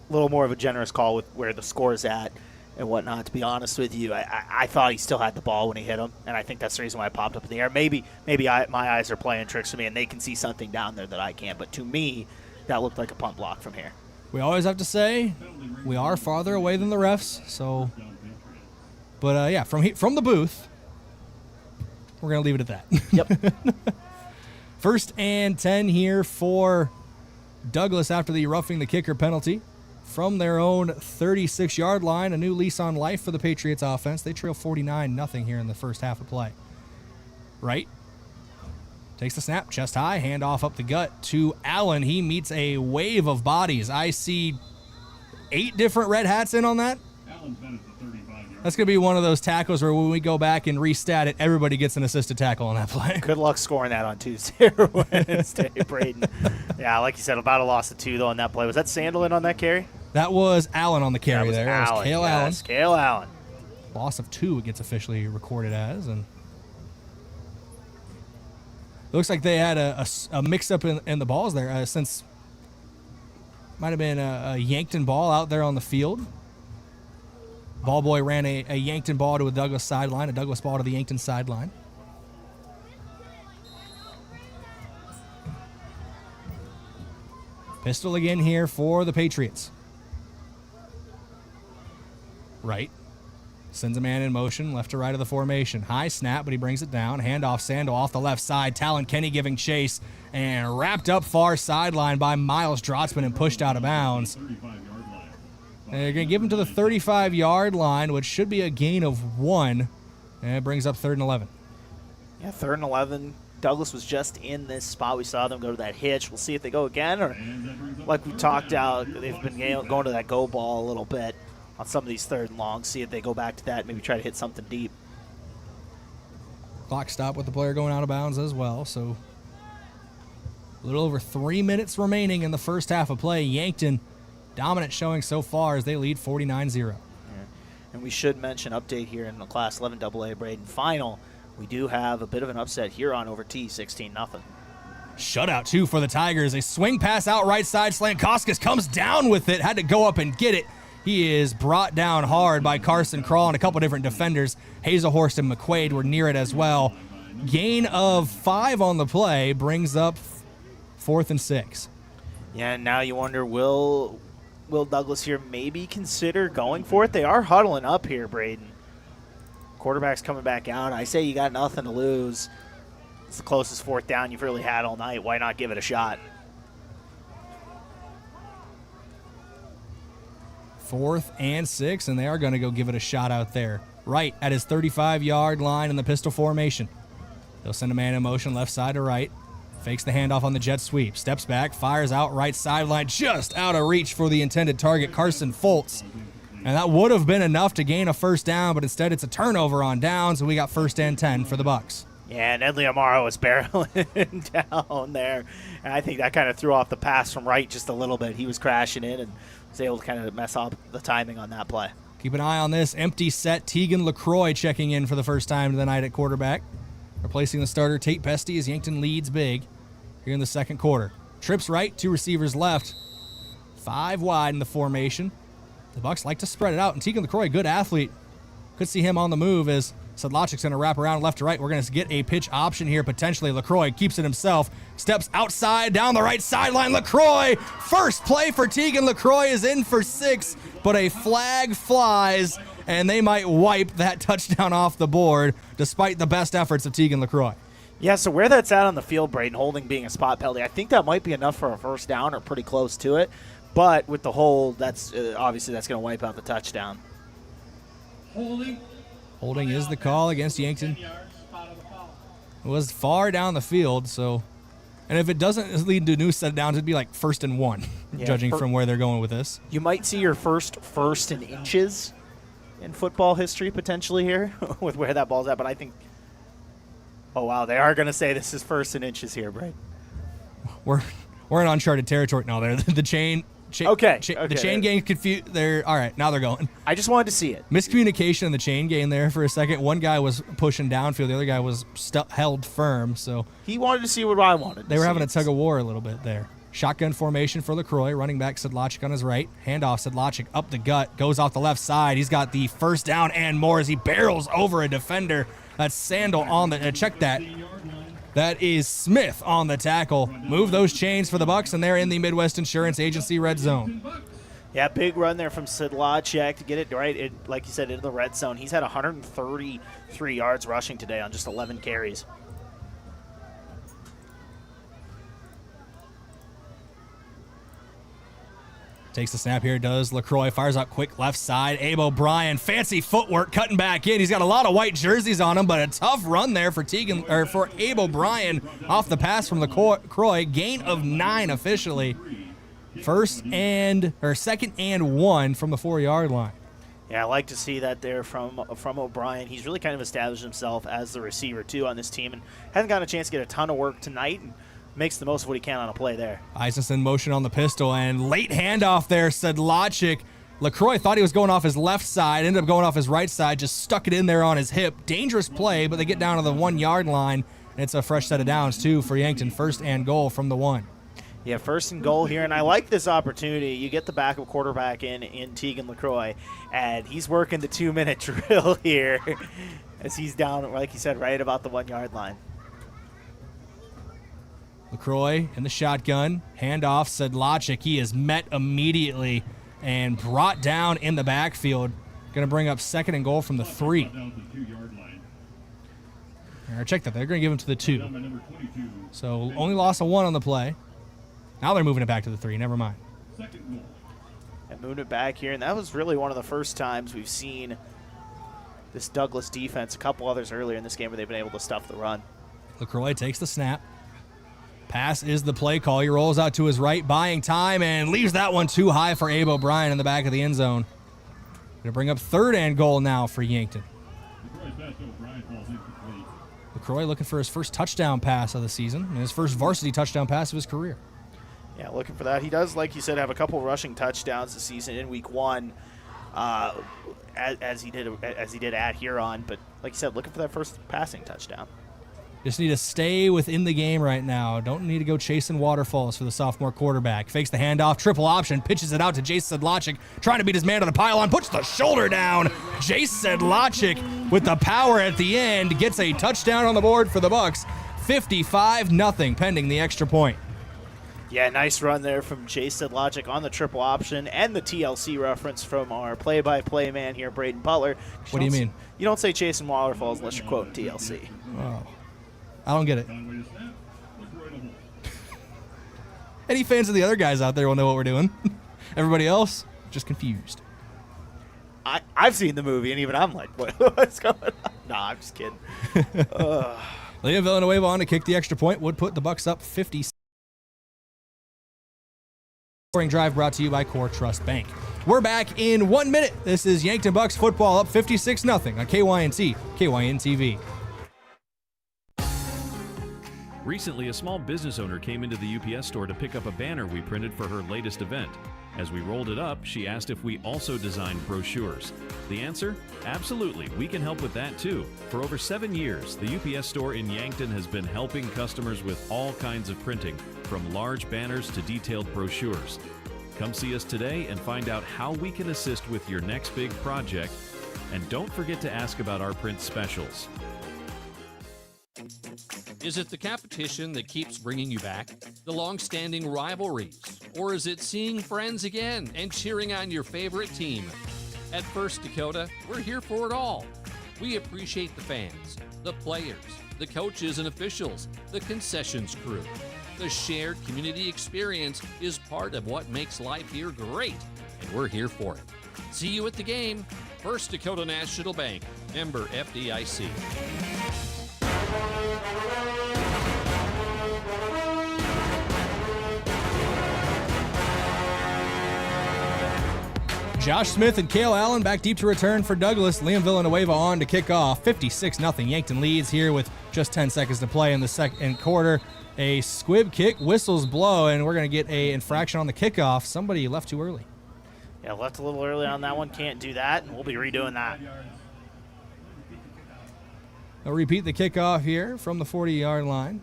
a little more of a generous call with where the score is at and whatnot. To be honest with you, I thought he still had the ball when he hit him, and I think that's the reason why it popped up in the air. Maybe my eyes are playing tricks for me, and they can see something down there that I can't. But to me, that looked like a punt block from here. We always have to say we are farther away than the refs, so. But yeah, from the booth, we're gonna leave it at that. Yep. 1st and 10 here for Douglas after the roughing the kicker penalty. From their own 36-yard line, a new lease on life for the Patriots offense. They trail 49-0 here in the first half of play. Wright takes the snap, chest high, handoff up the gut to Allen. He meets a wave of bodies. I see 8 different red hats in on that. That's going to be one of those tackles where when we go back and restat it, everybody gets an assisted tackle on that play. Good luck scoring that on Tuesday or Wednesday, Brayden. Yeah, like you said, about a loss of 2, though, on that play. Was that Sandelin on that carry? That was Allen on the carry there. Allen. That was Cale Allen. Cale Allen. Loss of 2 it gets officially recorded as. And it looks like they had a mix-up in the balls there since might have been a Yankton ball out there on the field. Ball boy ran a Yankton ball to a Douglas sideline, a Douglas ball to the Yankton sideline. Pistol again here for the Patriots. Right. Sends a man in motion, left to right of the formation. High snap, but he brings it down. Handoff, Sando off the left side. Talon Kenny giving chase and wrapped up far sideline by Miles Drotzman and pushed out of bounds. And they're going to give him to the 35-yard line, which should be a gain of 1. And it brings up 3rd and 11. Yeah, 3rd and 11. Douglas was just in this spot. We saw them go to that hitch. We'll see if they go again, or like we talked out, they've been going to that go ball a little bit on some of these 3rd and longs. See if they go back to that, maybe try to hit something deep. Clock stop with the player going out of bounds as well. So a little over 3 minutes remaining in the first half of play. Yankton dominant showing so far as they lead 49-0. Yeah. And we should mention update here in the Class 11 AA Brayden final. We do have a bit of an upset here on over T, 16-0. Shutout, too, for the Tigers. A swing pass out right side. Slankoskis comes down with it. Had to go up and get it. He is brought down hard by Carson Krall and a couple different defenders. Hazelhorst and McQuaid were near it as well. Gain of 5 on the play brings up 4th and 6. Yeah, and now you wonder, will Douglas here maybe consider going for it? They are huddling up here, Brayden. Quarterback's coming back out. I say you got nothing to lose. It's the closest 4th down you've really had all night. Why not give it a shot? 4th and 6, and they are going to go give it a shot out there. Right at his 35-yard line in the pistol formation. They'll send a man in motion left side to right. Fakes the handoff on the jet sweep. Steps back, fires out right sideline, just out of reach for the intended target, Carson Fultz. And that would have been enough to gain a 1st down, but instead it's a turnover on downs, and we got 1st and 10 for the Bucs. Yeah, and Edley Amaro was barreling down there. And I think that kind of threw off the pass from Wright just a little bit. He was crashing in and was able to kind of mess up the timing on that play. Keep an eye on this. Empty set. Tegan LaCroix checking in for the first time tonight at quarterback. Replacing the starter, Tate Pesty, as Yankton leads big here in the second quarter. Trips right, 2 receivers left. 5 wide in the formation. The Bucs like to spread it out, and Tegan LaCroix, good athlete. Could see him on the move as Sedlacek's going to wrap around left to right. We're going to get a pitch option here, potentially. LaCroix keeps it himself. Steps outside, down the right sideline. LaCroix, first play for Tegan. LaCroix is in for 6, but a flag flies, and they might wipe that touchdown off the board, despite the best efforts of Tegan LaCroix. Yeah, so where that's at on the field, Brayden, holding being a spot penalty, I think that might be enough for a first down or pretty close to it. But with the hold, that's obviously that's going to wipe out the touchdown. Holding is the call against Yankton. It was far down the field, so... And if it doesn't lead to new set downs, it'd be like 1st and 1, judging from where they're going with this. You might see your first in inches in football history potentially here with where that ball's at, but I think... Oh, wow, they are going to say this is 1st in inches here, Brayden. We're in uncharted territory now. The chain gang confused. They're all right. Now they're going. I just wanted to see it. Miscommunication in the chain gang there for a second. One guy was pushing downfield. The other guy was held firm. So he wanted to see what I wanted. They were having a tug of war a little bit there. Shotgun formation for LaCroix. Running back Sedlacek on his right. Handoff Sedlacek up the gut. Goes off the left side. He's got the first down and more as he barrels over a defender. That's Sandal on the check that. That is Smith on the tackle. Move those chains for the Bucks, and they're in the Midwest Insurance Agency red zone. Yeah, big run there from Sedlacek to get it right, like you said, into the red zone. He's had 133 yards rushing today on just 11 carries. Takes the snap here, does LaCroix. Fires out quick left side. Abe O'Brien, fancy footwork, cutting back in. He's got a lot of white jerseys on him, but a tough run there for for Abe O'Brien off the pass from LaCroix. Gain of 9 officially. 2nd and 1 from the 4-yard line. Yeah, I like to see that there from O'Brien. He's really kind of established himself as the receiver, too, on this team, and hasn't gotten a chance to get a ton of work tonight, and makes the most of what he can on a play there. Eidsness in motion on the pistol, and late handoff there, Sedlacek. LaCroix thought he was going off his left side, ended up going off his right side, just stuck it in there on his hip. Dangerous play, but they get down to the 1-yard line, and it's a fresh set of downs, too, for Yankton. 1st and goal from the 1. Yeah, 1st and goal here, and I like this opportunity. You get the backup quarterback in Tegan LaCroix, and he's working the 2-minute drill here as he's down, like you said, right about the 1-yard line. LaCroix in the shotgun. Handoff, Sedlacek. He is met immediately and brought down in the backfield. Going to bring up 2nd and goal from the 3. Check that. They're going to give him to the 2. So only loss of 1 on the play. Now they're moving it back to the 3. Never mind. And moving it back here. And that was really one of the first times we've seen this Douglas defense, a couple others earlier in this game, where they've been able to stuff the run. LaCroix takes the snap. Pass is the play call. He rolls out to his right, buying time, and leaves that one too high for Abe O'Brien in the back of the end zone. Going to bring up 3rd and goal now for Yankton. LaCroix looking for his first touchdown pass of the season and his first varsity touchdown pass of his career. Yeah, looking for that. He does, like you said, have a couple rushing touchdowns this season in week 1, as he did at Huron. But like you said, looking for that first passing touchdown. Just need to stay within the game right now. Don't need to go chasing waterfalls for the sophomore quarterback. Fakes the handoff, triple option, pitches it out to Jace Sedlacek, trying to beat his man to the pylon, puts the shoulder down. Jace Sedlacek with the power at the end gets a touchdown on the board for the Bucks. 55-0 pending the extra point. Yeah, nice run there from Jace Sedlacek on the triple option and the TLC reference from our play-by-play man here, Brayden Butler. What do you mean? You don't say chasing waterfalls unless you're quoting TLC. Oh. I don't get it. Any fans of the other guys out there will know what we're doing. Everybody else, just confused. I've seen the movie, and even I'm like, what's going on? Nah, I'm just kidding. Liam Villanueva on to kick the extra point would put the Bucks up 50. Scoring drive brought to you by Core Trust Bank. We're back in 1 minute. This is Yankton Bucks football up 56-0 on KYNT, KYN TV. Recently, a small business owner came into the UPS store to pick up a banner we printed for her latest event. As we rolled it up, she asked if we also designed brochures. The answer? Absolutely, we can help with that too. For over 7 years, the UPS store in Yankton has been helping customers with all kinds of printing, from large banners to detailed brochures. Come see us today and find out how we can assist with your next big project. And don't forget to ask about our print specials. Is it the competition that keeps bringing you back? The long-standing rivalries? Or is it seeing friends again and cheering on your favorite team? At First Dakota, we're here for it all. We appreciate the fans, the players, the coaches and officials, the concessions crew. The shared community experience is part of what makes life here great, and we're here for it. See you at the game. First Dakota National Bank, member FDIC. Josh Smith and Cale Allen back deep to return for Douglas. Liam Villanueva on to kick off. 56-0. Yankton leads here with just 10 seconds to play in the second quarter. A squib kick, whistles blow, and we're going to get an infraction on the kickoff. Somebody left too early. Yeah, left a little early on that one. Can't do that, and we'll be redoing that. I'll repeat the kickoff here from the 40-yard line.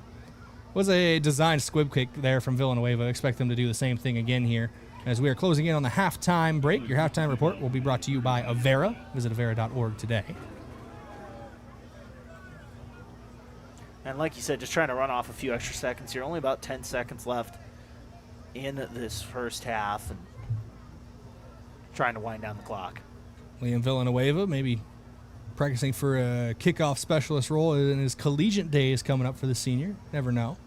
Was a designed squib kick there from Villanueva. Expect them to do the same thing again here. As we are closing in on the halftime break, your halftime report will be brought to you by Avera. Visit avera.org today. And like you said, just trying to run off a few extra seconds here. Only about 10 seconds left in this first half, and trying to wind down the clock. Liam Villanueva maybe practicing for a kickoff specialist role in his collegiate days coming up for the senior. Never know.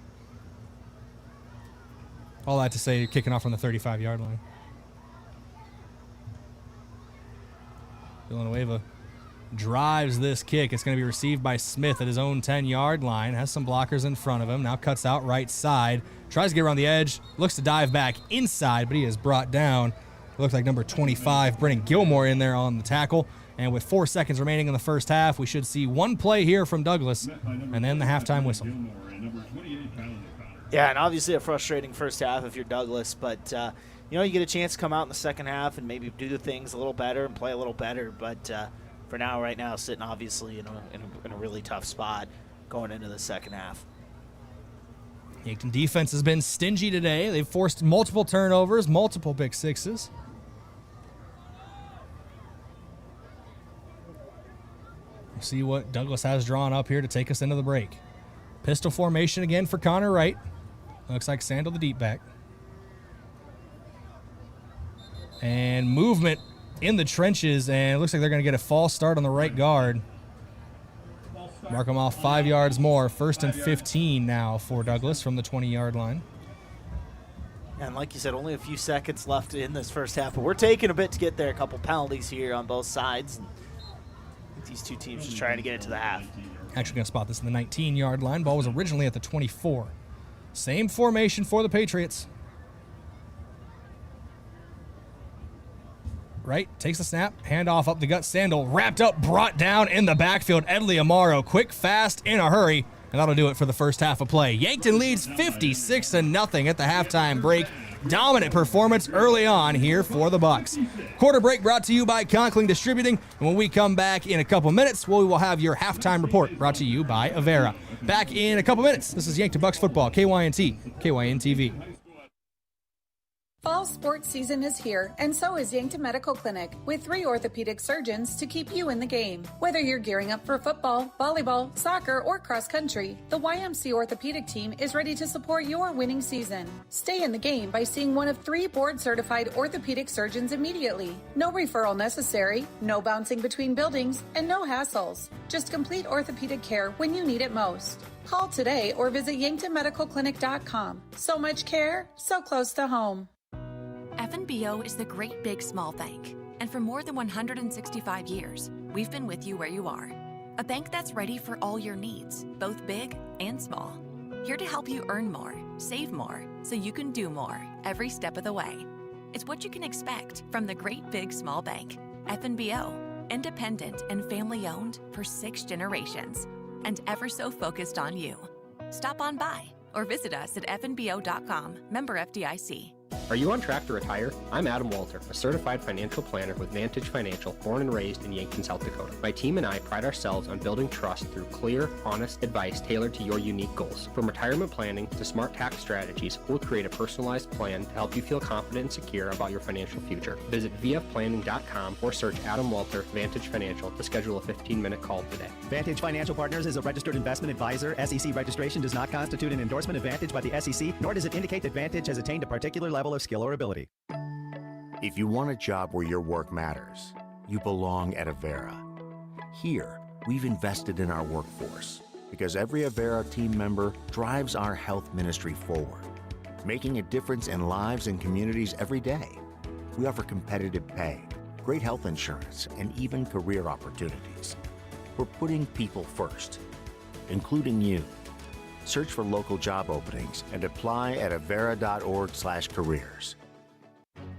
All that to say, kicking off on the 35-yard line. Villanueva drives this kick. It's going to be received by Smith at his own 10-yard line. Has some blockers in front of him. Now cuts out right side. Tries to get around the edge. Looks to dive back inside, but he is brought down. It looks like number 25, Brennan Gilmore, in there on the tackle. And with 4 seconds remaining in the first half, we should see one play here from Douglas, and then the halftime whistle. Yeah, and obviously a frustrating first half if you're Douglas, but you get a chance to come out in the second half and maybe do the things a little better and play a little better. But for now, right now, sitting obviously in a really tough spot going into the second half. Yankton defense has been stingy today. They've forced multiple turnovers, multiple pick sixes. We'll see what Douglas has drawn up here to take us into the break. Pistol formation again for Connor Wright. Looks like Sandal the deep back. And movement in the trenches, and it looks like they're going to get a false start on the right guard. Mark them off 5 yards more. 1st and 15 now for Douglas from the 20-yard line. And like you said, only a few seconds left in this first half, but we're taking a bit to get there. A couple penalties here on both sides. And I think these two teams just trying to get it to the half. Actually going to spot this in the 19-yard line. Ball was originally at the 24. Same formation for the Patriots. Right, takes the snap, handoff up the gut. Sandal wrapped up, brought down in the backfield. Edley Amaro, quick, fast, in a hurry. And that'll do it for the first half of play. Yankton leads 56-0 at the halftime break. Dominant performance early on here for the Bucks. Quarter break brought to you by Conkling Distributing. And when we come back in a couple minutes, we will have your halftime report brought to you by Avera. Back in a couple minutes. This is Yankton Bucks football, KYNT, KYN-TV. Fall sports season is here, and so is Yankton Medical Clinic, with 3 orthopedic surgeons to keep you in the game. Whether you're gearing up for football, volleyball, soccer, or cross country, the YMC orthopedic team is ready to support your winning season. Stay in the game by seeing one of 3 board-certified orthopedic surgeons immediately. No referral necessary, no bouncing between buildings, and no hassles. Just complete orthopedic care when you need it most. Call today or visit yanktonmedicalclinic.com. So much care, so close to home. FNBO is the great big small bank, and for more than 165 years, we've been with you where you are. A bank that's ready for all your needs, both big and small. Here to help you earn more, save more, so you can do more every step of the way. It's what you can expect from the great big small bank. FNBO, independent and family owned for 6 generations, and ever so focused on you. Stop on by or visit us at fnbo.com, member FDIC. Are you on track to retire? I'm Adam Boelter, a certified financial planner with Vantage Financial, born and raised in Yankton, South Dakota. My team and I pride ourselves on building trust through clear, honest advice tailored to your unique goals. From retirement planning to smart tax strategies, we'll create a personalized plan to help you feel confident and secure about your financial future. Visit vfplanning.com or search Adam Boelter, Vantage Financial, to schedule a 15-minute call today. Vantage Financial Partners is a registered investment advisor. SEC registration does not constitute an endorsement of Vantage by the SEC, nor does it indicate that Vantage has attained a particular level of skill or ability. If you want a job where your work matters, you belong at Avera. Here, we've invested in our workforce because every Avera team member drives our health ministry forward, making a difference in lives and communities every day. We offer competitive pay, great health insurance, and even career opportunities. We're putting people first, including you. Search for local job openings and apply at avera.org/careers.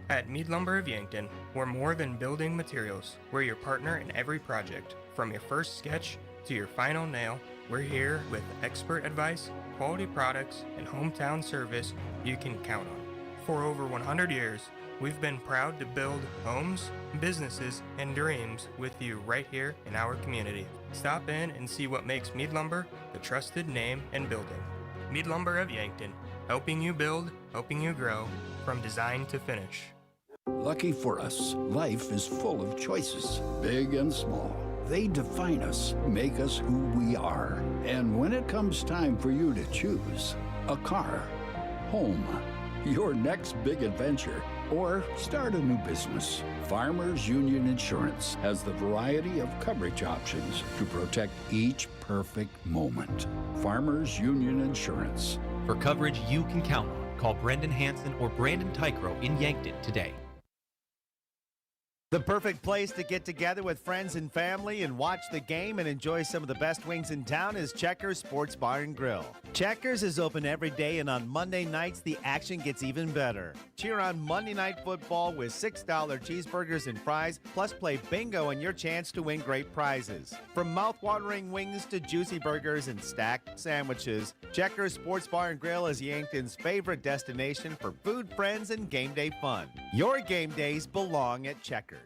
At Mead Lumber of Yankton, we're more than building materials. We're your partner in every project. From your first sketch to your final nail, we're here with expert advice, quality products, and hometown service you can count on. For over 100 years, we've been proud to build homes, businesses, and dreams with you right here in our community. Stop in and see what makes Mead Lumber the trusted name in building. Mead Lumber of Yankton, helping you build, helping you grow, from design to finish. Lucky for us, life is full of choices, big and small. They define us, make us who we are. And when it comes time for you to choose a car, home, your next big adventure, or start a new business, Farmers Union Insurance has the variety of coverage options to protect each perfect moment. Farmers Union Insurance. For coverage you can count on, call Brendan Hansen or Brandon Tykrow in Yankton today. The perfect place to get together with friends and family and watch the game and enjoy some of the best wings in town is Checkers Sports Bar and Grill. Checkers is open every day, and on Monday nights, the action gets even better. Cheer on Monday Night Football with $6 cheeseburgers and fries, plus play bingo and your chance to win great prizes. From mouth-watering wings to juicy burgers and stacked sandwiches, Checkers Sports Bar and Grill is Yankton's favorite destination for food, friends, and game day fun. Your game days belong at Checkers.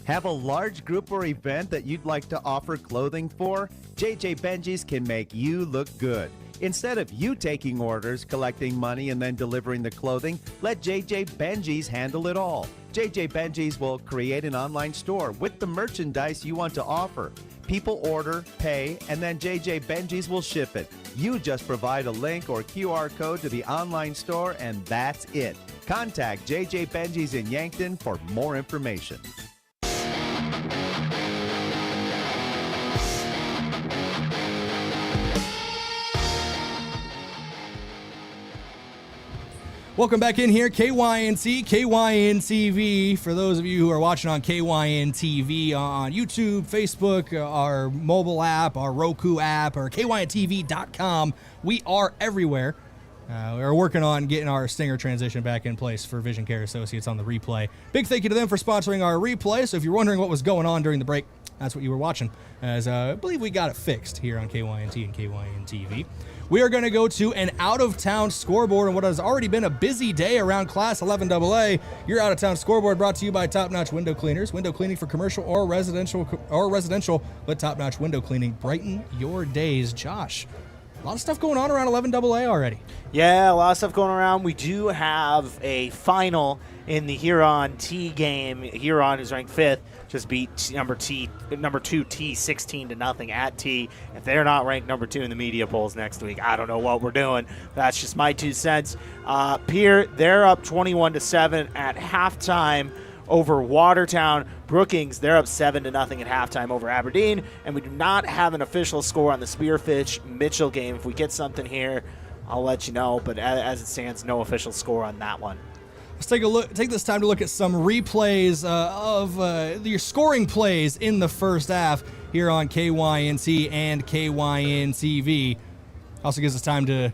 Have a large group or event that you'd like to offer clothing for? JJ Benji's can make you look good. Instead of you taking orders, collecting money, and then delivering the clothing, let JJ Benji's handle it all. JJ Benji's will create an online store with the merchandise you want to offer. People order, pay, and then JJ Benji's will ship it. You just provide a link or QR code to the online store, and that's it. Contact JJ Benji's in Yankton for more information. Welcome back in here, KYNC, KYN-TV. For those of you who are watching on KYN-TV on YouTube, Facebook, our mobile app, our Roku app, or KYNTV.com, we are everywhere. We're working on getting our stinger transition back in place for Vision Care Associates on the replay. Big thank you to them for sponsoring our replay. So if you're wondering what was going on during the break, that's what you were watching, as I believe we got it fixed here on KYNT and KYN-TV. We are going to go to an out-of-town scoreboard on what has already been a busy day around Class 11AA. Your out-of-town scoreboard brought to you by Top Notch Window Cleaners. Window cleaning for commercial or residential, but Top Notch Window Cleaning brighten your days. Josh, a lot of stuff going on around 11AA already. Yeah, a lot of stuff going around. We do have a final in the Huron T game. Huron is ranked 5th. Just beat number 2 T 16-0 at T. If they're not ranked number 2 in the media polls next week, I don't know what we're doing. That's just my 2 cents. Pierre, they're up 21-7 at halftime over Watertown. Brookings, they're up 7-0 at halftime over Aberdeen. And we do not have an official score on the Spearfish Mitchell game. If we get something here, I'll let you know. But as it stands, no official score on that one. Let's take this time to look at some replays of your scoring plays in the first half here on KYNC and KYN-TV. Also gives us time to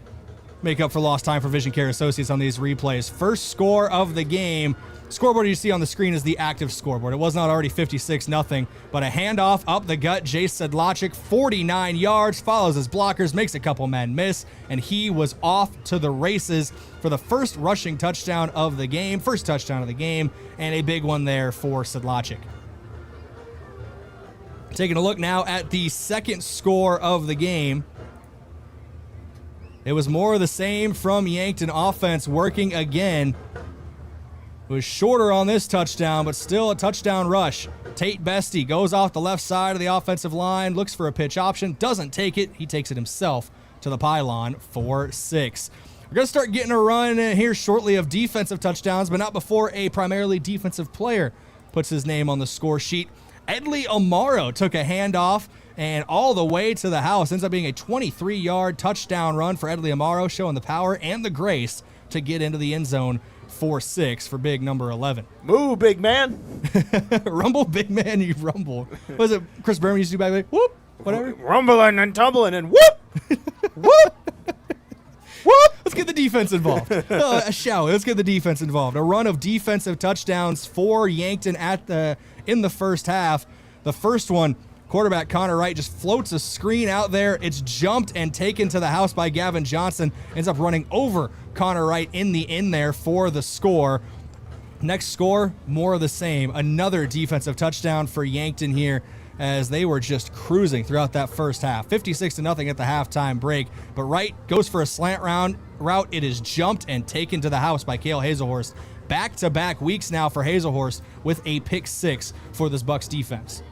make up for lost time for Vision Care Associates on these replays. First score of the game Scoreboard you see on the screen is the active scoreboard. It was not already 56-0, but a handoff up the gut. Jace Sedlacek, 49 yards, follows his blockers, makes a couple men miss, and he was off to the races for the first rushing touchdown of the game, and a big one there for Sedlacek. Taking a look now at the second score of the game. It was more of the same from Yankton offense working again. It was shorter on this touchdown, but still a touchdown rush. Tate Bestie goes off the left side of the offensive line, looks for a pitch option, doesn't take it. He takes it himself to the pylon for 6. We're going to start getting a run here shortly of defensive touchdowns, but not before a primarily defensive player puts his name on the score sheet. Edley Amaro took a handoff and all the way to the house. Ends up being a 23-yard touchdown run for Edley Amaro, showing the power and the grace to get into the end zone for 6 for big number 11. Move, big man. Rumble, big man, you rumble. What was it Chris Berman used to do back then? Whoop, whatever. Rumbling and tumbling and whoop. Whoop. Whoop. Let's get the defense involved. Let's get the defense involved. A run of defensive touchdowns for Yankton in the first half. The first one, quarterback Connor Wright just floats a screen out there. It's jumped and taken to the house by Gavin Johnson. Ends up running over Connor Wright in the end there for the score. Next score, more of the same. Another defensive touchdown for Yankton here as they were just cruising throughout that first half. 56-0 at the halftime break. But Wright goes for a slant route. It is jumped and taken to the house by Cale Hazelhorst. Back-to-back weeks now for Hazelhorst with a pick 6 for this Bucs defense.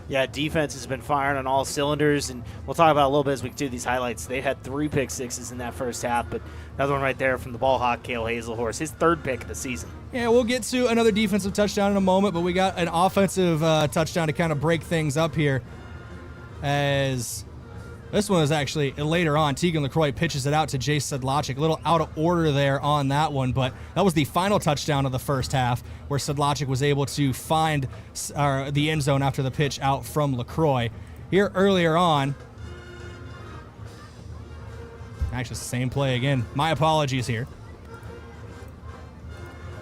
Yeah, defense has been firing on all cylinders, and we'll talk about it a little bit as we do these highlights. They had 3 pick 6s in that first half, but another one right there from the ball hawk, Cale Hazelhorst, his 3rd pick of the season. Yeah, we'll get to another defensive touchdown in a moment, but we got an offensive touchdown to kind of break things up here, as this one is actually later on. Tegan LaCroix pitches it out to Jace Sedlacek. A little out of order there on that one, but that was the final touchdown of the first half where Sedlacek was able to find the end zone after the pitch out from LaCroix. Here earlier on, actually the same play again. My apologies here.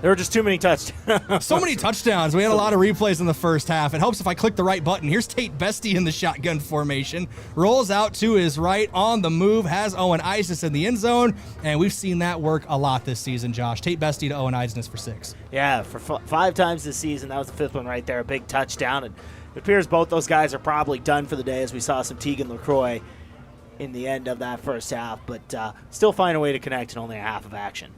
There were just too many touchdowns. So many touchdowns. We had a lot of replays in the first half. It helps if I click the right button. Here's Tate Bestie in the shotgun formation. Rolls out to his right on the move. Has Owen Eidsness in the end zone. And we've seen that work a lot this season, Josh. Tate Bestie to Owen Eidsness for 6. Yeah, for 5 times this season. That was the 5th one right there. A big touchdown. And it appears both those guys are probably done for the day, as we saw some Tegan LaCroix in the end of that first half. But still find a way to connect in only a half of action.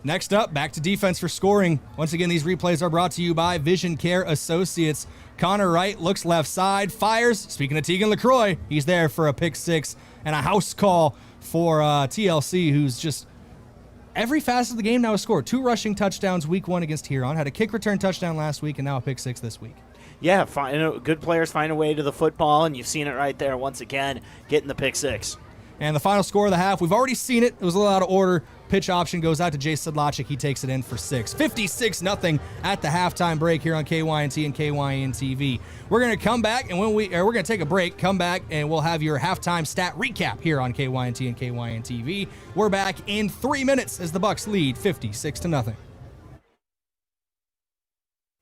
Next up, back to defense for scoring. Once again, these replays are brought to you by Vision Care Associates. Connor Wright looks left side, fires. Speaking of Tegan LaCroix, he's there for a pick 6 and a house call for TLC, who's just every facet of the game now has scored. 2 rushing touchdowns week 1 against Huron. Had a kick return touchdown last week and now a pick 6 this week. Yeah, good players find a way to the football, and you've seen it right there once again, getting the pick 6. And the final score of the half, we've already seen it. It was a little out of order. Pitch option goes out to Jace Sedlacek. He takes it in for 6. 56-0 at the halftime break here on KYNT and KYN TV. We're going to come back, and we're going to take a break, come back, and we'll have your halftime stat recap here on KYNT and KYN TV. We're back in 3 minutes as the Bucs lead 56-0.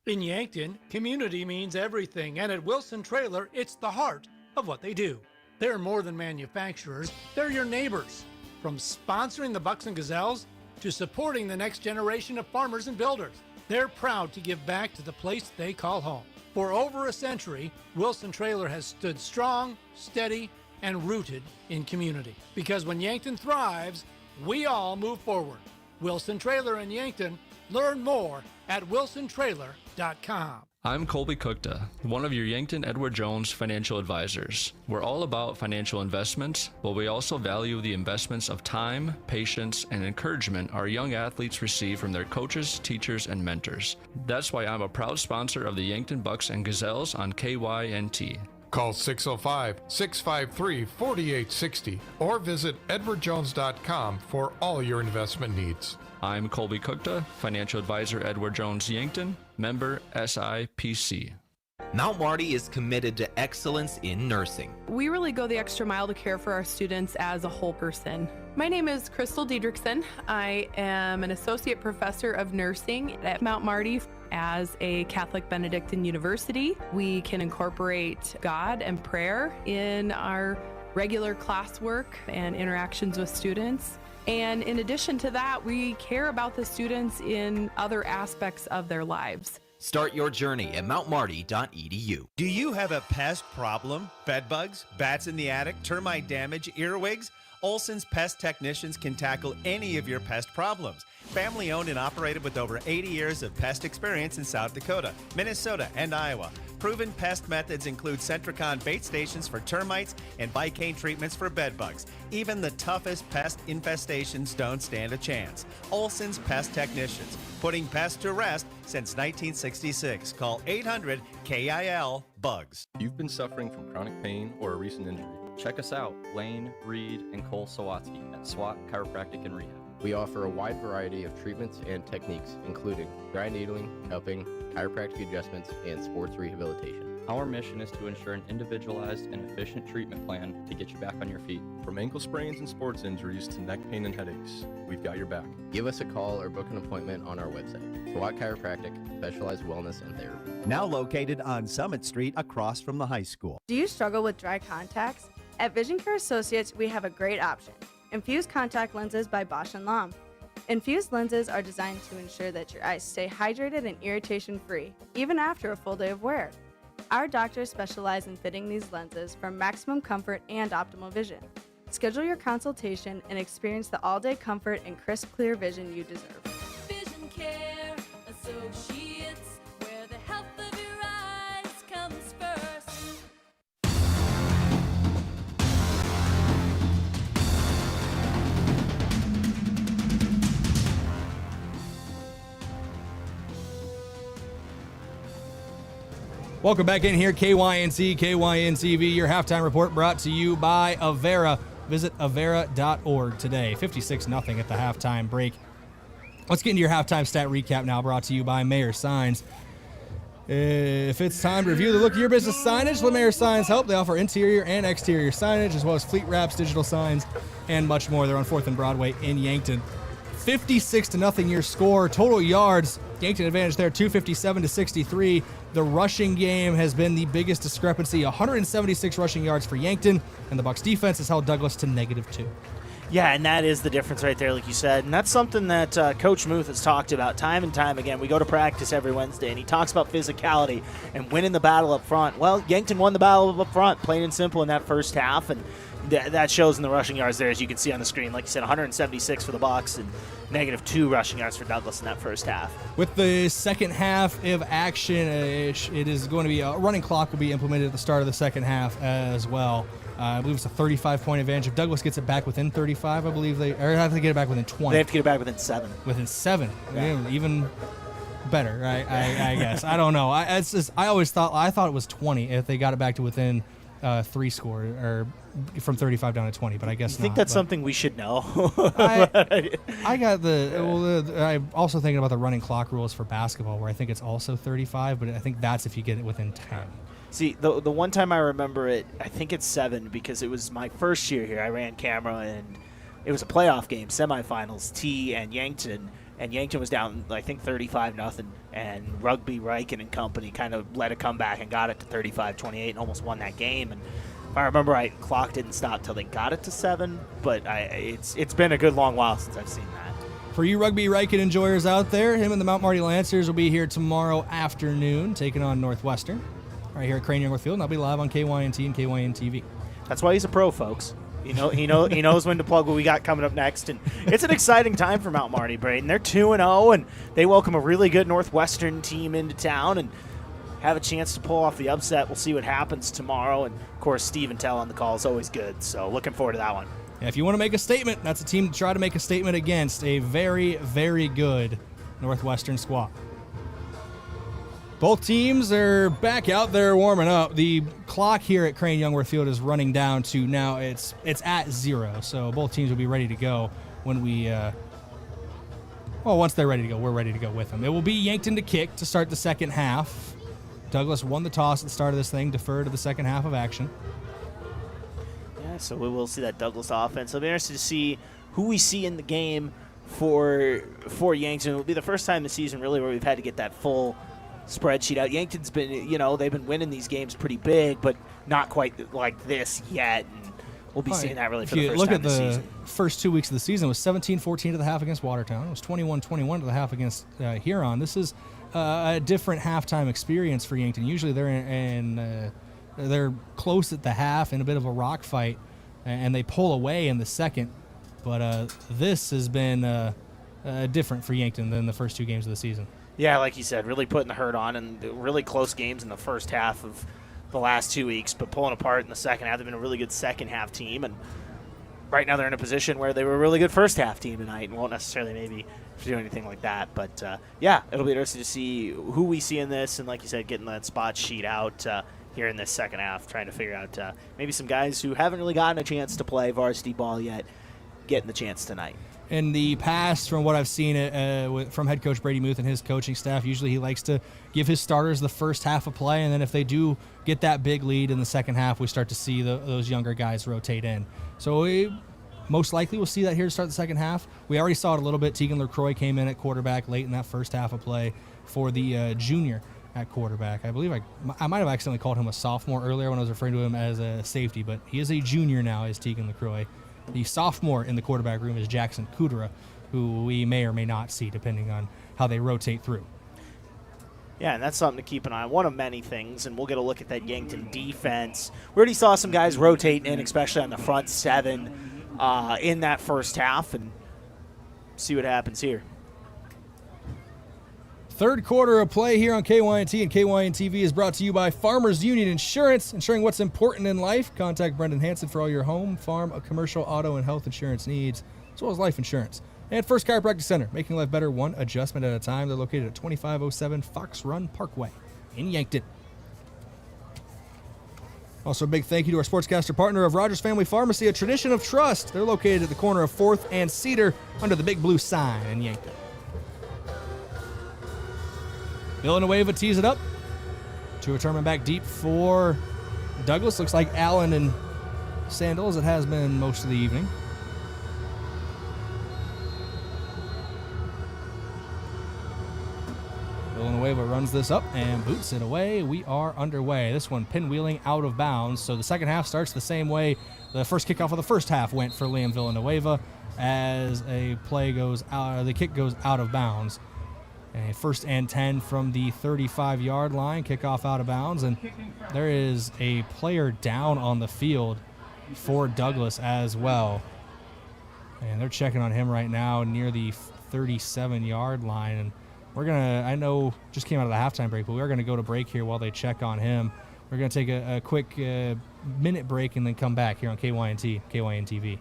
In Yankton, community means everything, and at Wilson Trailer, it's the heart of what they do. They're more than manufacturers, they're your neighbors. From sponsoring the Bucks and Gazelles to supporting the next generation of farmers and builders, they're proud to give back to the place they call home. For over a century, Wilson Trailer has stood strong, steady, and rooted in community. Because when Yankton thrives, we all move forward. Wilson Trailer in Yankton. Learn more at wilsontrailer.com. I'm Colby Cookta, one of your Yankton Edward Jones financial advisors. We're all about financial investments, but we also value the investments of time, patience, and encouragement our young athletes receive from their coaches, teachers, and mentors. That's why I'm a proud sponsor of the Yankton Bucks and Gazelles on KYNT. Call 605-653-4860 or visit edwardjones.com for all your investment needs. I'm Colby Cookta, financial advisor Edward Jones Yankton, member SIPC. Mount Marty is committed to excellence in nursing. We really go the extra mile to care for our students as a whole person. My name is Crystal Diedrichson. I am an associate professor of nursing at Mount Marty. As a Catholic Benedictine university, we can incorporate God and prayer in our regular classwork and interactions with students. And in addition to that, we care about the students in other aspects of their lives. Start your journey at mountmarty.edu. Do you have a pest problem? Bed bugs, bats in the attic, termite damage, earwigs? Olson's Pest Technicians can tackle any of your pest problems. Family owned and operated with over 80 years of pest experience in South Dakota, Minnesota, and Iowa. Proven pest methods include Centricon bait stations for termites and Bicane treatments for bed bugs. Even the toughest pest infestations don't stand a chance. Olson's Pest Technicians, putting pests to rest since 1966. Call 800-KIL-BUGS. You've been suffering from chronic pain or a recent injury. Check us out, Lane, Reed, and Cole Sawatsky at SWAT Chiropractic and Rehab. We offer a wide variety of treatments and techniques, including dry needling, cupping, chiropractic adjustments, and sports rehabilitation. Our mission is to ensure an individualized and efficient treatment plan to get you back on your feet. From ankle sprains and sports injuries to neck pain and headaches, we've got your back. Give us a call or book an appointment on our website. SWAT Chiropractic, specialized wellness and therapy. Now located on Summit Street across from the high school. Do you struggle with dry contacts? At Vision Care Associates, we have a great option. Infused contact lenses by Bosch & Lomb. Infused lenses are designed to ensure that your eyes stay hydrated and irritation-free, even after a full day of wear. Our doctors specialize in fitting these lenses for maximum comfort and optimal vision. Schedule your consultation and experience the all-day comfort and crisp, clear vision you deserve. Vision Care Associates, where the health of your eyes comes first. Welcome back in here, KYNC, KYNTV, your halftime report brought to you by Avera. Visit Avera.org today. 56-0 at the halftime break. Let's get into your halftime stat recap now, brought to you by Mayor Signs. If it's time to review the look of your business signage, let Mayor Signs help. They offer interior and exterior signage, as well as fleet wraps, digital signs, and much more. They're on 4th and Broadway in Yankton. 56-0 your score. Total yards, Yankton advantage there, 257-63. The rushing game has been the biggest discrepancy, 176 rushing yards for Yankton, and the Bucs defense has held Douglas to -2. Yeah, and that is the difference right there, like you said. And that's something that Coach Muth has talked about time and time again. We go to practice every Wednesday, and he talks about physicality and winning the battle up front. Well, Yankton won the battle up front, plain and simple, in that first half, and that shows in the rushing yards there, as you can see on the screen. Like you said, 176 for the Bucs and -2 rushing yards for Douglas in that first half. With the second half of action, it is going to be a running clock will be implemented at the start of the second half as well. I believe it's a 35-point advantage. If Douglas gets it back within 35, I believe they have to get it back within 20. They have to get it back within 7. Within 7, yeah. Even better, right? I guess. I don't know. I thought it was 20 if they got it back to within 3 score, or from 35 down to 20, but I guess I think that's something we should know. I got I'm also thinking about the running clock rules for basketball, where I think it's also 35, but I think that's if you get it within 10. See, the one time I remember it, I think it's 7, because it was my first year here. I ran camera, and it was a playoff game, semifinals, T and Yankton. And Yankton was down, I think, 35-0, and Rugby, Reichen and company kind of let it come back and got it to 35-28 and almost won that game. And if I remember right, clock didn't stop till they got it to 7, but it's been a good long while since I've seen that. For you Rugby Reichen enjoyers out there, him and the Mount Marty Lancers will be here tomorrow afternoon, taking on Northwestern, right here at Crane Youngworth Field, and I'll be live on KYNT and KYNTV. That's why he's a pro, folks. He knows when to plug what we got coming up next, and it's an exciting time for Mount Marty, Brayden. They're 2-0, and they welcome a really good Northwestern team into town and have a chance to pull off the upset. We'll see what happens tomorrow, and of course, Steve and Tell on the call is always good. So looking forward to that one. Yeah, if you want to make a statement, that's a team to try to make a statement against a very, very good Northwestern squad. Both teams are back out there warming up. The clock here at Crane Youngworth Field is running down to now it's at 0. So both teams will be ready to go when we once they're ready to go, we're ready to go with them. It will be Yankton to kick to start the second half. Douglas won the toss at the start of this thing, deferred to the second half of action. Yeah, so we will see that Douglas offense. It'll be interesting to see who we see in the game for Yankton. It'll be the first time this season, really, where we've had to get that full spreadsheet out. Yankton's been, they've been winning these games pretty big, but not quite like this yet. And we'll be seeing that really for the first time this season. If you look at the first 2 weeks of the season, it was 17-14 to the half against Watertown. It was 21-21 to the half against Huron. This is a different halftime experience for Yankton. Usually they're close at the half in a bit of a rock fight, and they pull away in the second. But this has been different for Yankton than the first 2 games of the season. Yeah, like you said, really putting the hurt on, and really close games in the first half of the last 2 weeks, but pulling apart in the second half. They've been a really good second half team, and right now they're in a position where they were a really good first half team tonight and won't necessarily maybe do anything like that. But, yeah, it'll be interesting to see who we see in this, and like you said, getting that spot sheet out here in this second half, trying to figure out maybe some guys who haven't really gotten a chance to play varsity ball yet getting the chance tonight. In the past, from what I've seen from head coach Brady Muth and his coaching staff, usually he likes to give his starters the first half of play, and then if they do get that big lead in the second half, we start to see those younger guys rotate in. So we most likely will see that here to start the second half. We already saw it a little bit. Tegan LaCroix came in at quarterback late in that first half of play for the junior at quarterback. I believe I might have accidentally called him a sophomore earlier when I was referring to him as a safety, but he is a junior now, is Tegan LaCroix. The sophomore in the quarterback room is Jackson Kudera, who we may or may not see depending on how they rotate through. Yeah, and that's something to keep an eye on. One of many things, and we'll get a look at that Yankton defense. We already saw some guys rotate in, especially on the front seven in that first half, and see what happens here. Third quarter of play here on KYNT and KYN TV is brought to you by Farmers Union Insurance, ensuring what's important in life. Contact Brendan Hansen for all your home, farm, commercial, auto, and health insurance needs, as well as life insurance. And First Chiropractic Center, making life better one adjustment at a time. They're located at 2507 Fox Run Parkway in Yankton. Also, a big thank you to our sportscaster partner of Rogers Family Pharmacy, a tradition of trust. They're located at the corner of 4th and Cedar under the big blue sign in Yankton. Villanueva tees it up to a tournament back deep for Douglas. Looks like Allen and Sandal, as it has been most of the evening. Villanueva runs this up and boots it away. We are underway. This one pinwheeling out of bounds. So the second half starts the same way the first kickoff of the first half went for Liam Villanueva, as a play goes out, the kick goes out of bounds. A 1st and 10 from the 35-yard line, kickoff out of bounds, and there is a player down on the field for Douglas as well. And they're checking on him right now near the 37-yard line. And we're going to, I know just came out of the halftime break, but we're going to go to break here while they check on him. We're going to take a quick minute break and then come back here on KYNT, KYN TV.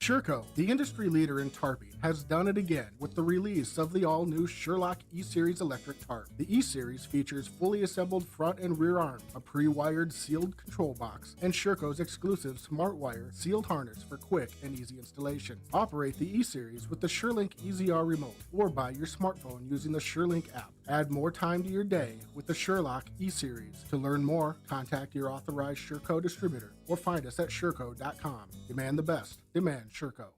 Sherco, the industry leader in tarping, has done it again with the release of the all-new Sherlock E-Series electric tarp. The E-Series features fully assembled front and rear arms, a pre-wired sealed control box, and Sherco's exclusive SmartWire sealed harness for quick and easy installation. Operate the E-Series with the SureLink EZR remote or by your smartphone using the SureLink app. Add more time to your day with the Sherlock E-Series. To learn more, contact your authorized Sherco distributor or find us at Sherco.com. Demand the best. Demand Sherco.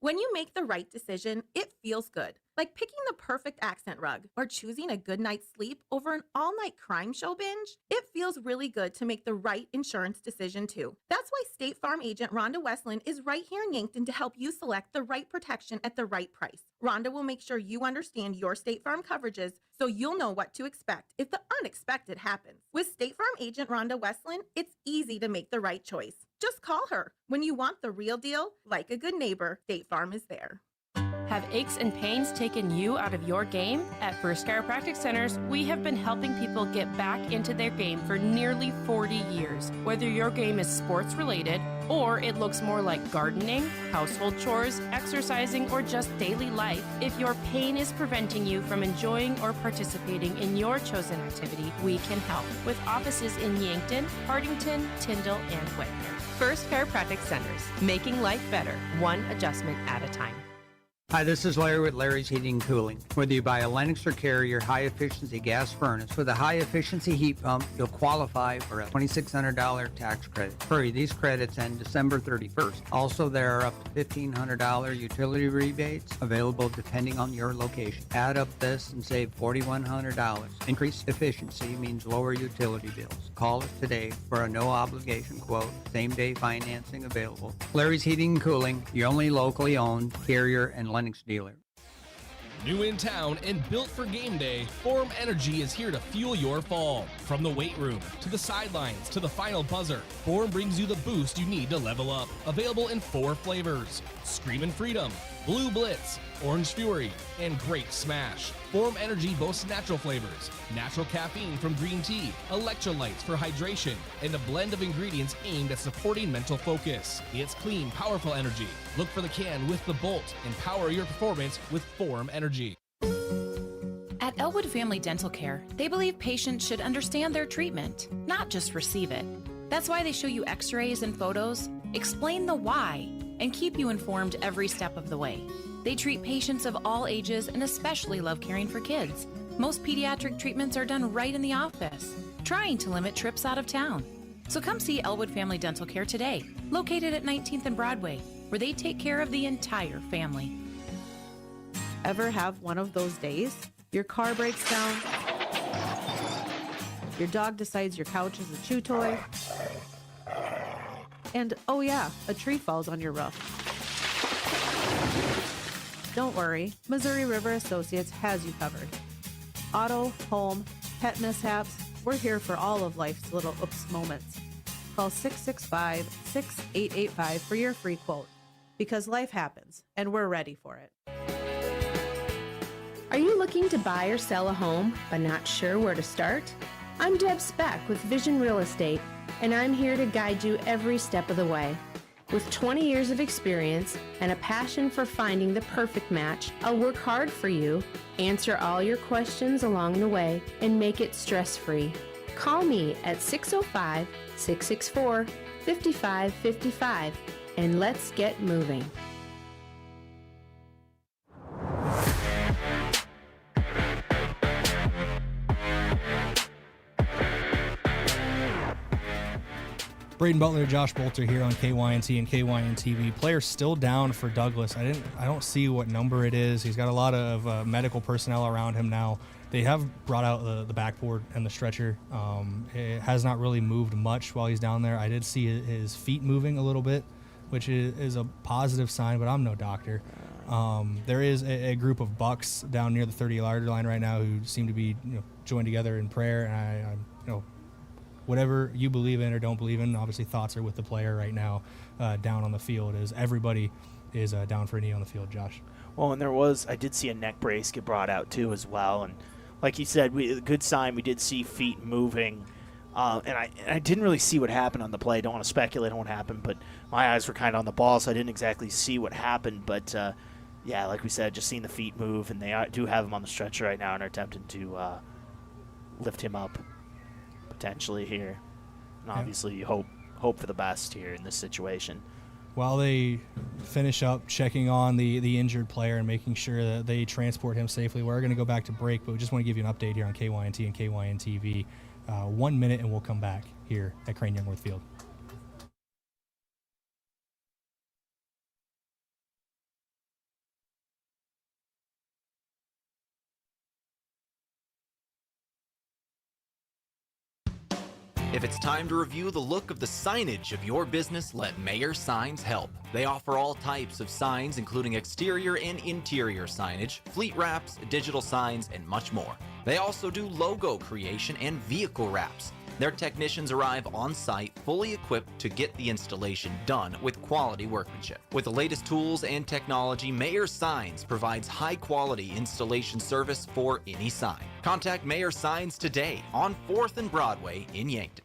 When you make the right decision, it feels good. Like picking the perfect accent rug or choosing a good night's sleep over an all-night crime show binge. It feels really good to make the right insurance decision too. That's why State Farm agent Rhonda Westland is right here in Yankton to help you select the right protection at the right price. Rhonda will make sure you understand your State Farm coverages so you'll know what to expect if the unexpected happens. With State Farm agent Rhonda Westland, it's easy to make the right choice. Just call her. When you want the real deal, like a good neighbor, State Farm is there. Have aches and pains taken you out of your game? At First Chiropractic Centers, we have been helping people get back into their game for nearly 40 years. Whether your game is sports related, or it looks more like gardening, household chores, exercising, or just daily life, if your pain is preventing you from enjoying or participating in your chosen activity, we can help. With offices in Yankton, Hardington, Tyndall, and Whitner. First Chiropractic Centers, making life better, one adjustment at a time. Hi, this is Larry with Larry's Heating and Cooling. Whether you buy a Lennox or Carrier high-efficiency gas furnace with a high-efficiency heat pump, you'll qualify for a $2,600 tax credit. Hurry, these credits end December 31st. Also, there are up to $1,500 utility rebates available depending on your location. Add up this and save $4,100. Increased efficiency means lower utility bills. Call us today for a no-obligation quote. Same-day financing available. Larry's Heating and Cooling, your only locally owned Carrier and Lennox dealer. New in town and built for game day, Form Energy is here to fuel your fall. From the weight room, to the sidelines, to the final buzzer, Form brings you the boost you need to level up. Available in 4 flavors: Screamin' Freedom, Blue Blitz, Orange Fury, and Grape Smash. Form Energy boasts natural flavors, natural caffeine from green tea, electrolytes for hydration, and a blend of ingredients aimed at supporting mental focus. It's clean, powerful energy. Look for the can with the bolt and power your performance with Form Energy. At Elwood Family Dental Care, they believe patients should understand their treatment, not just receive it. That's why they show you x-rays and photos, explain the why, and keep you informed every step of the way. They treat patients of all ages and especially love caring for kids. Most pediatric treatments are done right in the office, trying to limit trips out of town. So come see Elwood Family Dental Care today, located at 19th and Broadway, where they take care of the entire family. Ever have one of those days? Your car breaks down, your dog decides your couch is a chew toy, and oh yeah, a tree falls on your roof. Don't worry, Missouri River Associates has you covered. Auto, home, pet mishaps, we're here for all of life's little oops moments. Call 665-6885 for your free quote. Because life happens, and we're ready for it. Are you looking to buy or sell a home, but not sure where to start? I'm Deb Speck with Vision Real Estate, and I'm here to guide you every step of the way. With 20 years of experience and a passion for finding the perfect match, I'll work hard for you, answer all your questions along the way, and make it stress-free. Call me at 605-664-5555, and let's get moving. Brayden Butler, Josh Boelter here on KYNT and KYNTV. Player still down for Douglas. I don't see what number it is. He's got a lot of medical personnel around him now. They have brought out the backboard and the stretcher. It has not really moved much while he's down there. I did see his feet moving a little bit, which is a positive sign, but I'm no doctor. There is a group of Bucks down near the 30-yard line right now who seem to be joined together in prayer, and I whatever you believe in or don't believe in, obviously thoughts are with the player right now down on the field, as everybody is down for a knee on the field, Josh. Well, and I did see a neck brace get brought out too as well, and like you said, a good sign. We did see feet moving, and I didn't really see what happened on the play. Don't want to speculate on what happened, but my eyes were kind of on the ball, so I didn't exactly see what happened. But yeah, like we said, just seeing the feet move, and they do have him on the stretcher right now and are attempting to lift him up potentially here. And obviously, you hope for the best here in this situation. While they finish up checking on the injured player and making sure that they transport him safely, we're going to go back to break, but we just want to give you an update here on KYNT and KYNTV. 1 minute, and we'll come back here at Crane Youngworth Field. If it's time to review the look of the signage of your business, let Mayor Signs help. They offer all types of signs, including exterior and interior signage, fleet wraps, digital signs, and much more. They also do logo creation and vehicle wraps. Their technicians arrive on site fully equipped to get the installation done with quality workmanship. With the latest tools and technology, Mayer Signs provides high-quality installation service for any sign. Contact Mayer Signs today on 4th and Broadway in Yankton.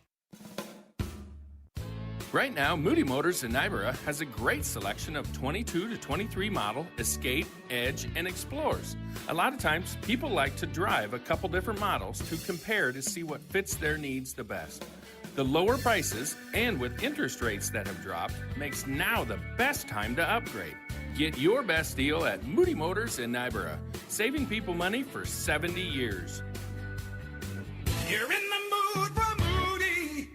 Right now, Moody Motors in Nyborough has a great selection of 22 to 23 model Escape, Edge, and Explorers. A lot of times, people like to drive a couple different models to compare to see what fits their needs the best. The lower prices, and with interest rates that have dropped, makes now the best time to upgrade. Get your best deal at Moody Motors in Nyborough, saving people money for 70 years. You're in the mood for Moody.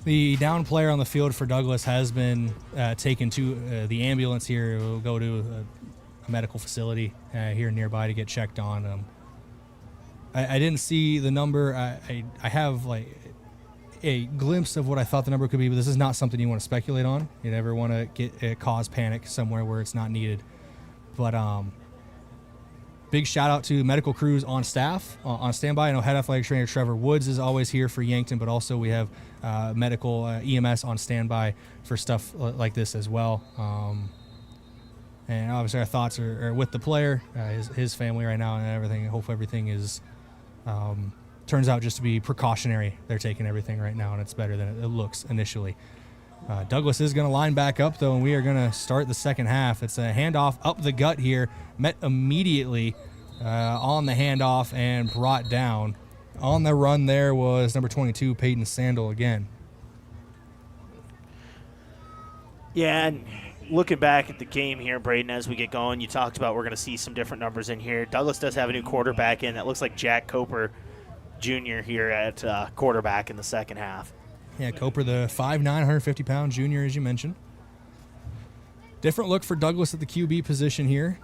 The down player on the field for Douglas has been taken to the ambulance here. We'll go to a medical facility here nearby to get checked on. I didn't see the number. I have like a glimpse of what I thought the number could be, but this is not something you want to speculate on. You never want to cause panic somewhere where it's not needed. But big shout out to medical crews on staff, on standby. I know head athletic trainer Trevor Woods is always here for Yankton, but also we have medical EMS on standby for stuff like this as well. And obviously our thoughts are with the player, his family right now and everything. Hopefully everything is turns out just to be precautionary. They're taking everything right now, and it's better than it looks initially. Douglas is going to line back up, though, and we are going to start the second half. It's a handoff up the gut here, met immediately on the handoff and brought down. On the run there was number 22, Peyton Sandel again. Yeah, and looking back at the game here, Brayden, as we get going, you talked about we're going to see some different numbers in here. Douglas does have a new quarterback in. That looks like Jack Coper Jr. here at quarterback in the second half. Yeah, Coper, the 5'9", 150-pound junior, as you mentioned. Different look for Douglas at the QB position here.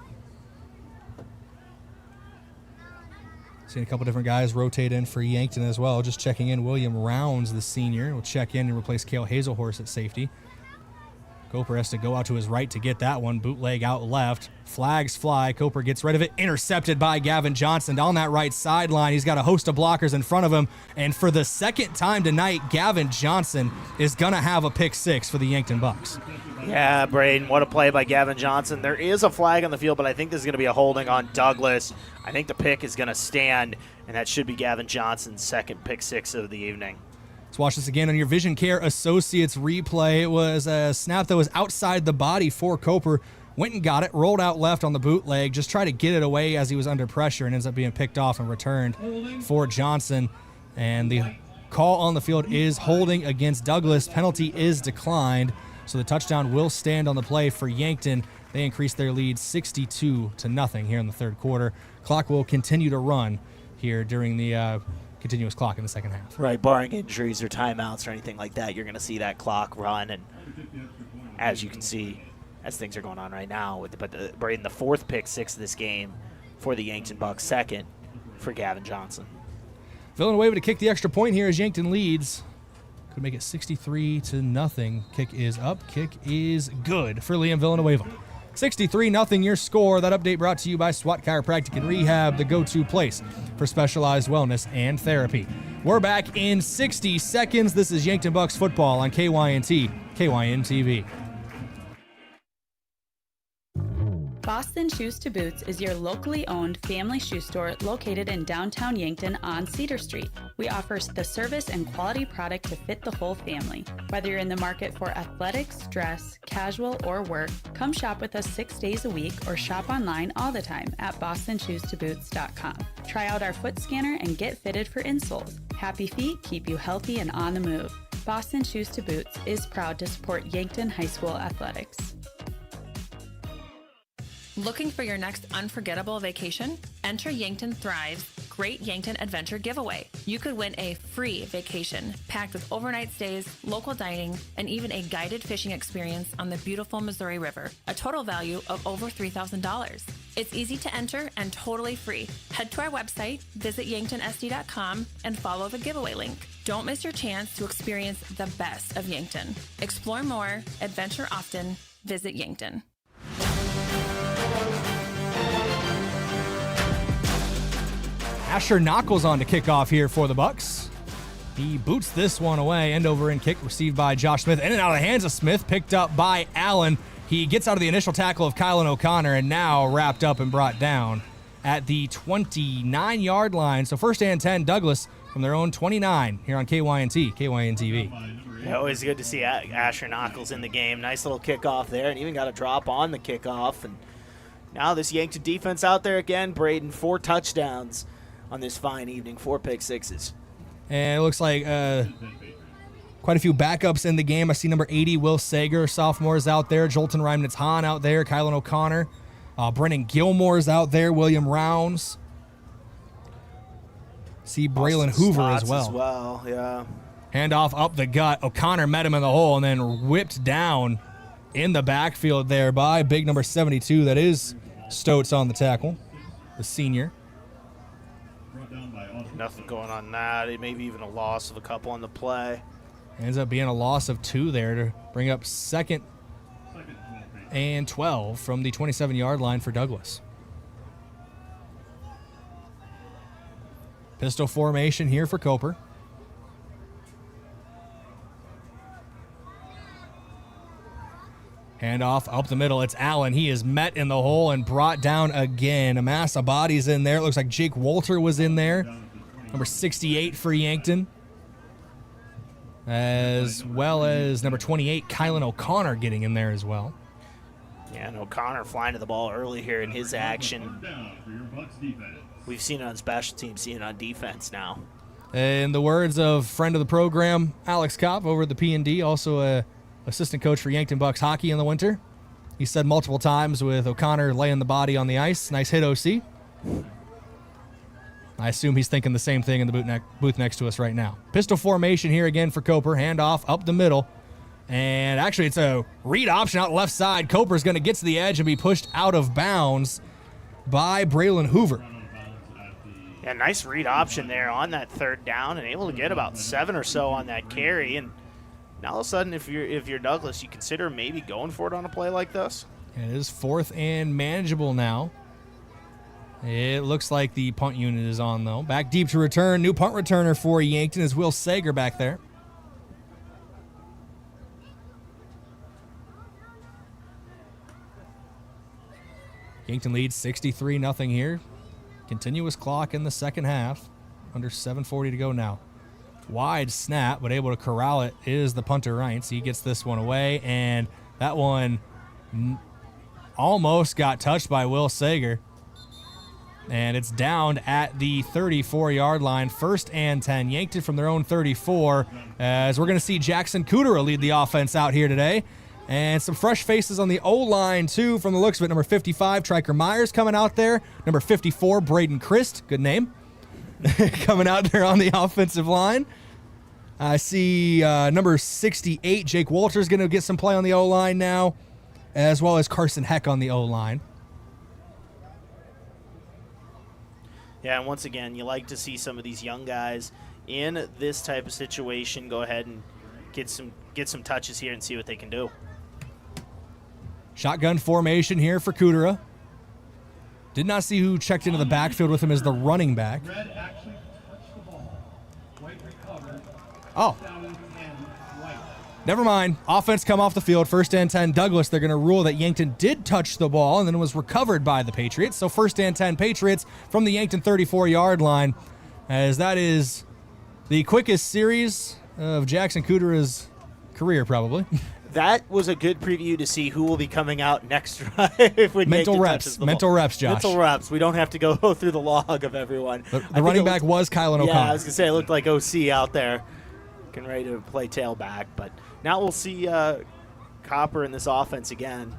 Seen a couple different guys rotate in for Yankton as well. Just checking in, William Rounds, the senior, will check in and replace Cale Hazelhorse at safety. Coper has to go out to his right to get that one. Bootleg out left. Flags fly. Coper gets rid of it. Intercepted by Gavin Johnson down that right sideline. He's got a host of blockers in front of him. And for the second time tonight, Gavin Johnson is going to have a pick six for the Yankton Bucks. Yeah, Brayden, what a play by Gavin Johnson. There is a flag on the field, but I think this is going to be a holding on Douglas. I think the pick is going to stand, and that should be Gavin Johnson's second pick six of the evening. Let's watch this again on your Vision Care Associates replay. It was a snap that was outside the body for Coper. Went and got it, rolled out left on the bootleg, just tried to get it away as he was under pressure and ends up being picked off and returned for Johnson. And the call on the field is holding against Douglas. Penalty is declined, so the touchdown will stand on the play for Yankton. They increase their lead 62-0 here in the third quarter. Clock will continue to run here during the continuous clock in the second half. Right, barring injuries or timeouts or anything like that, you're going to see that clock run. And as you can see, as things are going on right now, Brayden, the fourth pick six of this game for the Yankton Bucks, second for Gavin Johnson. Villanueva to kick the extra point here as Yankton leads. Could make it 63-0. Kick is up. Kick is good for Liam Villanueva. 63-0 your score. That update brought to you by SWAT Chiropractic and Rehab, the go-to place for specialized wellness and therapy. We're back in 60 seconds. This is Yankton Bucks football on KYNT, KYN-TV. Boston Shoes to Boots is your locally owned family shoe store located in downtown Yankton on Cedar Street. We offer the service and quality product to fit the whole family. Whether you're in the market for athletics, dress, casual, or work, come shop with us 6 days a week or shop online all the time at bostonshoestoboots.com. Try out our foot scanner and get fitted for insoles. Happy feet keep you healthy and on the move. Boston Shoes to Boots is proud to support Yankton High School athletics. Looking for your next unforgettable vacation? Enter Yankton Thrive's Great Yankton Adventure Giveaway. You could win a free vacation packed with overnight stays, local dining, and even a guided fishing experience on the beautiful Missouri River, a total value of over $3,000. It's easy to enter and totally free. Head to our website, visit yanktonsd.com, and follow the giveaway link. Don't miss your chance to experience the best of Yankton. Explore more, adventure often, visit Yankton. Asher Knuckles on to kick off here for the Bucks. He boots this one away. End over end kick received by Josh Smith. In and out of the hands of Smith, picked up by Allen. He gets out of the initial tackle of Kylan O'Connor and now wrapped up and brought down at the 29-yard line. So first and 10, Douglas from their own 29 here on KYNT, KYN-TV. Yeah, always good to see Asher Knuckles in the game. Nice little kickoff there, and even got a drop on the kickoff. And now this Yankton defense out there again. Brayden, 4 touchdowns on this fine evening, 4 pick sixes. And it looks like quite a few backups in the game. I see number 80, Will Sager, sophomores out there. Jolton Reimnitz-Hahn out there. Kylan O'Connor. Brennan Gilmore's out there. William Rounds. See Braylon Hoover as well. Yeah. Handoff up the gut. O'Connor met him in the hole and then whipped down in the backfield there by big number 72. That is Stoats on the tackle, the senior. Nothing going on that. Maybe even a loss of a couple on the play. Ends up being a loss of 2 there to bring up 2nd and 12 from the 27-yard line for Douglas. Pistol formation here for Coper. Handoff up the middle. It's Allen. He is met in the hole and brought down again. A mass of bodies in there. It looks like Jake Boelter was in there. Number 68 for Yankton. As well as number 28, Kylan O'Connor getting in there as well. Yeah, and O'Connor flying to the ball early here in his action. We've seen it on special teams, seen it on defense now. In the words of friend of the program, Alex Kopp over at the P&D, also a assistant coach for Yankton Bucks hockey in the winter. He said multiple times with O'Connor laying the body on the ice, nice hit, OC. I assume he's thinking the same thing in the booth next to us right now. Pistol formation here again for Coper. Handoff up the middle. And actually, it's a read option out left side. Coper's going to get to the edge and be pushed out of bounds by Braylon Hoover. Yeah, nice read option there on that 3rd down and able to get about 7 or so on that carry. And now all of a sudden, if you're Douglas, you consider maybe going for it on a play like this? It is 4th and manageable now. It looks like the punt unit is on, though. Back deep to return. New punt returner for Yankton is Will Sager back there. Yankton leads 63-0 here. Continuous clock in the second half. Under 7:40 to go now. Wide snap, but able to corral it is the punter Reintz. He gets this one away, and that one almost got touched by Will Sager. And it's down at the 34-yard line. 1st and 10. Yankton from their own 34. As we're going to see Jackson Kudera lead the offense out here today. And some fresh faces on the O-line, too, from the looks of it. Number 55, Triker Myers coming out there. Number 54, Brayden Christ. Good name. Coming out there on the offensive line. I see number 68, Jake Boelter's going to get some play on the O-line now, as well as Carson Heck on the O-line. Yeah, and once again, you like to see some of these young guys in this type of situation go ahead and get some touches here and see what they can do. Shotgun formation here for Kudera. Did not see who checked into the backfield with him as the running back. Oh. Never mind. Offense come off the field. 1st and 10 Douglas. They're going to rule that Yankton did touch the ball and then it was recovered by the Patriots. So 1st and 10 Patriots from the Yankton 34-yard line, as that is the quickest series of Jackson Kudera's career probably. That was a good preview to see who will be coming out next drive. Mental reps, Josh. Mental reps. We don't have to go through the log of everyone. The running back was Kylan O'Connor. Yeah, I was going to say it looked like OC out there getting ready to play tailback. But now we'll see Copper in this offense again.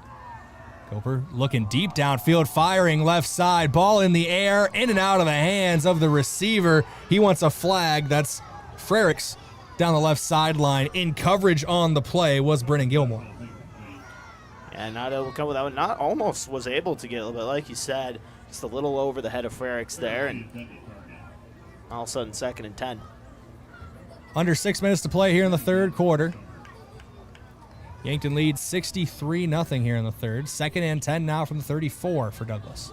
Coper looking deep downfield, firing left side. Ball in the air, in and out of the hands of the receiver. He wants a flag. That's Frericks down the left sideline. In coverage on the play was Brennan Gilmore. And not able to come without, not almost was able to get a little bit, like you said, just a little over the head of Frericks there, and all of a sudden 2nd and 10. Under 6 minutes to play here in the third quarter. Yankton leads 63-0 here in the third. 2nd and 10 now from the 34 for Douglas.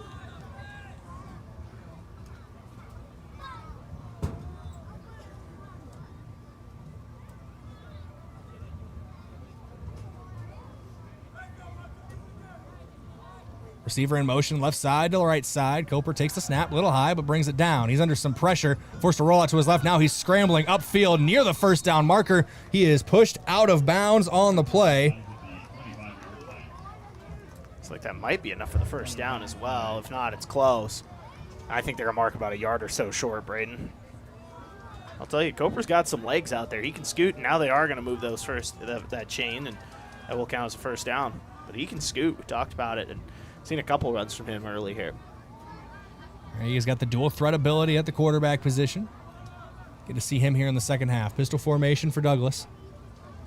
Receiver in motion, left side to the right side. Coper takes the snap, a little high, but brings it down. He's under some pressure, forced to roll out to his left. Now he's scrambling upfield near the first down marker. He is pushed out of bounds on the play. Looks like that might be enough for the first down as well. If not, it's close. I think they're going to mark about a yard or so short, Brayden. I'll tell you, Coper's got some legs out there. He can scoot, and now they are going to move those that chain, and that will count as a first down. But he can scoot. We talked about it, and seen a couple runs from him early here. He's got the dual threat ability at the quarterback position. Get to see him here in the second half. Pistol formation for Douglas.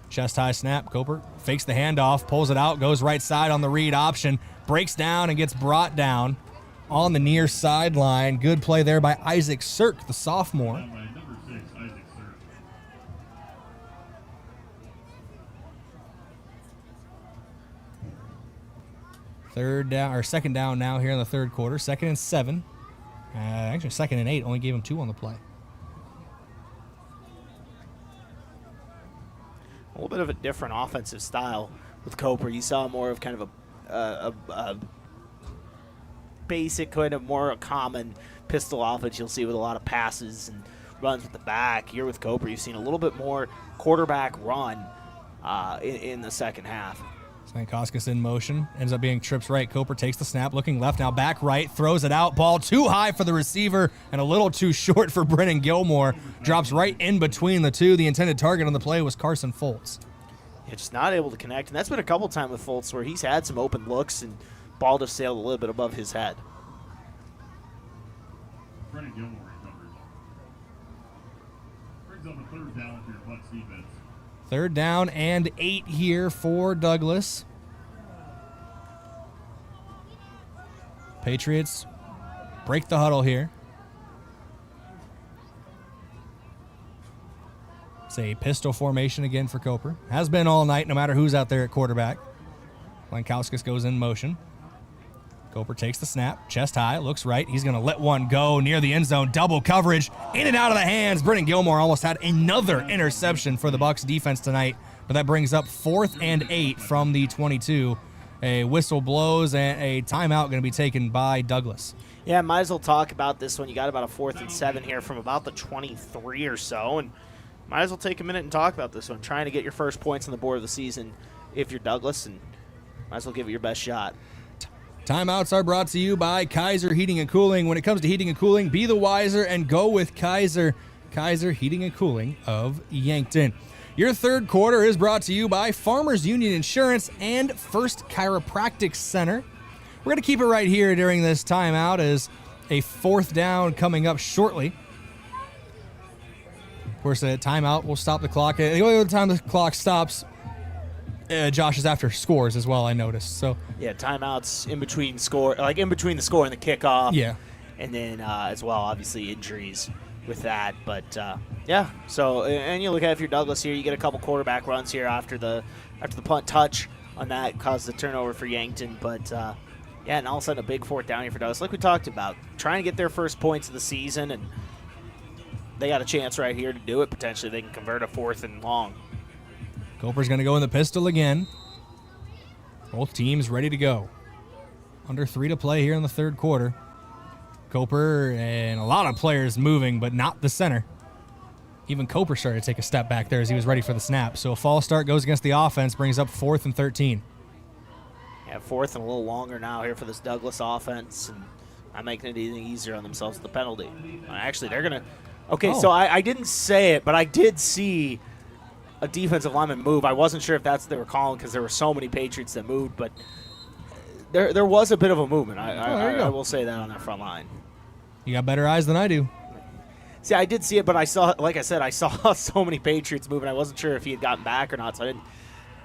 Chest high snap. Coper fakes the handoff, pulls it out, goes right side on the read option, breaks down and gets brought down on the near sideline. Good play there by Isaac Sirk, the sophomore. Second down now here in the third quarter. 2nd and 7. Actually, 2nd and 8. Only gave him 2 on the play. A little bit of a different offensive style with Coper. You saw more of kind of a basic, kind of more common pistol offense you'll see with a lot of passes and runs with the back. Here with Coper, you've seen a little bit more quarterback run in the second half. Koskis in motion, ends up being trips right. Coper takes the snap, looking left, now back right, throws it out. Ball too high for the receiver and a little too short for Brennan Gilmore. Drops right in between the two. The intended target on the play was Carson Foltz. Yeah, just not able to connect, and that's been a couple times with Foltz where he's had some open looks and ball just sailed a little bit above his head. Brennan Gilmore coverage. Brings up a 3rd down for your Bucks defense. 3rd down and 8 here for Douglas. Patriots break the huddle here. It's a pistol formation again for Coper. Has been all night, no matter who's out there at quarterback. Lankowskis goes in motion. Coper takes the snap, chest high, looks right. He's going to let one go near the end zone. Double coverage, in and out of the hands. Brennan Gilmore almost had another interception for the Bucs defense tonight, but that brings up 4th and 8 from the 22. A whistle blows and a timeout going to be taken by Douglas. Yeah, might as well talk about this one. You got about a 4th and 7 here from about the 23 or so, and might as well take a minute and talk about this one. Trying to get your first points on the board of the season if you're Douglas, and might as well give it your best shot. Timeouts are brought to you by Kaiser Heating and Cooling. When it comes to heating and cooling, be the wiser and go with Kaiser. Kaiser Heating and Cooling of Yankton. Your third quarter is brought to you by Farmers Union Insurance and First Chiropractic Center. We're going to keep it right here during this timeout as a 4th down coming up shortly. Of course, a timeout will stop the clock. The only other time the clock stops, Josh, is after scores as well, I noticed. So yeah, timeouts in between in between the score and the kickoff. Yeah. And then as well, obviously injuries with that. But yeah, so and you look at if you're Douglas here, you get a couple quarterback runs here after the punt touch on that caused the turnover for Yankton. But yeah, and all of a sudden a big 4th down here for Douglas, like we talked about, trying to get their first points of the season, and they got a chance right here to do it. Potentially, they can convert a 4th and long. Coper's going to go in the pistol again. Both teams ready to go. Under 3 to play here in the third quarter. Coper and a lot of players moving, but not the center. Even Coper started to take a step back there as he was ready for the snap. So a false start goes against the offense, brings up 4th and 13. Yeah, 4th and a little longer now here for this Douglas offense, and not making it anything easier on themselves with the penalty. Actually, they're going to – okay, so I didn't say it, but I did see – a defensive lineman move. I wasn't sure if that's what they were calling because there were so many Patriots that moved, but there was a bit of a movement. I will say that on that front line. You got better eyes than I do. See, I did see it, but I saw, like I said, I saw so many Patriots moving. I wasn't sure if he had gotten back or not, so I didn't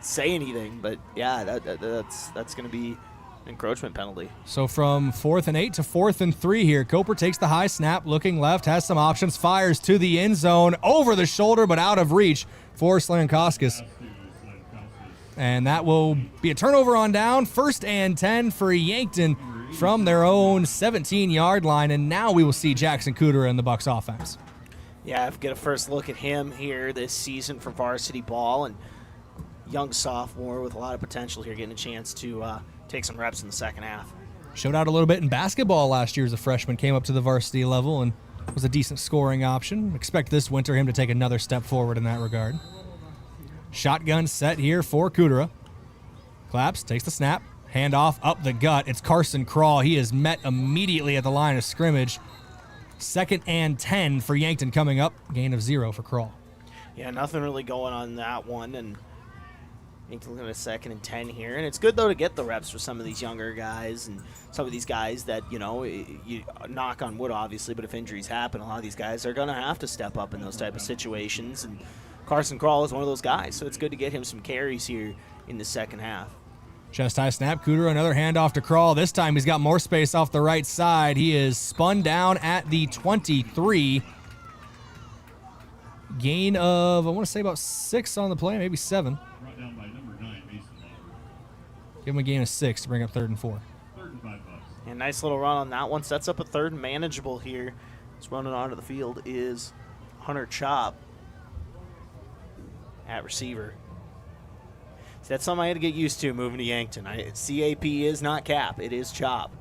say anything, but yeah, that's going to be an encroachment penalty. So from 4th and 8 to 4th and 3 here. Coper takes the high snap, looking left, has some options, fires to the end zone, over the shoulder, but out of reach for Slankoskis. And that will be a turnover on down. 1st and 10 for Yankton from their own 17-yard line. And now we will see Jackson Cooter in the Bucks offense. Yeah, I've got a first look at him here this season for varsity ball, and young sophomore with a lot of potential here, getting a chance to take some reps in the second half. Showed out a little bit in basketball last year as a freshman, came up to the varsity level and was a decent scoring option. Expect this winter him to take another step forward in that regard. Shotgun set here for Kudera. Claps, takes the snap, handoff up the gut. It's Carson Crawl. He is met immediately at the line of scrimmage. 2nd and 10 for Yankton coming up. Gain of 0 for Crawl. Yeah, nothing really going on that one, and Yankton looking at 2nd and 10 here. And it's good, though, to get the reps for some of these younger guys and some of these guys that, you knock on wood, obviously, but if injuries happen, a lot of these guys are going to have to step up in those type of situations, and Carson Crawl is one of those guys, so it's good to get him some carries here in the second half. Chest high snap, Cooter, another handoff to Crawl. This time he's got more space off the right side. He is spun down at the 23. Gain of, I want to say about 6 on the play, maybe 7. Brought down by number 9, Mason. Give him a gain of 6 to bring up 3rd and 4. 3rd and 5 bucks. And nice little run on that one. Sets up a 3rd and manageable here. Just running onto the field is Hunter Chop at receiver. So that's something I had to get used to moving to Yankton. CAP is not Cap. It is Chop.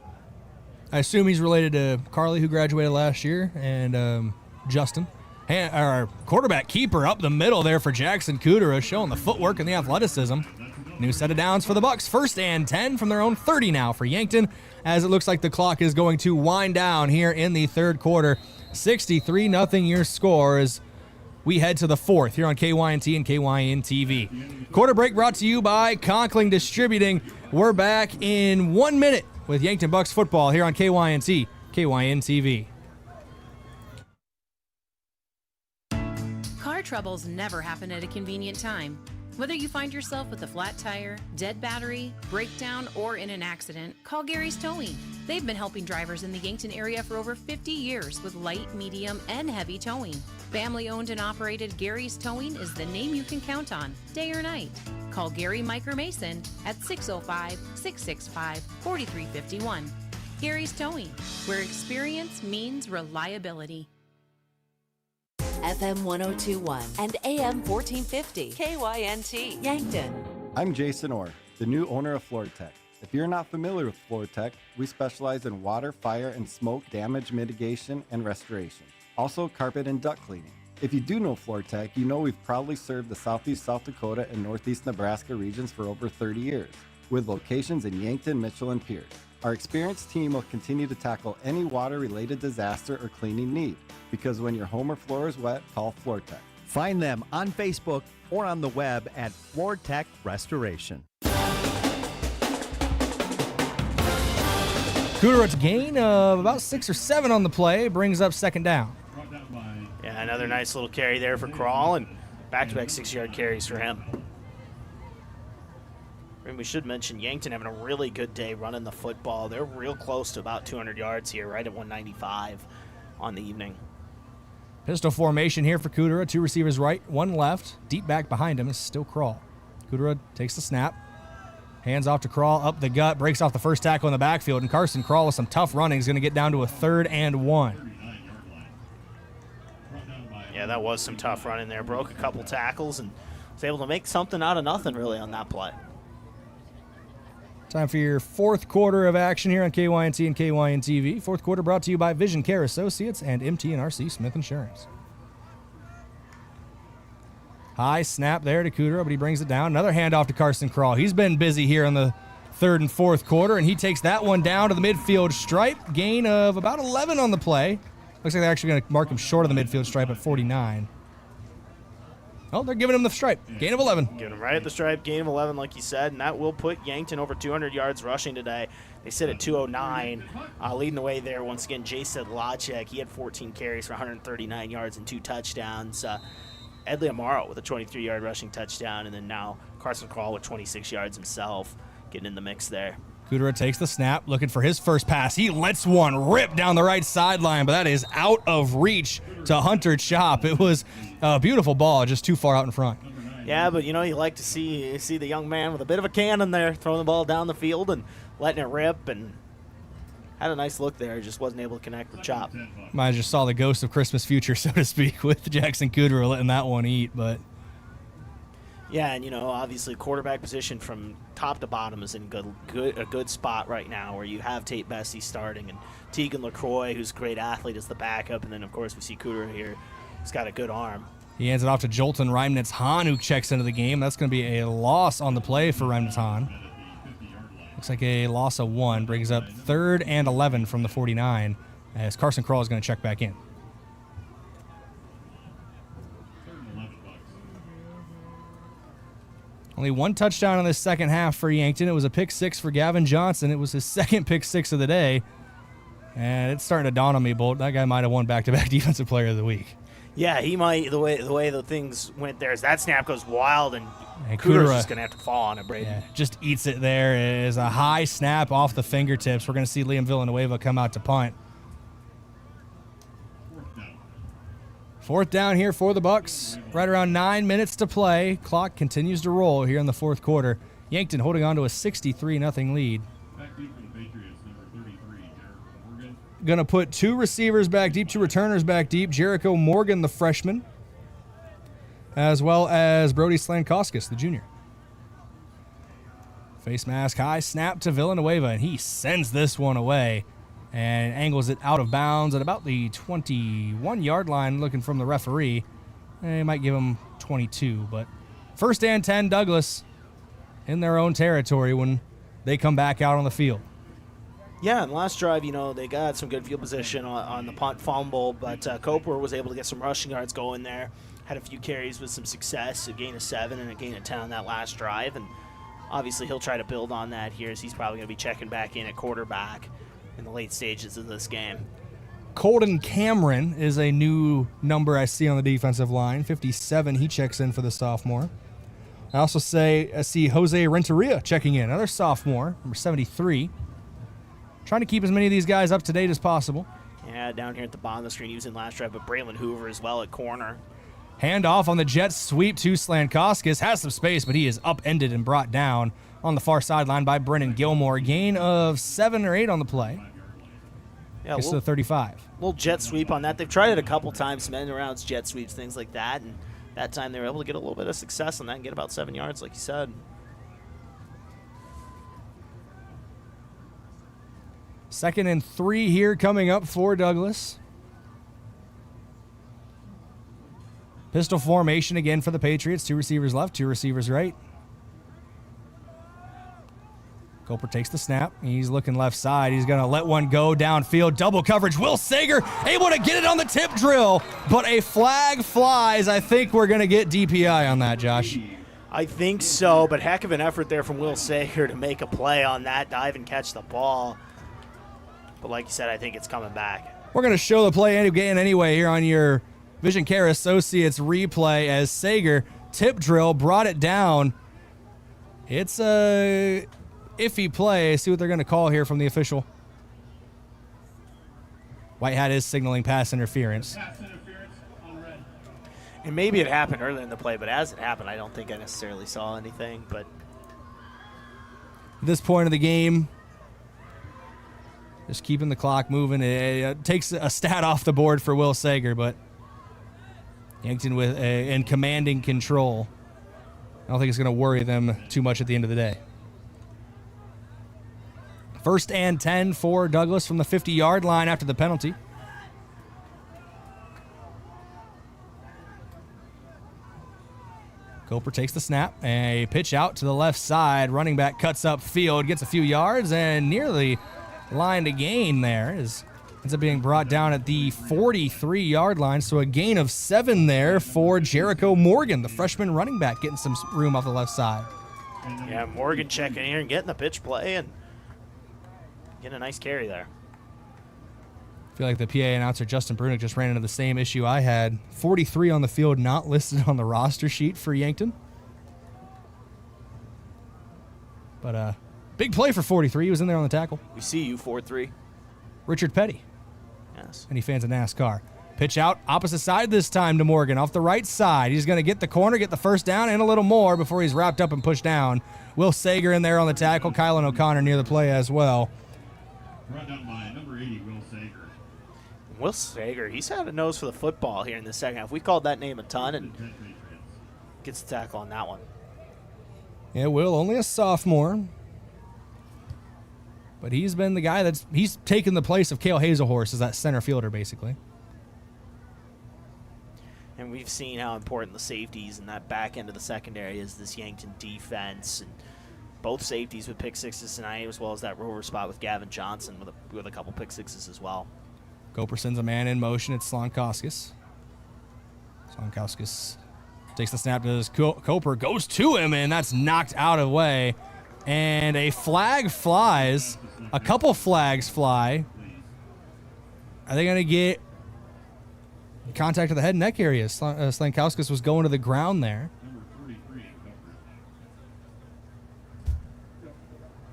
I assume he's related to Carly, who graduated last year, and Justin. Our quarterback keeper up the middle there for Jackson Cooter, showing the footwork and the athleticism. New set of downs for the Bucks. 1st and 10 from their own 30 now for Yankton, as it looks like the clock is going to wind down here in the 3rd quarter. 63-0 your score as we head to the 4th here on KYNT and KYN TV. Quarter break brought to you by Conkling Distributing. We're back in 1 minute with Yankton Bucks football here on KYNT, KYN TV. Car troubles never happen at a convenient time. Whether you find yourself with a flat tire, dead battery, breakdown, or in an accident, call Gary's Towing. They've been helping drivers in the Yankton area for over 50 years with light, medium, and heavy towing. Family owned and operated Gary's Towing is the name you can count on, day or night. Call Gary, Mike, or Mason at 605-665-4351. Gary's Towing, where experience means reliability. FM 1021 and AM 1450. KYNT, Yankton. I'm Jason Orr, the new owner of FloorTech. If you're not familiar with FloorTech, we specialize in water, fire, and smoke damage mitigation and restoration. Also, carpet and duct cleaning. If you do know FloorTech, you know we've proudly served the Southeast South Dakota and Northeast Nebraska regions for over 30 years, with locations in Yankton, Mitchell, and Pierce. Our experienced team will continue to tackle any water-related disaster or cleaning need, because when your home or floor is wet, call FloorTech. Find them on Facebook or on the web at FloorTech Restoration. Cooter's gain of about 6 or 7 on the play brings up 2nd down. Yeah, another nice little carry there for Crawl, and back-to-back 6-yard carries for him. And we should mention Yankton having a really good day running the football. They're real close to about 200 yards here, right at 195 on the evening. Pistol formation here for Kudera. 2 receivers right, 1 left. Deep back behind him is still Crawl. Kudera takes the snap. Hands off to Crawl, up the gut, breaks off the first tackle in the backfield, and Carson Crawl with some tough running is going to get down to a 3rd and 1. Yeah, that was some tough running there. Broke a couple tackles and was able to make something out of nothing, really, on that play. Time for your 4th quarter of action here on KYNT and KYN TV. 4th quarter brought to you by Vision Care Associates and MT&RC Smith Insurance. High snap there to Kudera, but he brings it down. Another handoff to Carson Crawl. He's been busy here in the 3rd and 4th quarter, and he takes that one down to the midfield stripe. Gain of about 11 on the play. Looks like they're actually going to mark him short of the midfield stripe at 49. Oh, they're giving him the stripe. Gain of 11. Giving him right at the stripe, gain of 11, like you said, and that will put Yankton over 200 yards rushing today. They sit at 209. Leading the way there, once again, Sedlacek. He had 14 carries for 139 yards and 2 touchdowns. Edley Amaro with a 23-yard rushing touchdown, and then now Carson Crawl with 26 yards himself, getting in the mix there. Kudera takes the snap, looking for his first pass. He lets one rip down the right sideline, but that is out of reach to Hunter Chop. It was a beautiful ball, just too far out in front. Yeah, but you like to see the young man with a bit of a cannon there, throwing the ball down the field and letting it rip, and had a nice look there. Just wasn't able to connect with Chop. I just saw the ghost of Christmas future, so to speak, with Jackson Kudera letting that one eat, but... Yeah, and obviously quarterback position from top to bottom is in a good spot right now, where you have Tate Bessie starting and Tegan LaCroix, who's a great athlete, as the backup, and then of course we see Kudera here, who's got a good arm. He hands it off to Jolton Reimnitz-Hahn, who checks into the game. That's going to be a loss on the play for Reimnitz-Hahn. Looks like a loss of 1, brings up 3rd and 11 from the 49, as Carson Crawl is going to check back in. Only 1 touchdown in this second half for Yankton. It was a pick 6 for Gavin Johnson. It was his second pick 6 of the day. And it's starting to dawn on me, Bolt. That guy might have won back-to-back Defensive Player of the Week. Yeah, he might. The way the things went there is that snap goes wild, and Kudera's just going to have to fall on it, Brayden. Yeah, just eats it there. It is a high snap off the fingertips. We're going to see Liam Villanueva come out to punt. 4th down here for the Bucks. Right around 9 minutes to play. Clock continues to roll here in the 4th quarter. Yankton holding on to a 63-0 lead. Back deep for the Patriots, number 33, Jericho Morgan. Going to put 2 receivers back deep, 2 returners back deep. Jericho Morgan, the freshman, as well as Brody Slankoskis, the junior. Face mask high, snap to Villanueva, and he sends this one away and angles it out of bounds at about the 21-yard line, looking from the referee. They might give him 22, but 1st and 10, Douglas in their own territory when they come back out on the field. Yeah, and last drive, they got some good field position on the punt fumble, but Coper was able to get some rushing yards going there. Had a few carries with some success, a gain of 7 and a gain of 10 on that last drive, and obviously he'll try to build on that here, as he's probably going to be checking back in at quarterback in the late stages of this game. Colton Cameron is a new number I see on the defensive line. 57, he checks in for the sophomore. I see Jose Renteria checking in, another sophomore, number 73. Trying to keep as many of these guys up to date as possible. Yeah, down here at the bottom of the screen using last drive, but Braylon Hoover as well at corner. Handoff on the jet sweep to Slankoskis. Has some space, but he is upended and brought down on the far sideline by Brennan Gilmore. Gain of 7 or 8 on the play. Yeah, Gets to the 35. Little jet sweep on that. They've tried it a couple times, men around jet sweeps, things like that, and that time they were able to get a little bit of success on that and get about 7 yards, like you said. 2nd and 3 here coming up for Douglas. Pistol formation again for the Patriots. 2 receivers left, 2 receivers right. Coper takes the snap. He's looking left side. He's going to let one go downfield. Double coverage. Will Sager able to get it on the tip drill, but a flag flies. I think we're going to get DPI on that, Josh. I think so, but heck of an effort there from Will Sager to make a play on that, dive and catch the ball. But like you said, I think it's coming back. We're going to show the play again anyway here on your Vision Care Associates replay as Sager tip drill brought it down. It's a iffy play. See what they're going to call here from the official. White Hat is signaling pass interference. And maybe it happened earlier in the play, but as it happened, I don't think I necessarily saw anything. But at this point of the game, just keeping the clock moving. It takes a stat off the board for Will Sager, but Yankton in commanding control. I don't think it's going to worry them too much at the end of the day. 1st and 10 for Douglas from the 50-yard line after the penalty. Coper takes the snap, a pitch out to the left side. Running back cuts up field, gets a few yards, and nearly line to gain there. Ends up being brought down at the 43-yard line, so a gain of 7 there for Jericho Morgan, the freshman running back, getting some room off the left side. Yeah, Morgan checking here and getting the pitch play and getting a nice carry there. feel like the PA announcer, Justin Brunick, just ran into the same issue I had. 43 on the field, not listed on the roster sheet for Yankton. But big play for 43. He was in there on the tackle. We see you, 4-3. Richard Petty. Yes. Any fans of NASCAR. Pitch out, opposite side this time to Morgan, off the right side. He's going to get the corner, get the first down, and a little more before he's wrapped up and pushed down. Will Sager in there on the tackle. Kylan O'Connor near the play as well. Brought down by number 80, Will Sager. Will Sager, he's had a nose for the football here in the second half. We called that name a ton, and gets the tackle on that one. Yeah, Will, only a sophomore. But he's been the guy he's taken the place of Cale Hazelhorse as that center fielder, basically. And we've seen how important the safeties and that back end of the secondary is, this Yankton defense. And both safeties with pick sixes tonight, as well as that rover spot with Gavin Johnson with a couple pick sixes as well. Koper sends a man in motion. It's Slonkoskis. Slonkoskis takes the snap to his Koper, goes to him, and that's knocked out of the way. And a flag flies. A couple flags fly. Are they going to get contact to the head and neck area? Slonkoskis was going to the ground there. Number 43,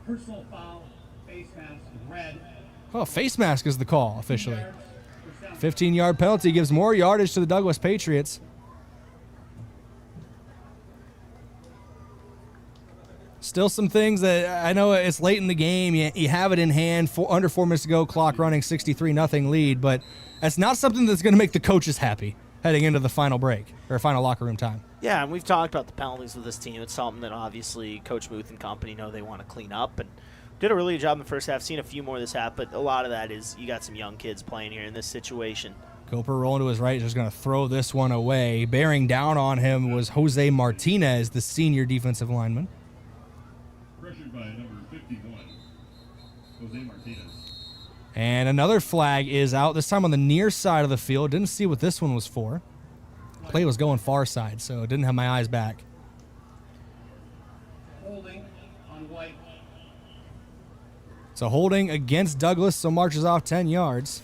personal foul, face mask, red. Oh, face mask is the call officially. 15-yard penalty gives more yardage to the Douglas Patriots. Still some things that I know it's late in the game. You have it in hand, under 4 minutes to go, clock running, 63-0 lead, but that's not something that's going to make the coaches happy heading into the final break or final locker room time. Yeah, and we've talked about the penalties with this team. It's something that obviously Coach Muth and company know they want to clean up, and did a really good job in the first half. Seen a few more this half, but a lot of that is you got some young kids playing here in this situation. Koper rolling to his right, just going to throw this one away. Bearing down on him was Jose Martinez, the senior defensive lineman. Pressured by number 51, Jose Martinez. And another flag is out, this time on the near side of the field. Didn't see what this one was for. Play was going far side, so didn't have my eyes back. Holding on White. So holding against Douglas, so marches off 10 yards.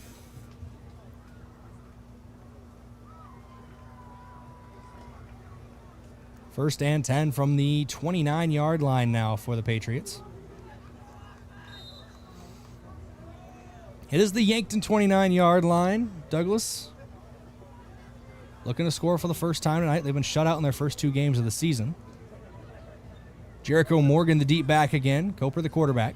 First and 10 from the 29-yard line now for the Patriots. It is the Yankton 29-yard line. Douglas looking to score for the first time tonight. They've been shut out in their first 2 games of the season. Jericho Morgan, the deep back again. Koper, the quarterback.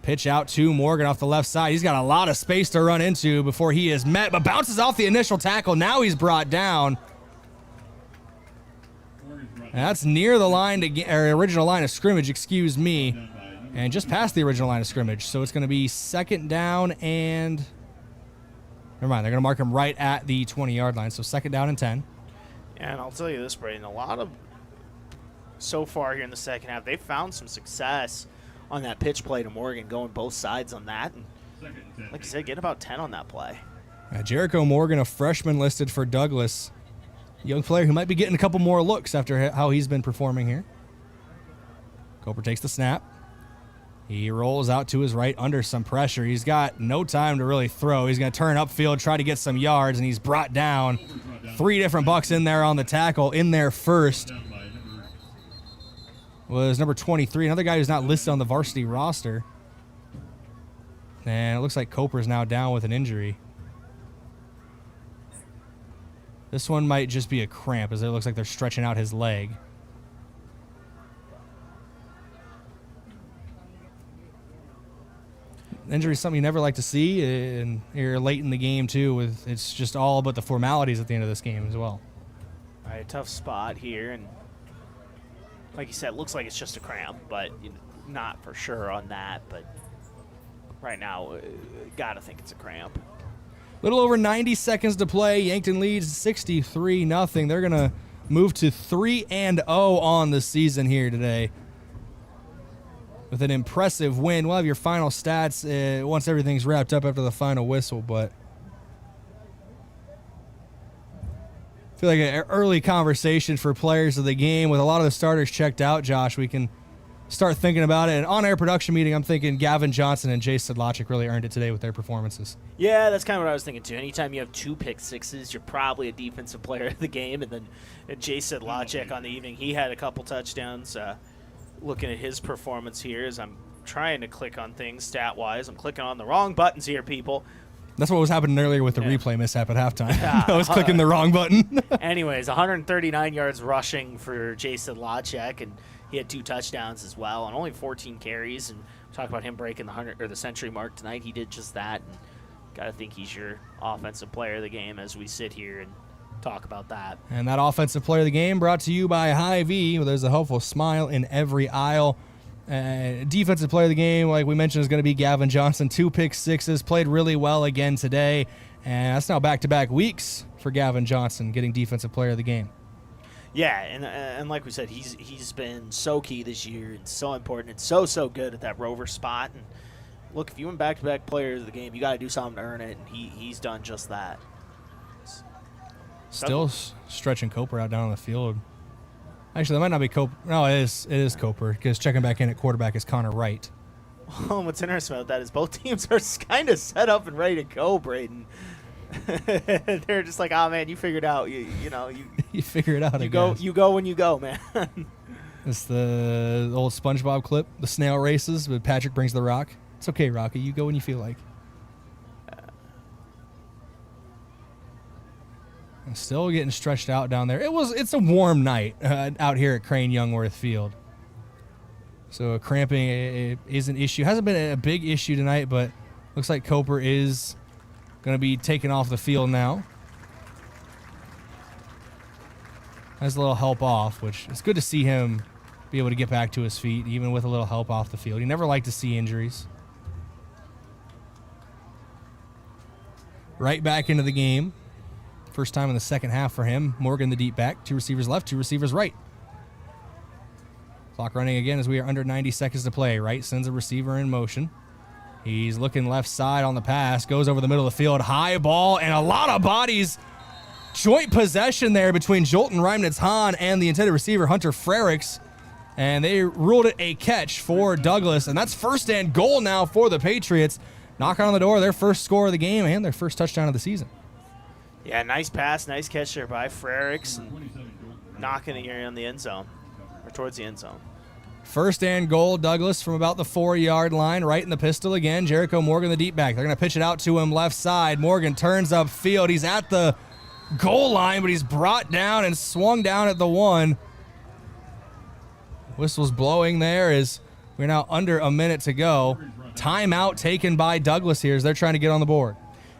Pitch out to Morgan off the left side. He's got a lot of space to run into before he is met, but bounces off the initial tackle. Now he's brought down. And that's near the line original line of scrimmage, excuse me. And just past the original line of scrimmage. So it's going to be second down and... Never mind, they're going to mark him right at the 20-yard line. So second down and 10. And I'll tell you this, Brayden, a lot of... So far here in the second half, they've found some success on that pitch play to Morgan, going both sides on that. And like you said, get about 10 on that play. Jericho Morgan, a freshman listed for Douglas. Young player who might be getting a couple more looks after how he's been performing here. Koper takes the snap. He rolls out to his right under some pressure. He's got no time to really throw. He's going to turn upfield, try to get some yards, and he's brought down. 3 different Bucks in there on the tackle. In there first was number 23, another guy who's not listed on the varsity roster. And it looks like Koper's now down with an injury. This one might just be a cramp, as it looks like they're stretching out his leg. Injury is something you never like to see, and you're late in the game too. It's just all but the formalities at the end of this game as well. All right, tough spot here, and like you said, it looks like it's just a cramp, but not for sure on that. But right now, gotta think it's a cramp. Little over 90 seconds to play. Yankton leads 63-0. They're gonna move to 3-0 on the season here today with an impressive win. We'll have your final stats once everything's wrapped up after the final whistle, but I feel like an early conversation for players of the game with a lot of the starters checked out, Josh. We can start thinking about it. And on-air production meeting, I'm thinking Gavin Johnson and Jay Sedlacek really earned it today with their performances. Yeah, that's kind of what I was thinking, too. Anytime you have 2 pick sixes, you're probably a defensive player of the game. And then Jay Sedlacek on the evening, he had a couple touchdowns. Looking at his performance here as I'm trying to click on things stat-wise. I'm clicking on the wrong buttons here, people. That's what was happening earlier with the replay mishap at halftime. I was clicking the wrong button. Anyways, 139 yards rushing for Jay Sedlacek, and he had 2 touchdowns as well, and only 14 carries. And talk about him breaking the century mark tonight. He did just that, and got to think he's your offensive player of the game as we sit here and talk about that. And that offensive player of the game brought to you by Hy-Vee, where there's a helpful smile in every aisle. Defensive player of the game, like we mentioned, is going to be Gavin Johnson. 2 pick sixes, played really well again today. And that's now back-to-back weeks for Gavin Johnson getting defensive player of the game. Yeah, and like we said, he's been so key this year and so important and so good at that rover spot. And look, if you win back-to-back players of the game, you got to do something to earn it, and he's done just that. Still stretching Coper out down on the field. Actually, that might not be Coper. No, it is Coper, because checking back in at quarterback is Connor Wright. Well, what's interesting about that is both teams are kind of set up and ready to go, Brayden. They're just like, oh, man, you figured it out. You figure it out, You go when you go, man. It's the old SpongeBob clip, the snail races, but Patrick brings the rock. It's okay, Rocky. You go when you feel like. Still getting stretched out down there. It's a warm night out here at Crane Youngworth Field. So cramping is an issue. Hasn't been a big issue tonight, but looks like Coper is going to be taken off the field now. Has a little help off, which it's good to see him be able to get back to his feet, even with a little help off the field. You never like to see injuries. Right back into the game. First time in the second half for him. Morgan, the deep back. 2 receivers left, 2 receivers right. Clock running again as we are under 90 seconds to play. Wright sends a receiver in motion. He's looking left side on the pass. Goes over the middle of the field. High ball and a lot of bodies. Joint possession there between Jolton Reimnitz-Hahn and the intended receiver, Hunter Frericks. And they ruled it a catch for Douglas. And that's first and goal now for the Patriots. Knocking on the door, their first score of the game and their first touchdown of the season. Yeah, nice pass, nice catch there by Frericks, and knocking it here on the end zone, or towards the end zone. First and goal, Douglas from about the 4-yard line, right in the pistol again. Jericho Morgan, the deep back. They're going to pitch it out to him left side. Morgan turns upfield. He's at the goal line, but he's brought down and swung down at the 1. Whistle's blowing there as we're now under a minute to go. Timeout taken by Douglas here as they're trying to get on the board.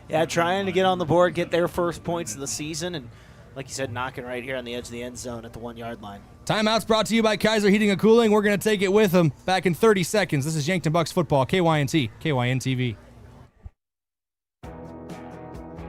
Yeah, trying to get on the board, get their first points of the season, and like you said, knocking right here on the edge of the end zone at the 1-yard line. Timeout's brought to you by Kaiser Heating and Cooling. We're going to take it with them back in 30 seconds. This is Yankton Bucks football, KYNT, KYN-TV.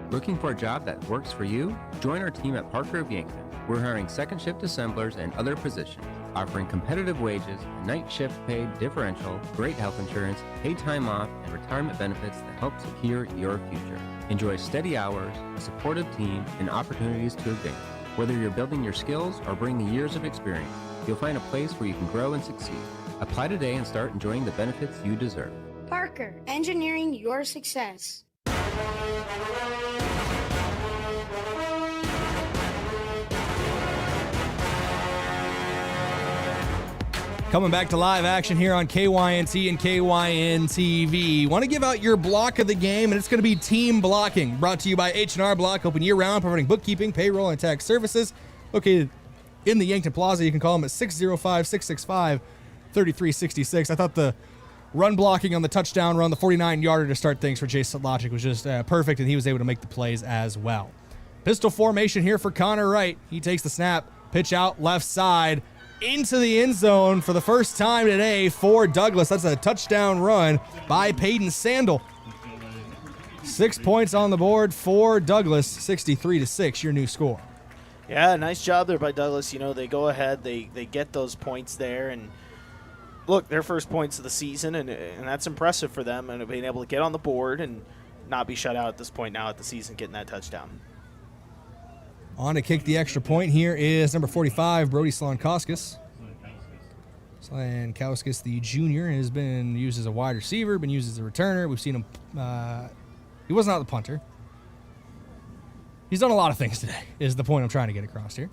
Looking for a job that works for you? Join our team at Parker of Yankton. We're hiring second shift assemblers and other positions, offering competitive wages, night shift pay differential, great health insurance, paid time off, and retirement benefits that help secure your future. Enjoy steady hours, a supportive team, and opportunities to advance. Whether you're building your skills or bringing years of experience, you'll find a place where you can grow and succeed. Apply today and start enjoying the benefits you deserve. Parker, engineering your success. Coming back to live action here on KYNT and KYN-TV. Want to give out your block of the game, and it's going to be team blocking. Brought to you by H&R Block, open year-round, providing bookkeeping, payroll, and tax services. Located in the Yankton Plaza. You can call them at 605-665-3366. I thought the run blocking on the touchdown run, the 49-yarder to start things for Jay Sedlacek was just perfect, and he was able to make the plays as well. Pistol formation here for Connor Wright. He takes the snap, pitch out left side, into the end zone for the first time today for Douglas. That's a touchdown run by Peyton Sandel. 6 points on the board for Douglas, 63-6, your new score. Yeah, nice job there by Douglas. You know, they go ahead, they get those points there, and look, their first points of the season, and that's impressive for them, and being able to get on the board and not be shut out at this point now at the season, getting that touchdown. On to kick the extra point here is number 45, Brody Slonkoskis. Slankowskis, the junior, has been used as a wide receiver, been used as a returner. We've seen him. He was not the punter. He's done a lot of things today, is the point I'm trying to get across here.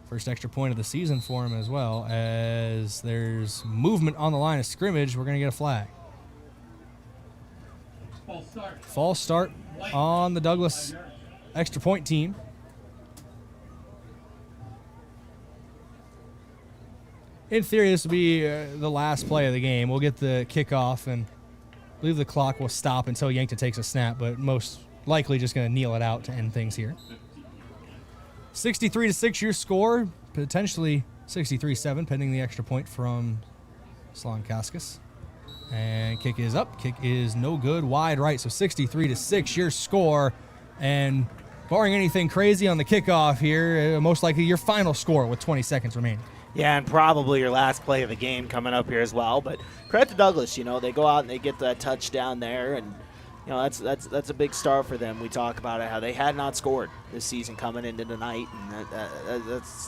First extra point of the season for him as well, as there's movement on the line of scrimmage. We're going to get a flag. False start on the Douglas extra point team. In theory, this will be the last play of the game. We'll get the kickoff, and I believe the clock will stop until Yankton takes a snap, but most likely just going to kneel it out to end things here. 63-6 your score, potentially 63-7, pending the extra point from Slankowskis. And kick is up. Kick is no good. Wide right, so 63-6 your score. And barring anything crazy on the kickoff here, most likely your final score with 20 seconds remaining. Yeah, and probably your last play of the game coming up here as well. But credit to Douglas, they go out and they get that touchdown there, and that's a big start for them. We talk about it, how they had not scored this season coming into tonight, and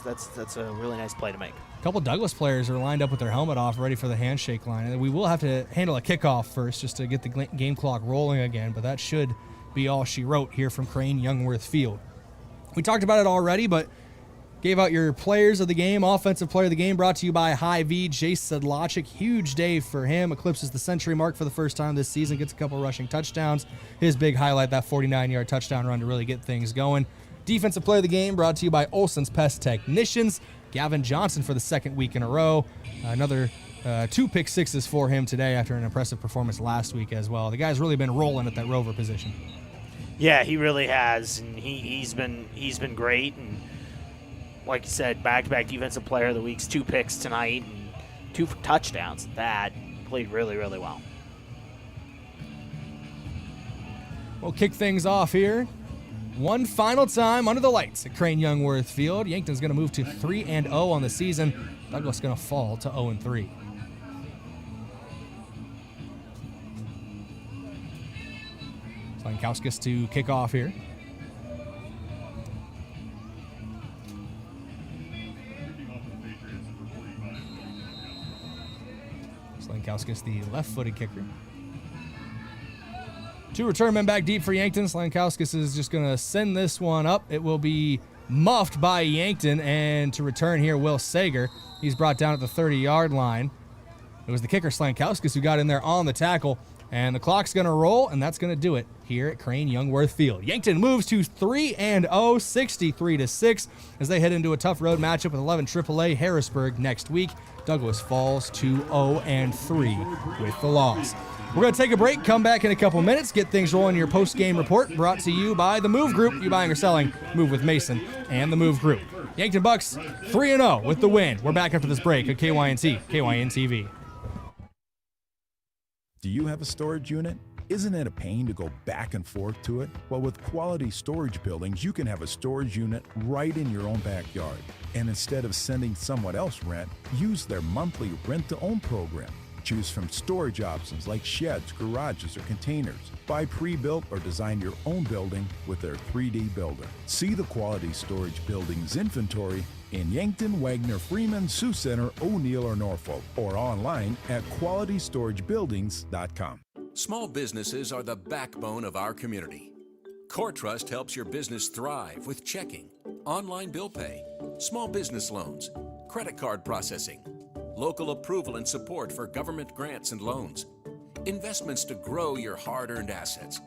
that's a really nice play to make. A couple Douglas players are lined up with their helmet off, ready for the handshake line. And we will have to handle a kickoff first just to get the game clock rolling again, but that should be all she wrote here from Crane Youngworth Field. We talked about it already, but gave out your players of the game. Offensive player of the game brought to you by Hy-Vee. Jace Sedlacek, huge day for him. Eclipses the century mark for the first time this season. Gets a couple rushing touchdowns. His big highlight, that 49-yard touchdown run to really get things going. Defensive player of the game brought to you by Olson's Pest Technicians. Gavin Johnson for the second week in a row. Another 2 pick sixes for him today after an impressive performance last week as well. The guy's really been rolling at that rover position. Yeah, he really has, and he's been great. And like you said, back-to-back defensive player of the weeks, 2 picks tonight, and 2 touchdowns. That played really, really well. We'll kick things off here. One final time under the lights at Crane Youngworth Field. Yankton's going to move to 3-0 on the season. Douglas going to fall to 0-3. Slankowskis to kick off here. Slankowskis, the left-footed kicker. 2 return men back deep for Yankton. Slankowskis is just going to send this one up. It will be muffed by Yankton, and to return here, Will Sager. He's brought down at the 30-yard line. It was the kicker, Slankowskis, who got in there on the tackle, and the clock's going to roll, and that's going to do it here at Crane Youngworth Field. Yankton moves to 3-0, 63-6, as they head into a tough road matchup with 11 AAA Harrisburg next week. Douglas falls to 0-3 with the loss. We're going to take a break, come back in a couple minutes, get things rolling. Your post-game report brought to you by The Move Group. You buying or selling, move with Mason and The Move Group. Yankton Bucks 3-0 with the win. We're back after this break at KYNT, KYN-TV. Do you have a storage unit? Isn't it a pain to go back and forth to it? Well, with Quality Storage Buildings, you can have a storage unit right in your own backyard. And instead of sending someone else rent, use their monthly rent-to-own program. Choose from storage options like sheds, garages, or containers. Buy pre-built or design your own building with their 3D builder. See the Quality Storage Buildings inventory in Yankton, Wagner, Freeman, Sioux Center, O'Neill, or Norfolk, or online at qualitystoragebuildings.com. Small businesses are the backbone of our community. CoreTrust helps your business thrive with checking, online bill pay, small business loans, credit card processing, local approval and support for government grants and loans, investments to grow your hard-earned assets,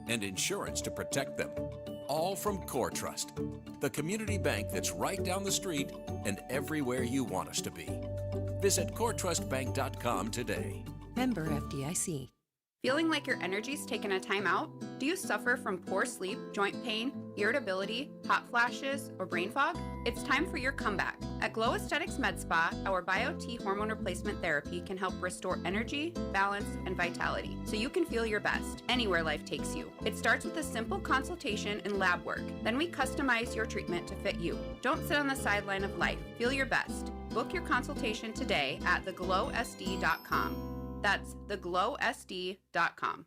and insurance to protect them. All from CoreTrust, the community bank that's right down the street and everywhere you want us to be. Visit CoreTrustBank.com today. Member FDIC. Feeling like your energy's taken a time out? Do you suffer from poor sleep, joint pain, irritability, hot flashes, or brain fog? It's time for your comeback. At Glow Aesthetics Med Spa, our Bio-T hormone replacement therapy can help restore energy, balance, and vitality, so you can feel your best anywhere life takes you. It starts with a simple consultation and lab work. Then we customize your treatment to fit you. Don't sit on the sideline of life. Feel your best. Book your consultation today at theglowsd.com. That's theglowsd.com.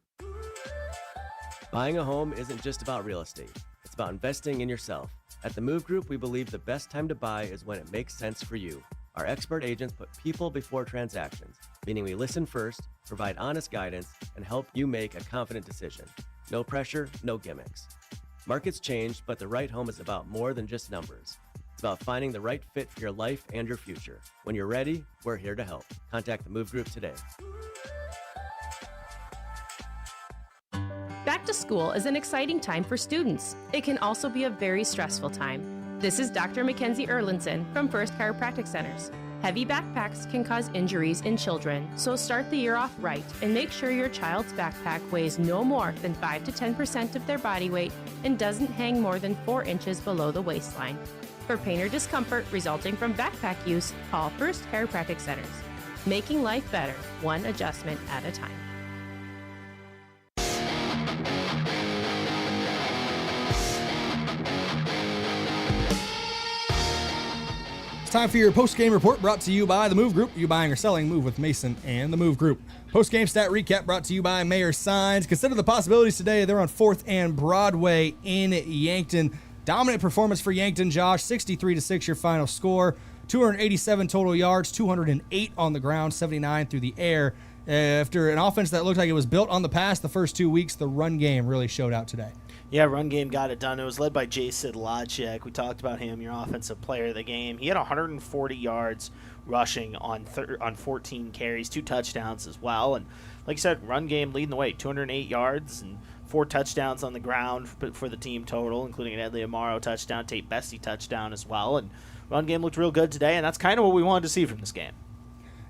Buying a home isn't just about real estate. It's about investing in yourself. At the Move Group, we believe the best time to buy is when it makes sense for you. Our expert agents put people before transactions, meaning we listen first, provide honest guidance, and help you make a confident decision. No pressure, no gimmicks. Markets change, but the right home is about more than just numbers. It's about finding the right fit for your life and your future. When you're ready, we're here to help. Contact the Move Group today. Back to school is an exciting time for students. It can also be a very stressful time. This is Dr. Mackenzie Erlinson from First Chiropractic Centers. Heavy backpacks can cause injuries in children, so start the year off right and make sure your child's backpack weighs no more than 5 to 10% of their body weight and doesn't hang more than 4 inches below the waistline. For pain or discomfort resulting from backpack use, call First Chiropractic Centers. Making life better, one adjustment at a time. Time for your post-game report brought to you by the Move Group. You buying or selling, move with Mason and the Move Group. Post-game stat recap brought to you by Mayor Signs. Consider the possibilities today. They're on 4th and Broadway in Yankton. Dominant performance for Yankton, Josh. 63-6 your final score. 287 total yards, 208 on the ground, 79 through the air. After an offense that looked like it was built on the pass the first 2 weeks, the run game really showed out today. Yeah, run game got it done. It was led by Sedlacek. We talked about him, your offensive player of the game. He had 140 yards rushing on 14 carries, 2 touchdowns as well. And like I said, run game leading the way, 208 yards and 4 touchdowns on the ground for the team total, including an Amaro touchdown, Tate Bessie touchdown as well. And run game looked real good today, and that's kind of what we wanted to see from this game.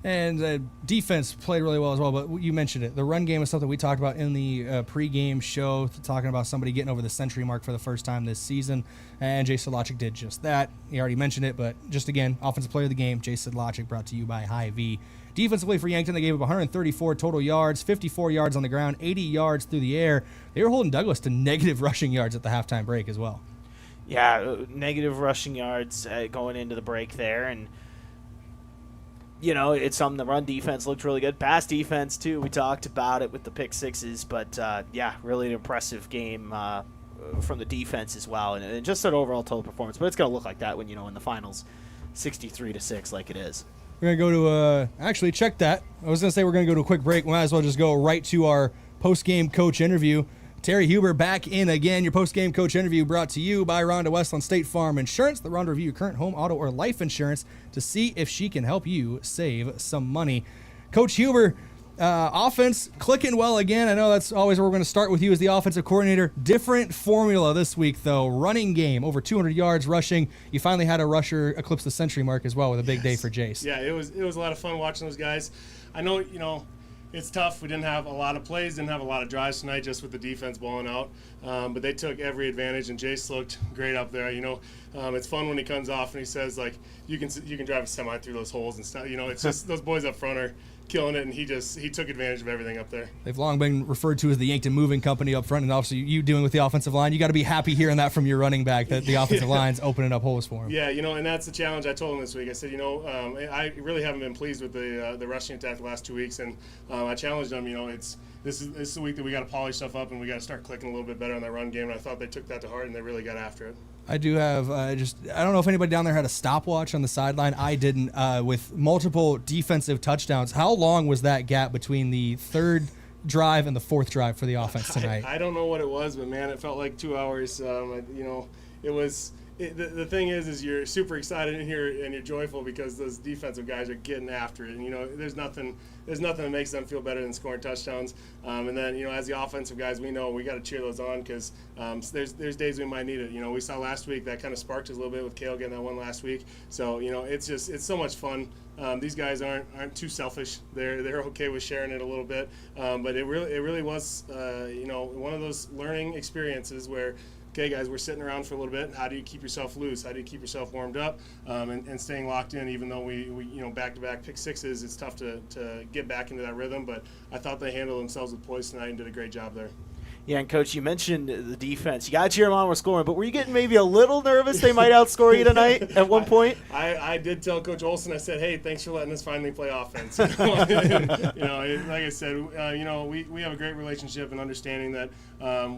And defense played really well as well, but you mentioned it. The run game is something we talked about in the pregame show, talking about somebody getting over the century mark for the first time this season, and Jay Sedlacek did just that. He already mentioned it, but just again, offensive player of the game, Jay Sedlacek, brought to you by Hy-Vee. Defensively for Yankton, they gave up 134 total yards, 54 yards on the ground, 80 yards through the air. They were holding Douglas to negative rushing yards at the halftime break as well. Yeah, negative rushing yards going into the break there, and you know, it's something the run defense looked really good. Pass defense, too. We talked about it with the pick sixes. But, yeah, really an impressive game from the defense as well. And just an overall total performance. But it's going to look like that when, in the finals, 63-6 like it is. We're going to go to actually, check that. I was going to say we're going to go to a quick break. We might as well just go right to our post-game coach interview. Terry Huber back in again. Your post-game coach interview brought to you by Rhonda Westland State Farm Insurance. The Rhonda review your current home, auto, or life insurance to see if she can help you save some money. Coach Huber, offense clicking well again. I know that's always where we're going to start with you as the offensive coordinator. Different formula this week, though. Running game, over 200 yards rushing. You finally had a rusher eclipse the century mark as well with a big day for Jace. Yeah, it was a lot of fun watching those guys. I know, it's tough. We didn't have a lot of plays, didn't have a lot of drives tonight just with the defense balling out. But they took every advantage, and Jace looked great up there. It's fun when he comes off and he says, like, you can drive a semi through those holes and stuff. It's just those boys up front are killing it, and he took advantage of everything up there. They've long been referred to as the Yankton Moving Company up front, and obviously you doing with the offensive line. You got to be happy hearing that from your running back, that the offensive line's opening up holes for him. Yeah, and that's the challenge I told him this week. I said, I really haven't been pleased with the rushing attack the last 2 weeks, and I challenged them. This is the week that we got to polish stuff up and we got to start clicking a little bit better on that run game, and I thought they took that to heart and they really got after it. I do have I don't know if anybody down there had a stopwatch on the sideline. I didn't, with multiple defensive touchdowns. How long was that gap between the third drive and the fourth drive for the offense tonight? I don't know what it was, but man, it felt like 2 hours. It was. The thing is you're super excited in here and you're joyful because those defensive guys are getting after it. And, there's nothing that makes them feel better than scoring touchdowns. And then, as the offensive guys, we know we got to cheer those on because there's days we might need it. We saw last week that kind of sparked us a little bit with Kale getting that one last week. So, it's so much fun. These guys aren't too selfish. They're okay with sharing it a little bit. But it really was, one of those learning experiences where, okay, guys, we're sitting around for a little bit. How do you keep yourself loose? How do you keep yourself warmed up and staying locked in? Even though we back-to-back pick sixes, it's tough to get back into that rhythm. But I thought they handled themselves with poise tonight and did a great job there. Yeah, and Coach, you mentioned the defense. You got to cheer them on with scoring, but were you getting maybe a little nervous they might outscore you tonight at one point? I did tell Coach Olson, I said, hey, thanks for letting us finally play offense. Like I said, we have a great relationship and understanding that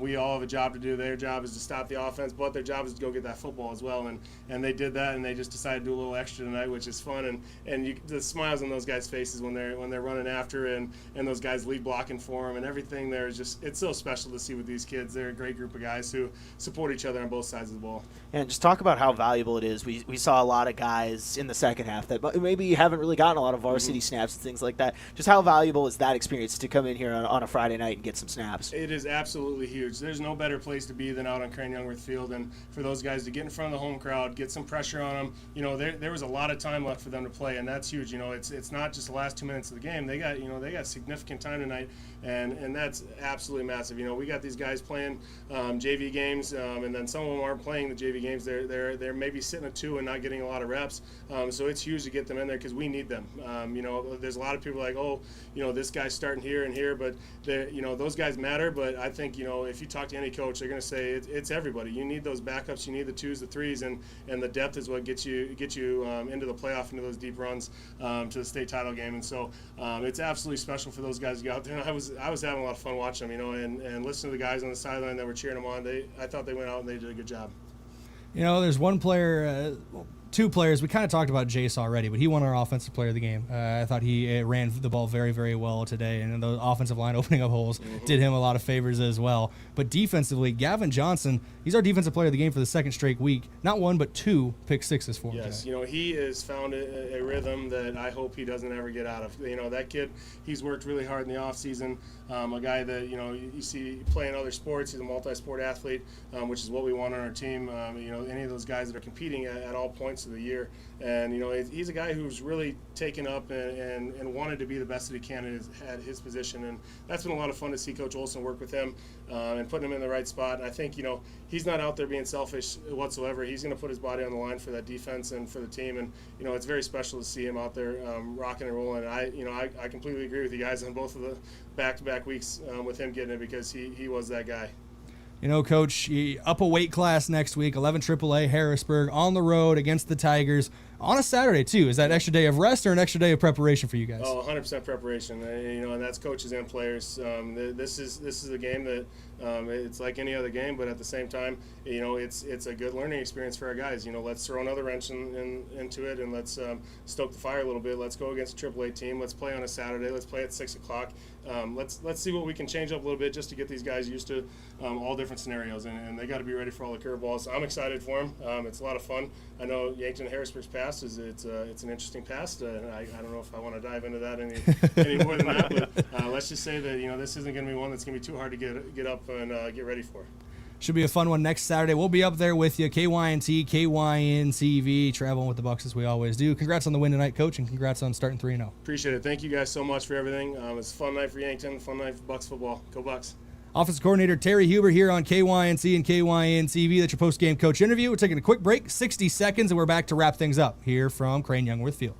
we all have a job to do. Their job is to stop the offense, but their job is to go get that football as well. And they did that, and they just decided to do a little extra tonight, which is fun. And the smiles on those guys' faces when they're running after and those guys lead blocking for them and everything there is just, it's so special to see with these kids. They're a great group of guys who support each other on both sides of the ball. And just talk about how valuable it is. We saw a lot of guys in the second half that maybe haven't really gotten a lot of varsity snaps and things like that. Just how valuable is that experience to come in here on a Friday night and get some snaps? It is absolutely huge. There's no better place to be than out on Crane Youngworth Field, and for those guys to get in front of the home crowd, get some pressure on them. There was a lot of time left for them to play, and that's huge. It's not just the last 2 minutes of the game. They got significant time tonight, and that's absolutely massive. We got these guys playing JV games, and then some of them aren't playing the JV games. They're maybe sitting at 2 and not getting a lot of reps. So it's huge to get them in there because we need them. There's a lot of people like, this guy's starting here and here, but those guys matter. But I think if you talk to any coach, they're going to say it's everybody. You need those backups. You need the 2s, the 3s, and the depth is what gets you into the playoff, into those deep runs to the state title game. And so it's absolutely special for those guys to go out there. And I was having a lot of fun watching them, and listening to the guys on the sideline that were cheering them on. I thought they went out and they did a good job. There's one player, 2 players. We kind of talked about Jace already, but he won our offensive player of the game. I thought he ran the ball very, very well today, and the offensive line opening up holes did him a lot of favors as well. But defensively, Gavin Johnson, he's our defensive player of the game for the second straight week. Not 1, but 2 pick sixes for him. Yes, he has found a rhythm that I hope he doesn't ever get out of. That kid, he's worked really hard in the offseason. A guy that, you see playing other sports. He's a multi-sport athlete, which is what we want on our team. Any of those guys that are competing at all points of the year. And, he's a guy who's really taken up and wanted to be the best that he can at his position. And that's been a lot of fun to see Coach Olson work with him and putting him in the right spot. And I think, he's not out there being selfish whatsoever. He's going to put his body on the line for that defense and for the team. And, it's very special to see him out there rocking and rolling. And I completely agree with you guys on both of the back-to-back weeks with him getting it because he was that guy. Coach, up a weight class next week, 11 AAA Harrisburg on the road against the Tigers on a Saturday, too. Is that an extra day of rest or an extra day of preparation for you guys? 100% preparation, and that's coaches and players. This is a game that it's like any other game, but at the same time, it's a good learning experience for our guys. Let's throw another wrench into it, and let's stoke the fire a little bit. Let's go against a AAA team. Let's play on a Saturday. Let's play at 6 o'clock. Let's see what we can change up a little bit just to get these guys used to all different scenarios, and they got to be ready for all the curveballs. I'm excited for them. It's a lot of fun. I know Yankton Harrisburg's past it's an interesting past. I don't know if I want to dive into that any more than that, but let's just say that this isn't going to be one that's going to be too hard to get up and get ready for. Should be a fun one next Saturday. We'll be up there with you. KYNT, KYNCV, traveling with the Bucks as we always do. Congrats on the win tonight, Coach, and congrats on starting 3-0. Appreciate it. Thank you guys so much for everything. It's a fun night for Yankton, fun night for Bucks football. Go Bucks. Offensive coordinator Terry Huber here on KYNC and KYNCV. That's your post-game coach interview. We're taking a quick break, 60 seconds, and we're back to wrap things up here from Crane Youngworth Field.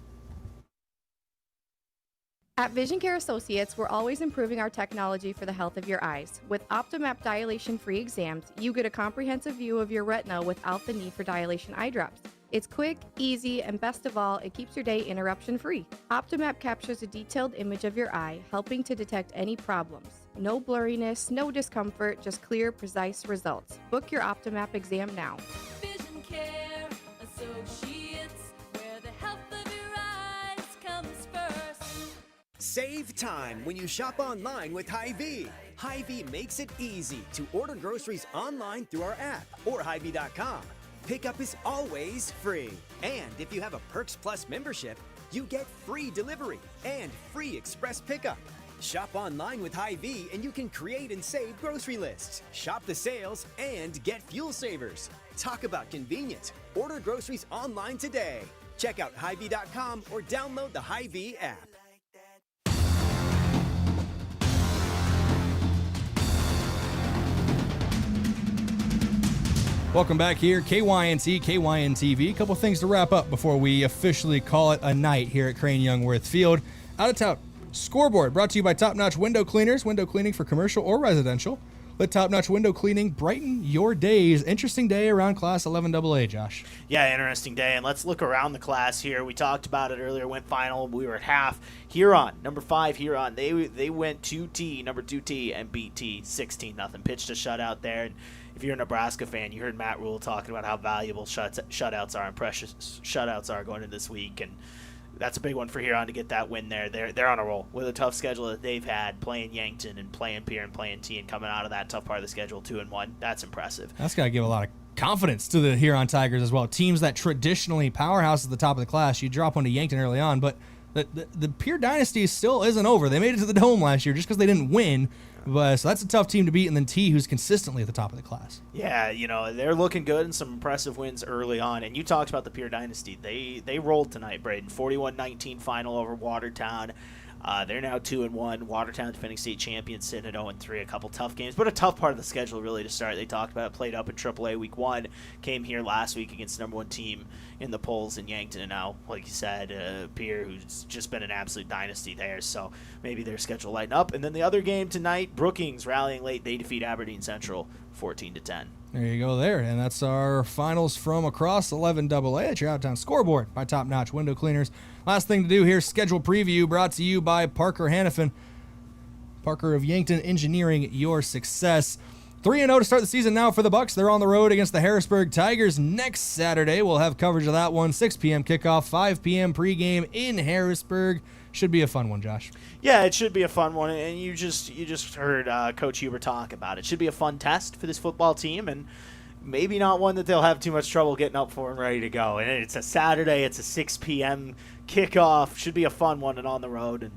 At Vision Care Associates, we're always improving our technology for the health of your eyes. With OptiMap dilation-free exams, you get a comprehensive view of your retina without the need for dilation eye drops. It's quick, easy, and best of all, it keeps your day interruption-free. OptiMap captures a detailed image of your eye, helping to detect any problems. No blurriness, no discomfort, just clear, precise results. Book your OptiMap exam now. Vision Care Associates, where the health of your eyes comes first. Save time when you shop online with Hy-Vee. Hy-Vee makes it easy to order groceries online through our app or Hy-Vee.com. Pickup is always free. And if you have a Perks Plus membership, you get free delivery and free express pickup. Shop online with Hy-Vee and you can create and save grocery lists, shop the sales, and get fuel savers. Talk about convenient. Order groceries online today. Check out Hy-Vee.com or download the Hy-Vee app. Welcome back here, KYNT, KYNTV. A couple things to wrap up before we officially call it a night here at Crane Youngworth Field. Out of town scoreboard brought to you by Top Notch Window Cleaners. Window cleaning for commercial or residential. Let Top Notch Window Cleaning brighten your days. Interesting day around Class 11AA, Josh. Yeah, interesting day. And let's look around the class here. We talked about it earlier, went final. We were at half. Huron, number 5, Huron. They went 2T, number 2T, and beat T 16-0. Pitched a shutout there. And if you're a Nebraska fan, you heard Matt Rule talking about how valuable shutouts are and precious shutouts are going into this week. And that's a big one for Huron to get that win there. They're on a roll with a tough schedule that they've had, playing Yankton and playing Pierre and playing T, and coming out of that tough part of the schedule 2-1. That's impressive. That's got to give a lot of confidence to the Huron Tigers as well. Teams that traditionally powerhouse at the top of the class, you drop one to Yankton early on, but the Pierre dynasty still isn't over. They made it to the Dome last year just because they didn't win. But, so that's a tough team to beat, and then T, who's consistently at the top of the class. Yeah, they're looking good and some impressive wins early on. And you talked about the Pierre dynasty. They rolled tonight, Brayden. 41-19 final over Watertown. They're now 2-1. Watertown defending state champions, sitting at 0-3. A couple tough games, but a tough part of the schedule really to start. They talked about it, played up in AAA week 1, came here last week against the number 1 team in the polls in Yankton, and now, like you said, Pierre, who's just been an absolute dynasty there. So maybe their schedule lighten up. And then the other game tonight, Brookings rallying late. They defeat Aberdeen Central 14-10. There you go there. And that's our finals from across 11AA at your Outtown Scoreboard by Top Notch Window Cleaners. Last thing to do here, schedule preview brought to you by Parker Hannafin. Parker of Yankton, engineering your success. 3-0 to start the season now for the Bucks. They're on the road against the Harrisburg Tigers next Saturday. We'll have coverage of that one. 6 p.m. kickoff, 5 p.m. pregame in Harrisburg. Should be a fun one, Josh. Yeah, it should be a fun one, and you just heard Coach Huber talk about it. Should be a fun test for this football team, and maybe not one that they'll have too much trouble getting up for and ready to go. And it's a Saturday. It's a 6 p.m. kickoff. Should be a fun one and on the road, and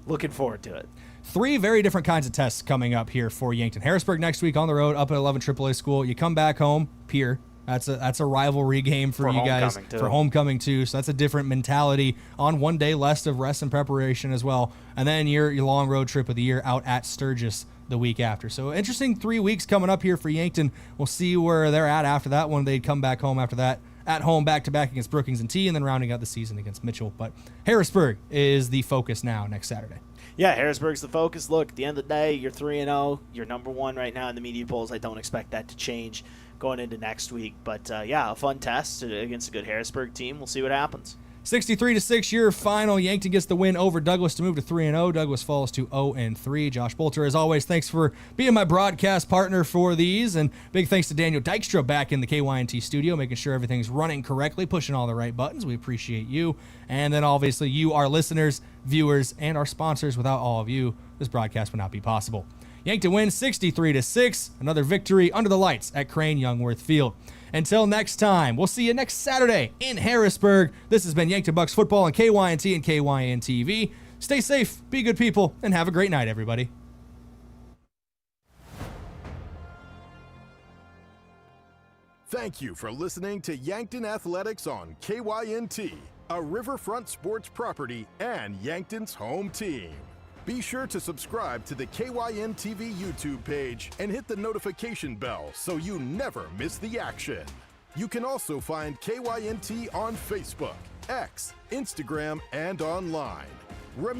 looking forward to it. 3 very different kinds of tests coming up here for Yankton. Harrisburg next week on the road, up at 11 AAA school. You come back home, Pierre. That's a rivalry game for you guys for homecoming too. So that's a different mentality on one day less of rest and preparation as well. And then your long road trip of the year out at Sturgis the week after. So interesting 3 weeks coming up here for Yankton. We'll see where they're at after that one. They'd come back home after that. At home back-to-back against Brookings and T, and then rounding out the season against Mitchell. But Harrisburg is the focus now next Saturday. Yeah, Harrisburg's the focus. Look, at the end of the day, you're 3-0. You're number 1 right now in the media polls. I don't expect that to change going into next week. But, yeah, a fun test against a good Harrisburg team. We'll see what happens. 63-6 your final. Yankton gets the win over Douglas to move to 3-0. Douglas falls to 0-3. Josh Boelter, as always, thanks for being my broadcast partner for these. And big thanks to Daniel Dykstra back in the KYNT studio, making sure everything's running correcly, pushing all the right buttons. We appreciate you. And then obviously you, our listeners, viewers, and our sponsors. Without all of you, this broadcast would not be possible. Yankton wins 63-6. Another victory under the lights at Crane Youngworth Field. Until next time, we'll see you next Saturday in Harrisburg. This has been Yankton Bucks Football on KYNT and KYN-TV. Stay safe, be good people, and have a great night, everybody. Thank you for listening to Yankton Athletics on KYNT, a Riverfront sports property and Yankton's home team. Be sure to subscribe to the KYN-TV YouTube page and hit the notification bell so you never miss the action. You can also find KYNT on Facebook, X, Instagram, and online. Remember